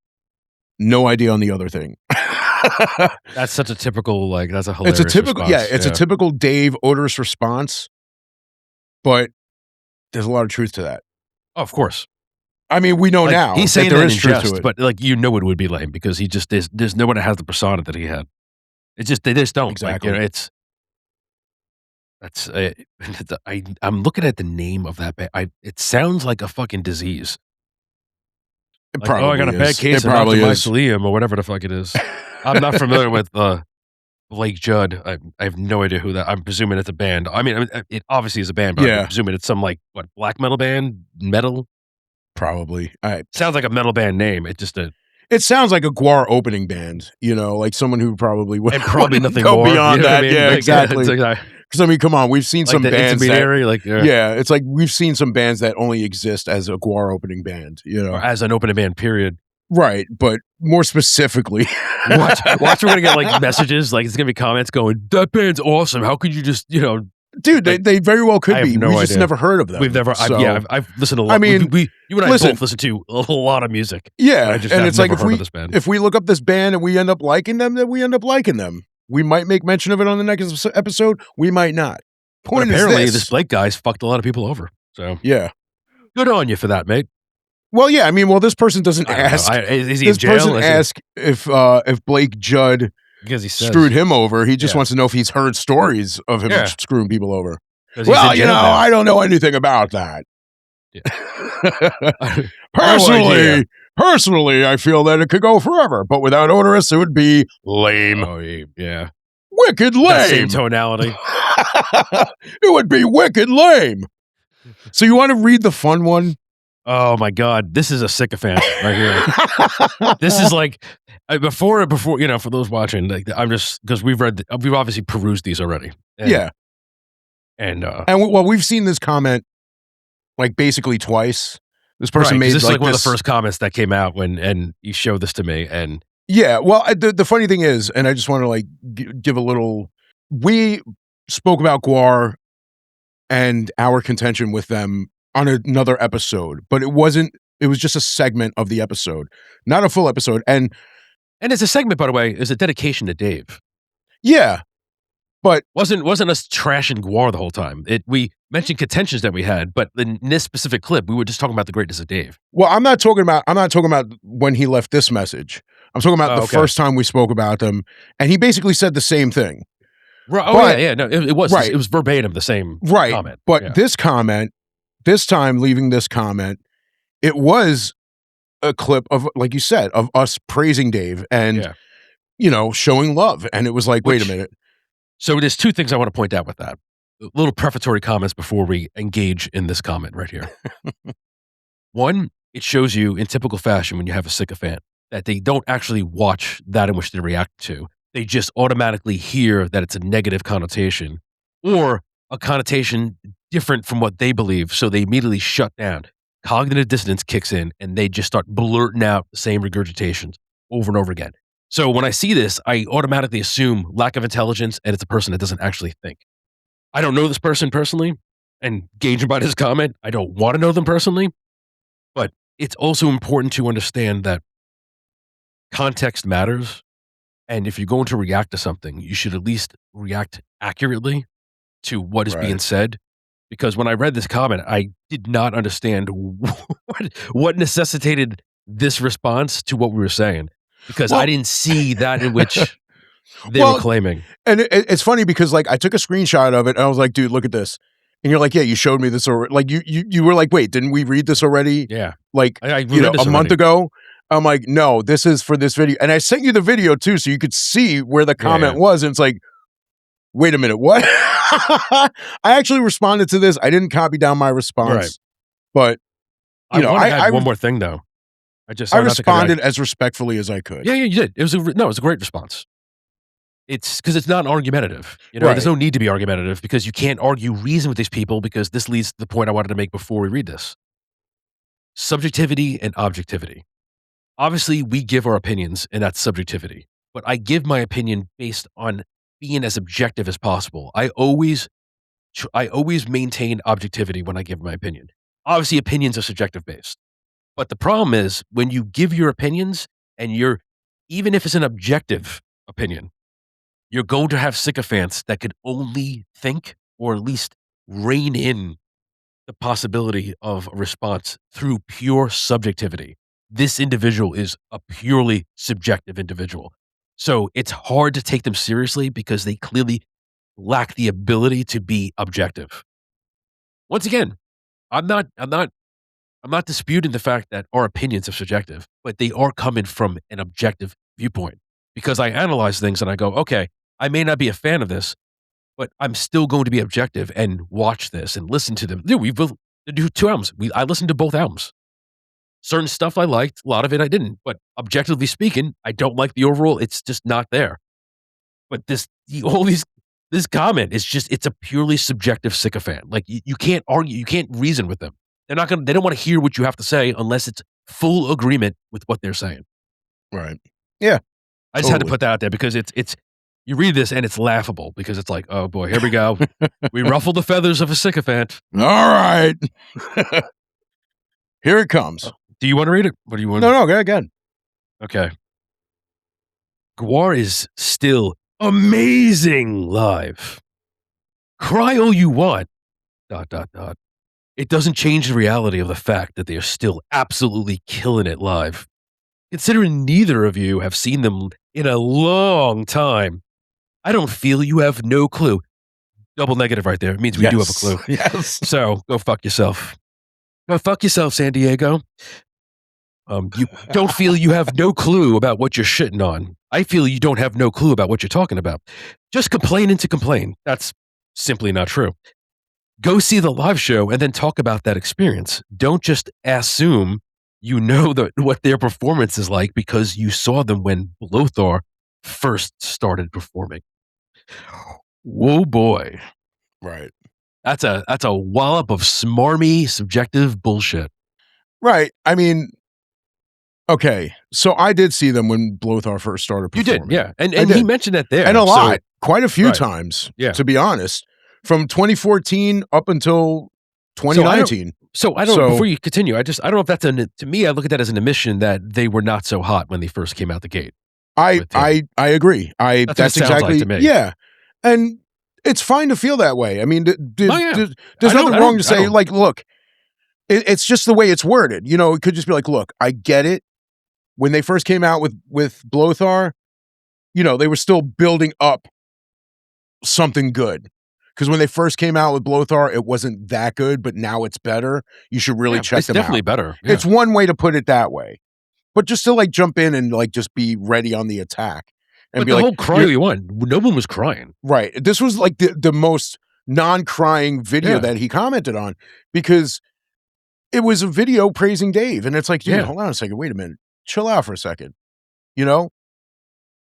No idea on the other thing. That's such a typical, like, that's a hilarious It's a typical, response. It's a typical Dave Odorous response. But there's a lot of truth to that. Oh, of course. I mean, we know now he's saying that there that is truth to it. But like, it would be lame because he just there's no one that has the persona that he had. It's just they just don't. Exactly. Like, I'm looking at the name of that band. It sounds like a fucking disease. It like, probably I got a bad case of mycelium or whatever the fuck it is. I'm not familiar with Blake Judd. I have no idea who that. I'm presuming it's a band. I mean, it obviously is a band, but I'm presuming it's some like what, black metal band, metal. Probably. Sounds like a metal band name. It sounds like a Gwar opening band, like someone who probably would and probably nothing go more beyond that. I mean? Yeah, like, exactly. Because Because I mean, come on, we've seen Like some the bands intermediary, that, like yeah, it's like we've seen some bands that only exist as a Gwar opening band, you know, or as an opening band. Period. right? But more specifically, Watch, we're gonna get like messages, like it's gonna be comments going, "That band's awesome. How could you just, dude, like, they very well could I have be. no We just idea. never heard of them. We've never, I've listened to a lot. I mean, You and I listen, both listen to a lot of music. yeah, I just and have it's like never heard of this band. if we look up this band and we end up liking them, then we end up liking them. We might make mention of it on the next episode. We might not. But Point apparently, is this Blake guy's fucked a lot of people over. So yeah. good on you for that, mate. Well, yeah. I mean, this person doesn't I don't know. ask. Is he This in jail? person asked if Blake Judd Because he says, screwed him over. He just Yeah. wants to know if he's heard stories of him Yeah. screwing people over. 'cause he's Well, in you jail know, now. I don't know anything about that. idea. Personally, I feel that it could go forever, but without Odorous, it would be lame. Oh, yeah. Wicked That same lame. tonality. It would be wicked lame. So you want to read the fun one? Oh my God, this is a sycophant right here. This is like before for those watching, like I'm just because we've obviously perused these already. And, Yeah, and we've seen this comment like basically twice. This person made this is like one of this, the first comments that came out and you showed this to me, and yeah. Well, the funny thing is, and I just want to like give a little. We spoke about Gwar and our contention with them on another episode, but it wasn't. It was just a segment of the episode, not a full episode. And it's a segment, by the way, is a dedication to Dave. yeah, but Wasn't us trashing Gwar the whole time. We mentioned contentions that we had, but in this specific clip, we were just talking about the greatness of Dave. well, I'm not talking about when he left this message. I'm talking about the first time we spoke about them, and he basically said the same thing. Right. Oh, yeah. No, it was right. It was verbatim the same comment. But yeah. this comment, this time leaving this comment, it was a clip of, like you said, of us praising Dave and showing love, and it was like, wait a minute. So there's two things I want to point out with that. Little prefatory comments before we engage in this comment right here. One, it shows you in typical fashion when you have a sycophant that they don't actually watch that in which they react to. They just automatically hear that it's a negative connotation or a connotation different from what they believe. So they immediately shut down. Cognitive dissonance kicks in and they just start blurting out the same regurgitations over and over again. So when I see this, I automatically assume lack of intelligence and it's a person that doesn't actually think. I don't know this person personally, and gauging by this comment, I don't want to know them personally, but it's also important to understand that context matters. And if you're going to react to something, you should at least react accurately to what is being said. Because when I read this comment, I did not understand what necessitated this response to what we were saying. Because I didn't see that in which they were claiming. And it's funny because like I took a screenshot of it and I was like, dude, look at this. And you're like, yeah, you showed me this already. Like you were like, wait, didn't we read this already? Yeah. Like I a month ago. I'm like, no, this is for this video. And I sent you the video too, so you could see where the comment was. And it's like, wait a minute, what? I actually responded to this. I didn't copy down my response, but I had one more thing though. I responded as respectfully as I could. Yeah, you did. It was a great response. It's because it's not argumentative. There's no need to be argumentative because you can't argue reason with these people because this leads to the point I wanted to make before we read this. Subjectivity and objectivity. Obviously, we give our opinions, and that's subjectivity. But I give my opinion based on being as objective as possible. I always maintain objectivity when I give my opinion. Obviously, opinions are subjective based. But the problem is when you give your opinions and even if it's an objective opinion, you're going to have sycophants that could only think or at least rein in the possibility of a response through pure subjectivity. This individual is a purely subjective individual. So it's hard to take them seriously because they clearly lack the ability to be objective. Once again, I'm not disputing the fact that our opinions are subjective, but they are coming from an objective viewpoint because I analyze things and I go, okay, I may not be a fan of this, but I'm still going to be objective and watch this and listen to them. Dude, we do 2 albums. I listened to both albums. Certain stuff I liked, a lot of it I didn't. But objectively speaking, I don't like the overall. It's just not there. But all these This comment is just, it's a purely subjective sycophant. Like, you can't argue, you can't reason with them. They don't want to hear what you have to say unless it's full agreement with what they're saying. Right. Yeah. I just had to put that out there because it's you read this and it's laughable because it's like, oh boy, here we go. We ruffled the feathers of a sycophant. All right. Here it comes. Do you want to read it? What do you want? No, go again. Okay. Gwar is still amazing live. Cry all you want. ... It doesn't change the reality of the fact that they are still absolutely killing it live. Considering neither of you have seen them in a long time, I don't feel you have no clue. Double negative right there. It means we do have a clue. Yes. So go fuck yourself. Go fuck yourself, San Diego. You don't feel you have no clue about what you're shitting on. I feel you don't have no clue about what you're talking about. Just complaining to complain. That's simply not true. Go see the live show and then talk about that experience. Don't just assume you know what their performance is like because you saw them when Lothar first started performing. Whoa, boy. Right. That's a wallop of smarmy, subjective bullshit. Right. I mean, okay. So I did see them when Lothar first started performing. You did, yeah. And he mentioned that there. And a lot. Quite a few times, to be honest. From 2014 up until 2019. So I don't know, before you continue, I don't know if that's to me, I look at that as an admission that they were not so hot when they first came out the gate. I agree. That's exactly, like to me. Yeah. And it's fine to feel that way. I mean, there's nothing wrong to say, like, look, it's just the way it's worded. You know, it could just be like, look, I get it. When they first came out with Lothar, you know, they were still building up something good. Because when they first came out with Lothar, it wasn't that good, but now it's better. You should really check them out. It's definitely better. Yeah. It's one way to put it that way. But just to like jump in and like just be ready on the attack. And but be the like, whole cry you want, no one was crying. Right. This was like the most non-crying video that he commented on because it was a video praising Dave. And it's like, dude, hold on a second. Wait a minute. Chill out for a second. You know?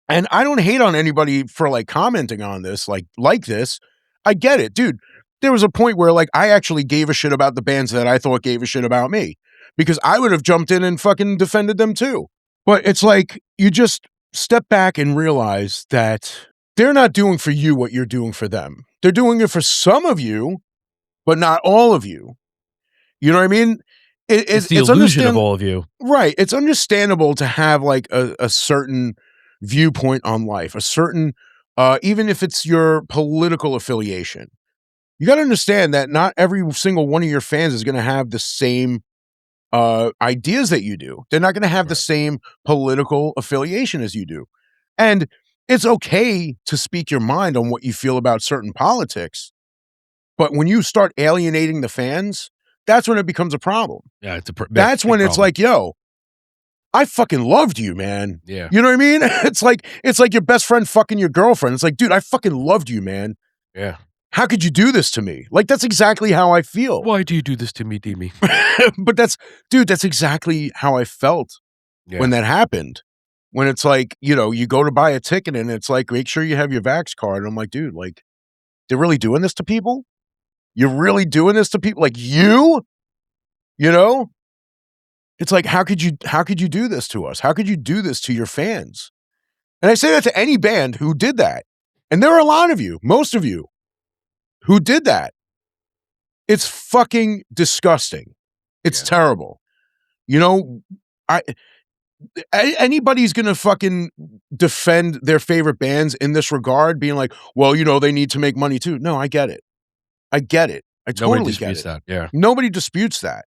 And I don't hate on anybody for like commenting on this, like this. I get it, dude. There was a point where like I actually gave a shit about the bands that I thought gave a shit about me because I would have jumped in and fucking defended them too. But it's like you just step back and realize that they're not doing for you what you're doing for them. They're doing it for some of you, but not all of you. You know what I mean? It's the illusion of all of you. Right. It's understandable to have like a certain viewpoint on life, a certain even if it's your political affiliation, you got to understand that not every single one of your fans is going to have the same ideas that you do. They're not going to have the same political affiliation as you do. And it's okay to speak your mind on what you feel about certain politics. But when you start alienating the fans, that's when it becomes a problem. Yeah, that's when it's like, yo, I fucking loved you, man. Yeah. You know what I mean? It's like your best friend fucking your girlfriend. It's like, dude, I fucking loved you, man. Yeah. How could you do this to me? Like, that's exactly how I feel. Why do you do this to me, Demi? But that's exactly how I felt when that happened. When it's like, you know, you go to buy a ticket and it's like, make sure you have your Vax card. And I'm like, dude, like, they're really doing this to people? You're really doing this to people? Like you know? It's like, how could you do this to us? How could you do this to your fans? And I say that to any band who did that. And there are a lot of you, most of you, who did that. It's fucking disgusting. It's terrible. You know, anybody's going to fucking defend their favorite bands in this regard, being like, well, you know, they need to make money too. No, I get it. I totally get it. That. Yeah. Nobody disputes that.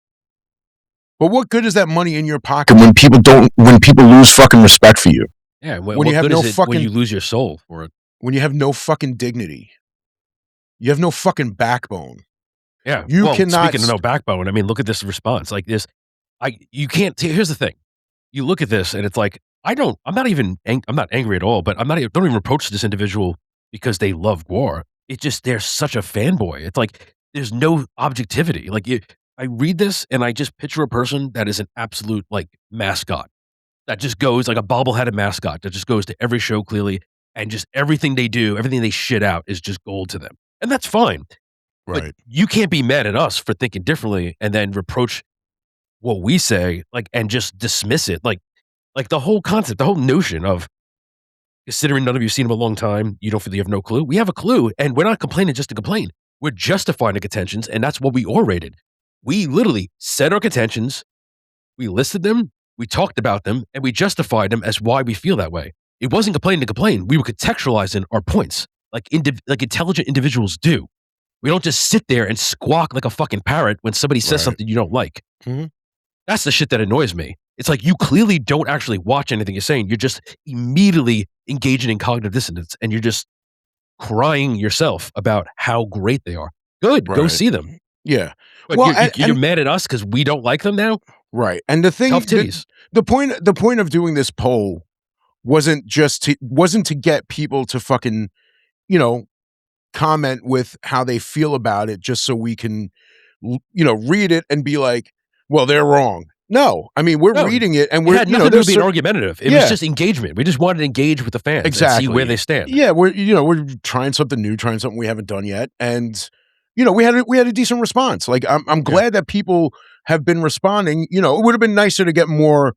But what good is that money in your pocket when people lose fucking respect for you? Yeah, when you have no fucking, when you lose your soul for it. When you have no fucking dignity. You have no fucking backbone. Yeah. You cannot. Speaking of no backbone, I mean, look at this response. Like this, you can't, here's the thing. You look at this and it's like, I'm not angry at all, but don't even reproach this individual because they love Gwar. It's just, they're such a fanboy. It's like, there's no objectivity. Like I read this and I just picture a person that is an absolute like mascot that just goes like a bobbleheaded mascot that just goes to every show clearly. and just everything they do, everything they shit out is just gold to them. And that's fine. But Right. you can't be mad at us for thinking differently and then reproach what we say, like, and just dismiss it. Like the whole concept, the whole notion of considering none of you seen him a long time, you don't feel you have no clue. We have a clue, and we're not complaining just to complain. We're justifying the contentions, and that's what we orated. We literally said our contentions, we listed them, we talked about them, and we justified them as why we feel that way. It wasn't complaining to complain. We were contextualizing our points, like intelligent individuals do. We don't just sit there and squawk like a fucking parrot when somebody says Right. something you don't like. Mhm. That's the shit that annoys me. It's like you clearly don't actually watch anything you're saying. You're just immediately engaging in cognitive dissonance, and you're just crying yourself about how great they are. Good, go Right. see them. Yeah. But Well, you're mad at us because we don't like them now? right. And the thing Tough titties. the point of doing this poll wasn't to get people to fucking, you know, comment with how they feel about it just so we can read it and be like, well, they're wrong. No, I mean, we're No, reading it and it we're, had nothing to do with there's being argumentative. It was just engagement. We just wanted to engage with the fans and see where they stand. Yeah, we're trying something new, trying something we haven't done yet, and we had a decent response. Like I'm glad that people have been responding. It would have been nicer to get more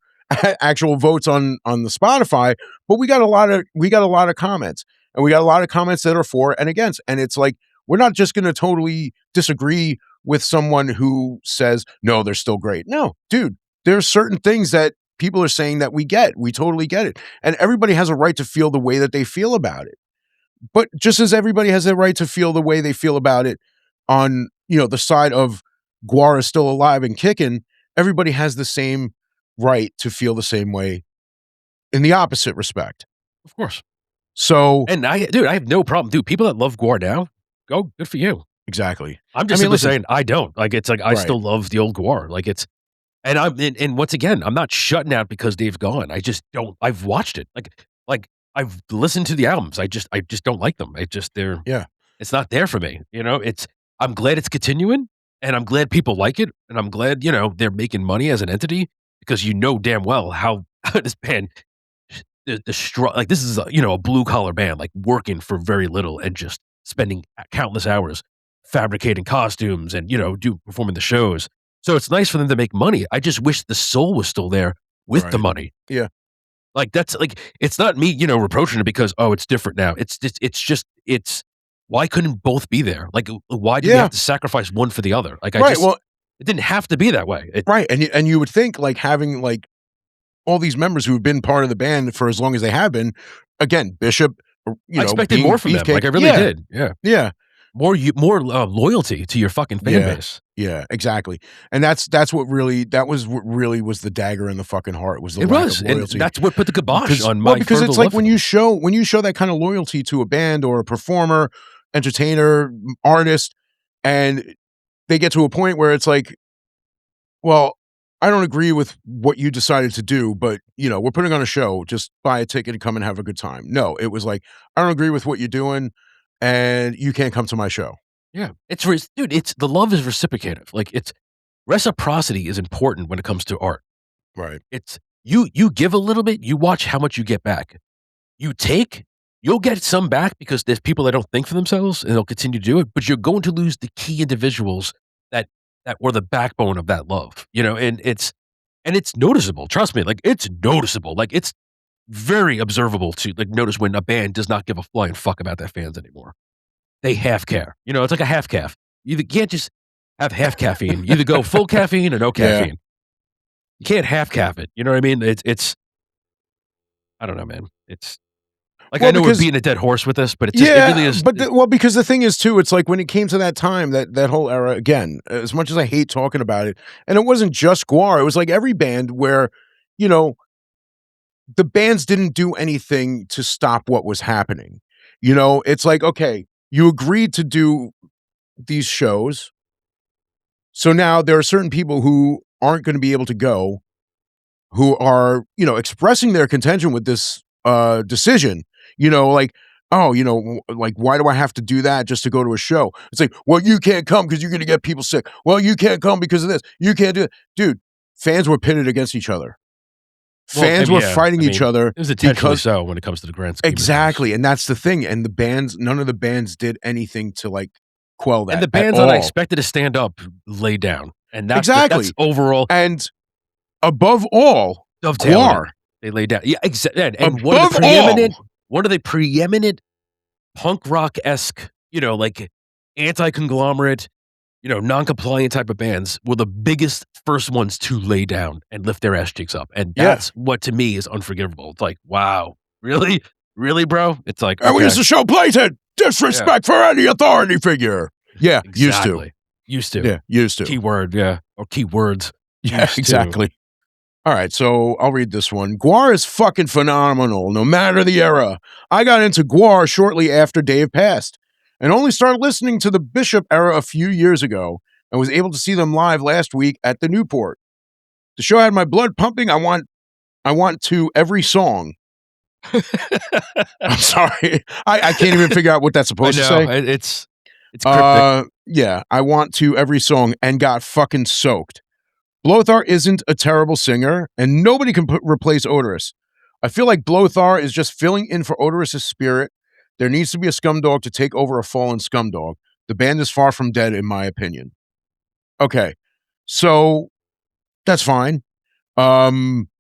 actual votes on the Spotify, but we got a lot of comments, and we got a lot of comments that are for and against, and it's like we're not just going to totally disagree with someone who says no, they're still great. No, dude, there are certain things that people are saying that we totally get it. And everybody has a right to feel the way that they feel about it. But just as everybody has a right to feel the way they feel about it on, the side of Gwar is still alive and kicking, everybody has the same right to feel the same way in the opposite respect. Of course. So, And I have no problem. Dude, people that love Gwar now, go, good for you. exactly. I'm just simply saying I don't. Like, it's like, I still love the old Gwar. Like, it's, and once again, I'm not shutting out because Dave's gone. I just don't. I've watched it. Like I've listened to the albums. I just don't like them. Yeah. It's not there for me. I'm glad it's continuing, and I'm glad people like it, and I'm glad they're making money as an entity because damn well how this band, like this is a blue collar band like working for very little and just spending countless hours fabricating costumes and performing the shows. So it's nice for them to make money. I just wish the soul was still there with the money. Yeah. Like, that's like, it's not me, reproaching it because, oh, it's different now. It's why couldn't both be there? Like, why do we have to sacrifice one for the other? Like, it didn't have to be that way. Right. And you would think like having like all these members who have been part of the band for as long as they have been, again, Bishop, I expected more from them. Like, I really did. Yeah. Yeah. More loyalty to your fucking fan base. Yeah, exactly. And that's what really was the dagger in the fucking heart was the It lack was, of and loyalty. that's what put the kibosh on my because further it's like love when for you them. show that kind of loyalty to a band or a performer, entertainer, artist, and they get to a point where it's like, well, I don't agree with what you decided to do, but we're putting on a show. Just buy a ticket and come and have a good time. No, it was like, I don't agree with what you're doing, and you can't come to my show. Yeah, dude. It's the love is reciprocative. Like, it's reciprocity is important when it comes to art. Right. It's you give a little bit, you watch how much you get back. You take, you'll get some back because there's people that don't think for themselves and they'll continue to do it, but you're going to lose the key individuals that were the backbone of that love. And it's noticeable. Trust me, like, it's noticeable. Like, it's very observable to like notice when a band does not give a flying fuck about their fans anymore. They half care. It's like a half calf. You can't just have half caffeine. You either go full caffeine or no caffeine. You can't half calf it. You know what I mean? It's I don't know, man. It's like, I know we're beating a dead horse with this, but it really is. But because the thing is too, it's like when it came to that time, that whole era again. As much as I hate talking about it, and it wasn't just Gwar. It was like every band where, the bands didn't do anything to stop what was happening. It's like, okay, you agreed to do these shows. So now there are certain people who aren't going to be able to go, who are, expressing their contention with this decision, like, oh, like, why do I have to do that just to go to a show? It's like, well, you can't come because you're going to get people sick. Well, you can't come because of this. You can't do it. Dude, fans were pitted against each other. Fans were fighting each other. It was intentionally so when it comes to the grand scheme. Exactly, and that's the thing. And none of the bands did anything to like quell that. And the bands that I expected to stand up lay down, and that's exactly that's overall. And above all, Gwar, they lay down. Yeah, exactly. And one of the preeminent punk rock-esque, like anti-conglomerate, non-compliant type of bands were the biggest first ones to lay down and lift their ass cheeks up. And that's what to me is unforgivable. It's like, wow, really? Really, bro? It's like, okay. We used to show blatant disrespect for any authority figure. Yeah, exactly. Used to. Yeah, used to. Keyword, or keywords. Yeah, exactly. All right, so I'll read this one. Gwar is fucking phenomenal, no matter the era. I got into Gwar shortly after Dave passed, and only started listening to the Bishop era a few years ago, and was able to see them live last week at the Newport. The show had my blood pumping. I want to every song. I'm sorry. I can't even figure out what that's supposed to say. It's cryptic. Yeah, I want to every song and got fucking soaked. Blothar isn't a terrible singer, and nobody can replace Odorous. I feel like Blothar is just filling in for Odorous' spirit. There needs to be a scumdog to take over a fallen scumdog. The band is far from dead, in my opinion. Okay, so that's fine.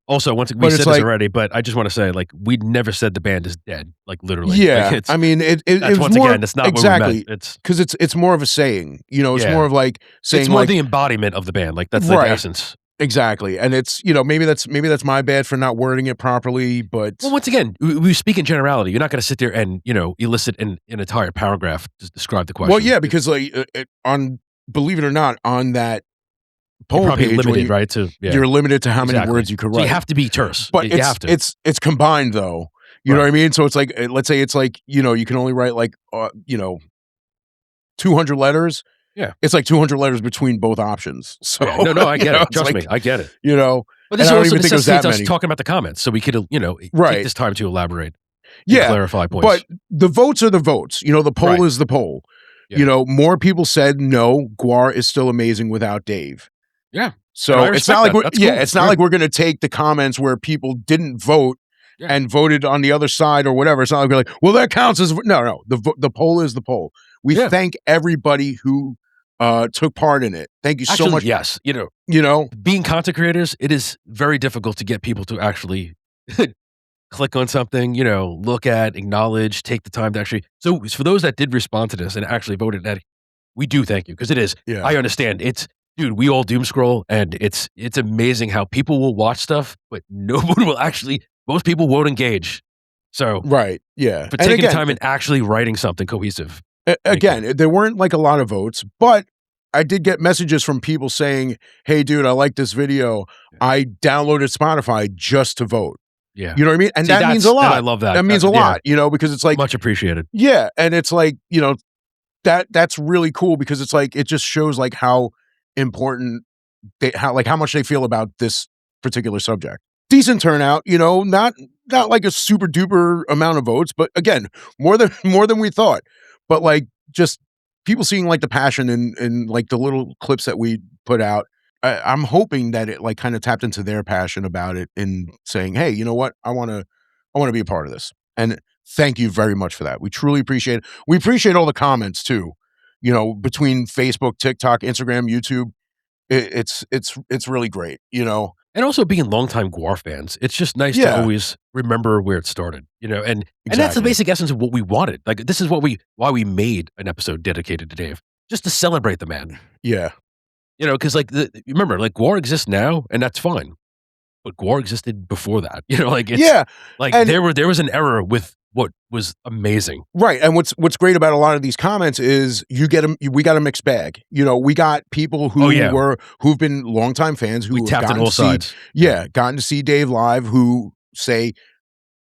Also, once we said this already, but I just want to say, like, we never said the band is dead, like literally. Yeah, like I mean, it once more, again, it's not exactly. what we meant. It's because it's more of a saying. It's more of like saying, it's more like the embodiment of the band. Like that's the essence. Exactly, and it's maybe that's my bad for not wording it properly. But once again, we speak in generality. You're not going to sit there and elicit an entire paragraph to describe the question. Well, yeah, because like believe it or not, on that poem page, limited, right? You're limited to how many words you could write. So you have to be terse, but you have to. It's combined though. You know what I mean? So it's like, let's say it's like you can only write like 200 letters. Yeah, it's like 200 letters between both options. So no, I get it. Trust me, I get it. But this also necessitates us talking about the comments, so we could take this time to elaborate. Clarify points. But the votes are the votes. The poll is the poll. Yeah. More people said no. Gwar is still amazing without Dave. Yeah. So it's not like it's not like we're going to take the comments where people didn't vote and voted on the other side or whatever. It's not like we're like, well, that counts as no. The poll is the poll. We thank everybody who took part in it. Thank you so much. Yes. Being content creators, it is very difficult to get people to actually click on something, look at, acknowledge, take the time to actually. So for those that did respond to this and actually voted that, we do thank you because it is. Yeah. I understand. Dude, we all doom scroll, and it's amazing how people will watch stuff, but no one will actually. Most people won't engage. So yeah. But taking time and actually writing something cohesive. Again, there weren't like a lot of votes, but I did get messages from people saying, "Hey, dude, I like this video. I downloaded Spotify just to vote." Yeah, you know what I mean, and that means a lot. I love that. That means a lot, because it's like much appreciated. Yeah, and it's like that's really cool because it's like it just shows like how important how much they feel about this particular subject. Decent turnout, not like a super duper amount of votes, but again, more than we thought. But like just people seeing like the passion in like the little clips that we put out. I'm hoping that it like kind of tapped into their passion about it in saying, hey, you know what? I want to be a part of this. And thank you very much for that. We truly appreciate it. We appreciate all the comments too, between Facebook, TikTok, Instagram, YouTube. It's really great, And also being longtime Gwar fans, it's just nice to always remember where it started, and that's the basic essence of what we wanted. Like this is why we made an episode dedicated to Dave, just to celebrate the man. Yeah. Because like remember, like Gwar exists now, and that's fine. But Gwar existed before that. There was an era with what was amazing. Right. And what's great about a lot of these comments is we got a mixed bag. We got people who've been longtime fans who we tapped on all sides. Gotten to see Dave live who say,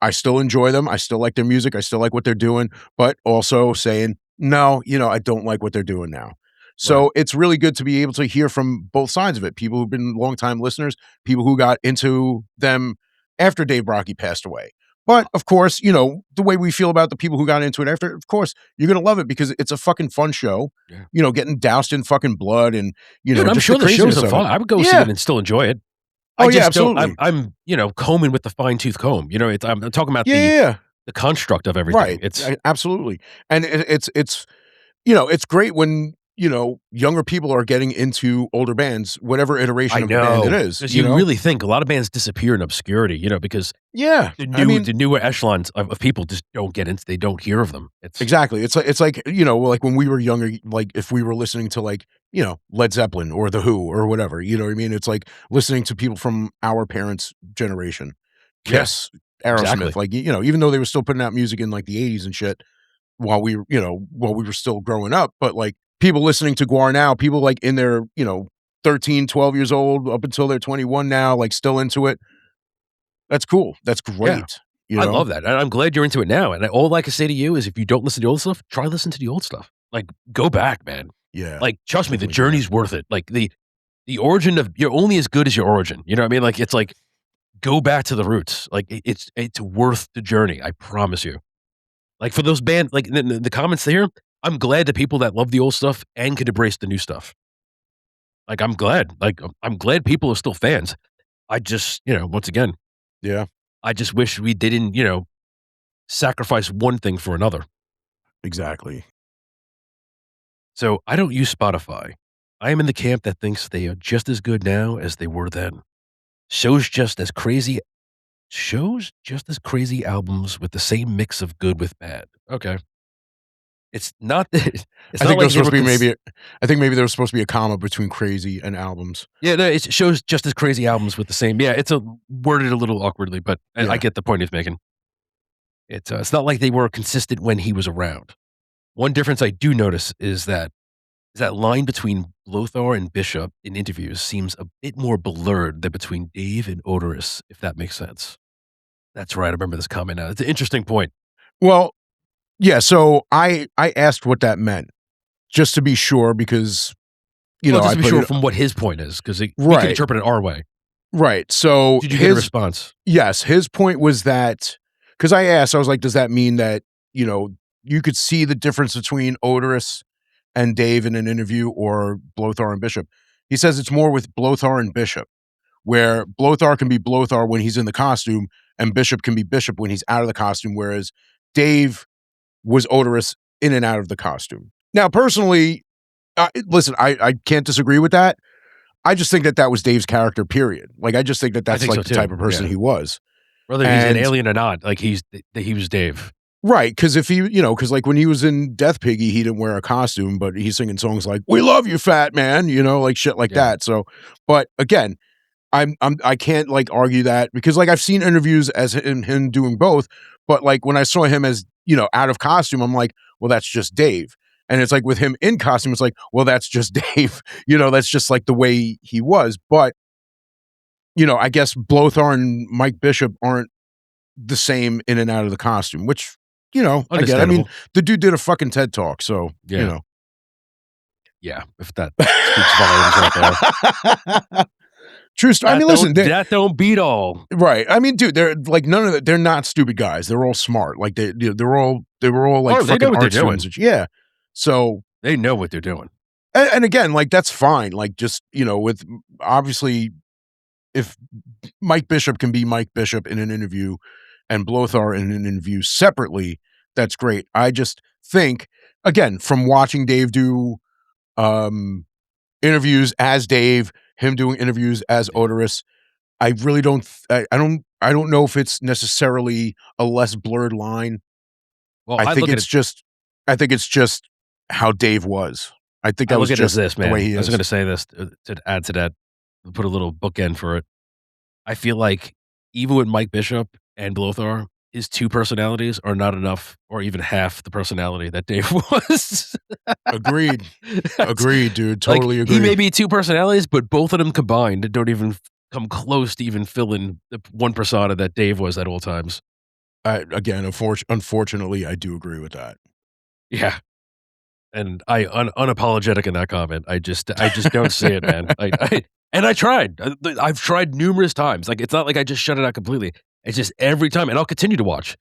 I still enjoy them. I still like their music. I still like what they're doing, but also saying, no, I don't like what they're doing now. So it's really good to be able to hear from both sides of it. People who've been longtime listeners, people who got into them after Dave Brockie passed away. But of course, the way we feel about the people who got into it after, of course, you're going to love it because it's a fucking fun show, getting doused in fucking blood and, Dude, I'm sure the shows are fun. I would go see it and still enjoy it. Oh, yeah, don't. absolutely. I'm combing with the fine tooth comb. I'm talking about Yeah. the construct of everything. Right. It's Absolutely. And it's it's great when, younger people are getting into older bands, whatever iteration I of the band it know, is, because you really think a lot of bands disappear in obscurity, because Yeah. I mean, the newer echelons of people just don't get into, they don't hear of them. It's exactly. It's like, like when we were younger, like if we were listening to like, Led Zeppelin or The Who or whatever, you know what I mean? It's like listening to people from our parents' generation. yeah, Kiss, exactly. Aerosmith, like, even though they were still putting out music in like the 80s and shit while we were still growing up, but like people listening to Gwar now, people like in their, 13, 12 years old up until they're 21 now, like still into it. That's cool. That's Yeah. great, I love that, and I'm glad you're into it now, and all I can say to you is if you don't listen to the old stuff, try listen to the old stuff. Like, go back, man. Yeah, Like, trust me, the definitely do that. journey's worth it. Like, the origin of you're only as good as your origin, you know what I mean? Like, it's like, go back to the roots. Like, it's worth the journey, I promise you. Like, for those band like, the comments there, I'm glad the people that love the old stuff and could embrace the new stuff. Like, I'm glad. Like, I'm glad people are still fans. I just, once again, Yeah, I just wish we didn't, sacrifice one thing for another. exactly. So I don't use Spotify. I am in the camp that thinks they are just as good now as they were then. Shows just as crazy shows just as crazy albums with the same mix of good with bad. Okay. It's not that it's I not think like there's they supposed were to be I think maybe there was supposed to be a comma between crazy and albums. yeah, no, it shows just as crazy albums with the same yeah, it's a worded a little awkwardly, but I Yeah, get the point he's making. It's not like they were consistent when he was around. One difference I do notice is that line between Lothar and Bishop in interviews seems a bit more blurred than between Dave and Oderus, if that makes sense. That's right. I remember this comment now. It's an interesting point. well, yeah, so I asked what that meant just to be sure because, Well, just I to be put sure it from what his point is, because we can right, interpret it our way. right. So Did you get a response? yes, his point was that because I asked, I was like, does that mean that, you could see the difference between Odorous and Dave in an interview or Blothar and Bishop? He says it's more with Blothar and Bishop, where Blothar can be Blothar when he's in the costume and Bishop can be Bishop when he's out of the costume, whereas Dave was Odorous in and out of the costume. Now, personally, listen, I can't disagree with that. I just think that that was Dave's character, period. Like, I just think that I that's think so like the type too. of person Yeah. he was. Whether he's an And alien or not, like he was Dave. right, because if he, because like when he was in Death Piggy, he didn't wear a costume, but he's singing songs like "We love you, fat man," like shit like Yeah. that. So, but again, I can't like argue that because like I've seen interviews as him doing both, but like when I saw him as out of costume, I'm like, well, that's just Dave. And it's like with him in costume, it's like, well, that's just Dave. That's just like the way he was. But I guess Blothar and Mike Bishop aren't the same in and out of the costume, which, I get. I mean, Understandable. the dude did a fucking TED talk, so, Yeah. Yeah. If that speaks volumes right there. True story. I mean, listen, That don't beat all. right. I mean, dude, they're like none of they're not stupid guys. They're all smart. Like they were all like Oh, they know fucking what they're art students. doing. Yeah. So They know what they're doing. and again, like that's fine. Like just, with obviously if Mike Bishop can be Mike Bishop in an interview and Blothar in an interview separately, that's great. I just think, again, from watching Dave do interviews as Dave, him doing interviews as Odorous, I really don't I don't know if it's necessarily a less blurred line. Well, I think it's just how Dave was. I think I that look was at it as just this, the way man. he I was is. gonna say this to add to that, put a little bookend for it. I feel like even with Mike Bishop and Blothar, his two personalities are not enough or even half the personality that Dave was. Agreed. That's Agreed, dude. like, Totally he may agree. be two personalities, but both of them combined don't even come close to even filling the one persona that Dave was at all times. Again, unfortunately, I do agree with that. Yeah. And I unapologetic in that comment. I just don't see it, man. And I tried. I've tried numerous times. Like, it's not like I just shut it out completely. It's just every time, and I'll continue to watch.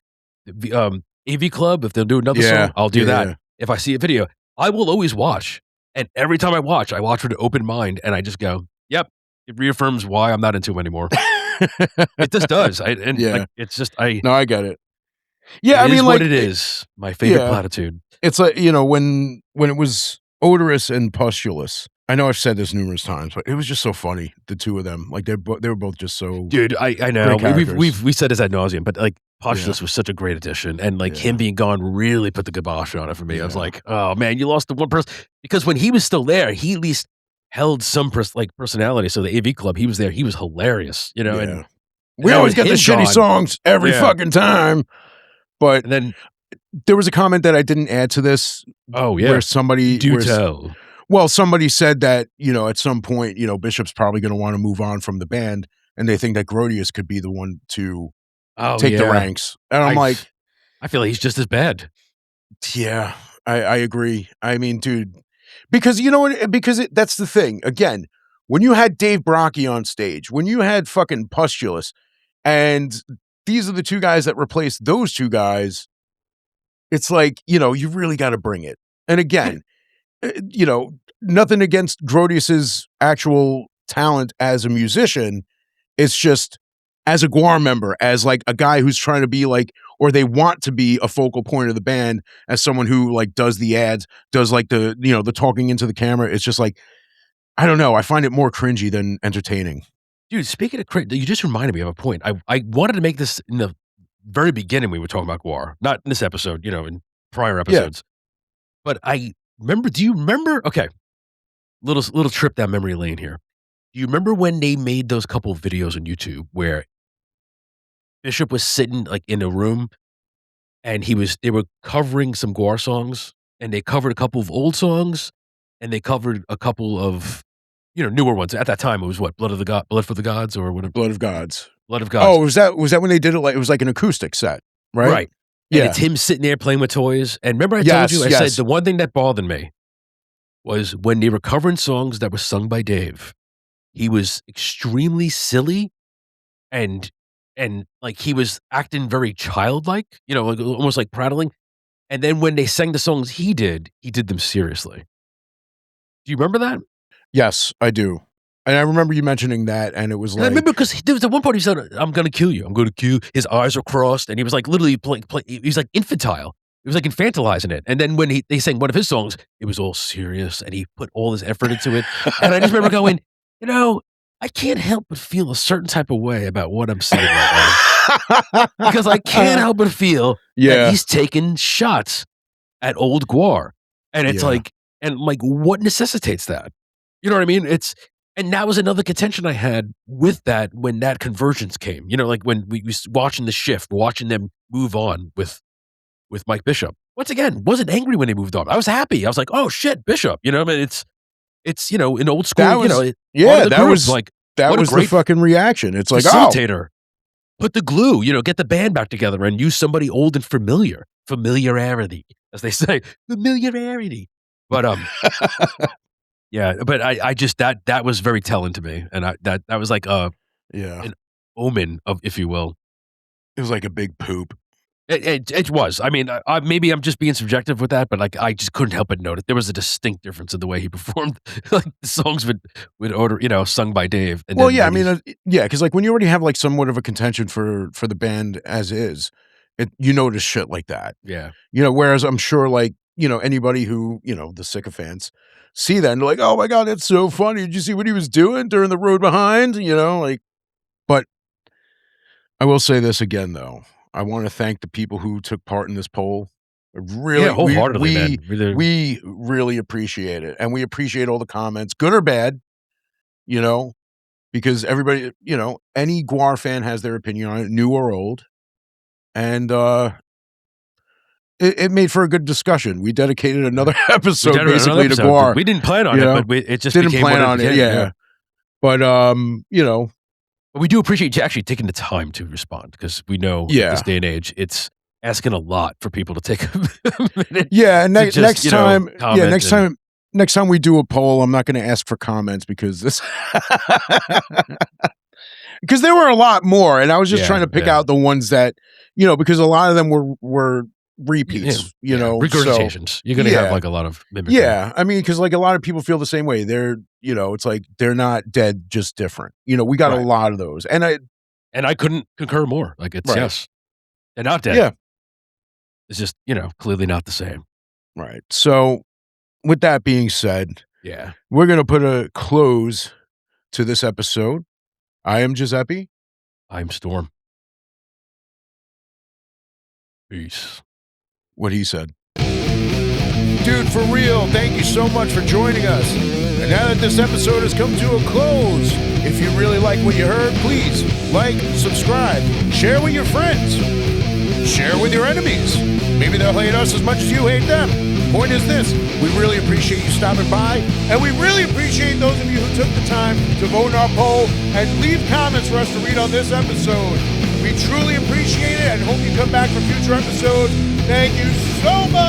The AV Club, if they'll do another Yeah. song, I'll do that. Yeah. If I see a video, I will always watch. And every time I watch with an open mind, and I just go, "Yep, it reaffirms why I'm not into him anymore. It just does. It's just No, I get it. Yeah, I mean, what it is. My favorite platitude. It's like, when it was odorous and pustulous. I know I've said this numerous times, but it was just so funny. The two of them, like they were both just so. Dude, I know we said this ad nauseum, but like Postulus was such a great addition, and like him being gone really put the kibosh on it for me. I was like, oh man, you lost the one person, because when he was still there, he at least held some personality. So the AV Club, he was there, he was hilarious, and we always get the shitty songs every fucking time. But and then there was a comment that I didn't add to this. Oh yeah, where somebody tell. Well, somebody said that, at some point, Bishop's probably going to want to move on from the band, and they think that Grodius could be the one to take the ranks. And I'm like, I feel like he's just as bad. Yeah, I agree. I mean, dude, because that's the thing. Again, when you had Dave Brockie on stage, when you had fucking Pustulus, and these are the two guys that replaced those two guys, it's like, you really got to bring it. And again, nothing against Grodius's actual talent as a musician. It's just as a Gwar member, as like a guy who's trying to be like, or they want to be a focal point of the band, as someone who like does the ads, does like the, the talking into the camera. It's just like, I don't know. I find it more cringy than entertaining. Dude, speaking of cringe, you just reminded me of a point. I wanted to make this in the very beginning. We were talking about Gwar, not in this episode, in prior episodes. But do you remember? Okay, little trip down memory lane here. Do you remember when they made those couple of videos on YouTube where Bishop was sitting like in a room, and they were covering some Gwar songs, and they covered a couple of old songs, and they covered a couple of newer ones. At that time, it was what, Blood for the Gods, or whatever. Blood of Gods. Oh, was that when they did it? Like it was like an acoustic set, right? Right. Yeah. And it's him sitting there playing with toys. And remember, I told you, I said the one thing that bothered me was when they were covering songs that were sung by Dave, he was extremely silly, and like he was acting very childlike, like, almost like prattling. And then when they sang the songs he did them seriously. Do you remember that? Yes, I do. And I remember you mentioning that, and it was like, I remember because there was at one point he said, "I'm going to kill you. I'm going to kill you." His eyes were crossed, and he was like literally he was like infantile. He was like infantilizing it. And then when they sang one of his songs, it was all serious, and he put all his effort into it. And I just remember going, I can't help but feel a certain type of way about what I'm seeing right now, because I can't help but feel that he's taking shots at old Gwar, and it's like, what necessitates that? You know what I mean? And that was another contention I had with that when that convergence came. Like when we was watching the shift, watching them move on with Mike Bishop. Once again, wasn't angry when they moved on. I was happy. I was like, oh shit, Bishop. I mean, it's in old school. That was, that was the fucking reaction. It's like, facilitator. Put the glue. Get the band back together and use somebody old and familiarity, as they say, familiarity. But yeah, but I just that was very telling to me, and that was like an omen of, if you will. It was like a big poop. It was. I mean, maybe I'm just being subjective with that, but like I just couldn't help but notice there was a distinct difference in the way he performed, like the songs with order, sung by Dave. And well, I mean, because like when you already have like somewhat of a contention for the band as is, you notice shit like that. Yeah. Whereas I'm sure like anybody who the sycophants see that and they're like, oh my God, that's so funny. Did you see what he was doing during the road behind? Like, but I will say this again, though. I want to thank the people who took part in this poll. Really, wholeheartedly, man. We really appreciate it. And we appreciate all the comments, good or bad, because everybody, any Gwar fan has their opinion on it, new or old. And, it made for a good discussion. We dedicated another episode to Gwar. We didn't plan on it, but it just didn't became plan on it. Yeah. But but we do appreciate you actually taking the time to respond, because we know in this day and age it's asking a lot for people to take a minute. Yeah, and next time we do a poll, I'm not going to ask for comments because this because there were a lot more, and I was just trying to pick out the ones that because a lot of them were repeats, you know, regurgitations. so, You're gonna have like a lot of mimicry. Yeah, I mean, because like a lot of people feel the same way. They're, you know, it's like they're not dead, just different. You know, we got a lot of those, and I couldn't concur more. Like it's yes, they're not dead. Yeah, it's just clearly not the same. Right. So, with that being said, Yeah, we're gonna put a close to this episode. I am Giuseppe. I'm Storm. Peace. What he said. Dude, for real, thank you so much for joining us. And now that this episode has come to a close, if you really like what you heard, please like, subscribe, share with your friends, share with your enemies. Maybe they'll hate us as much as you hate them. Point is this, we really appreciate you stopping by, and we really appreciate those of you who took the time to vote in our poll and leave comments for us to read on this episode. We truly appreciate it and hope you come back for future episodes. Thank you so much.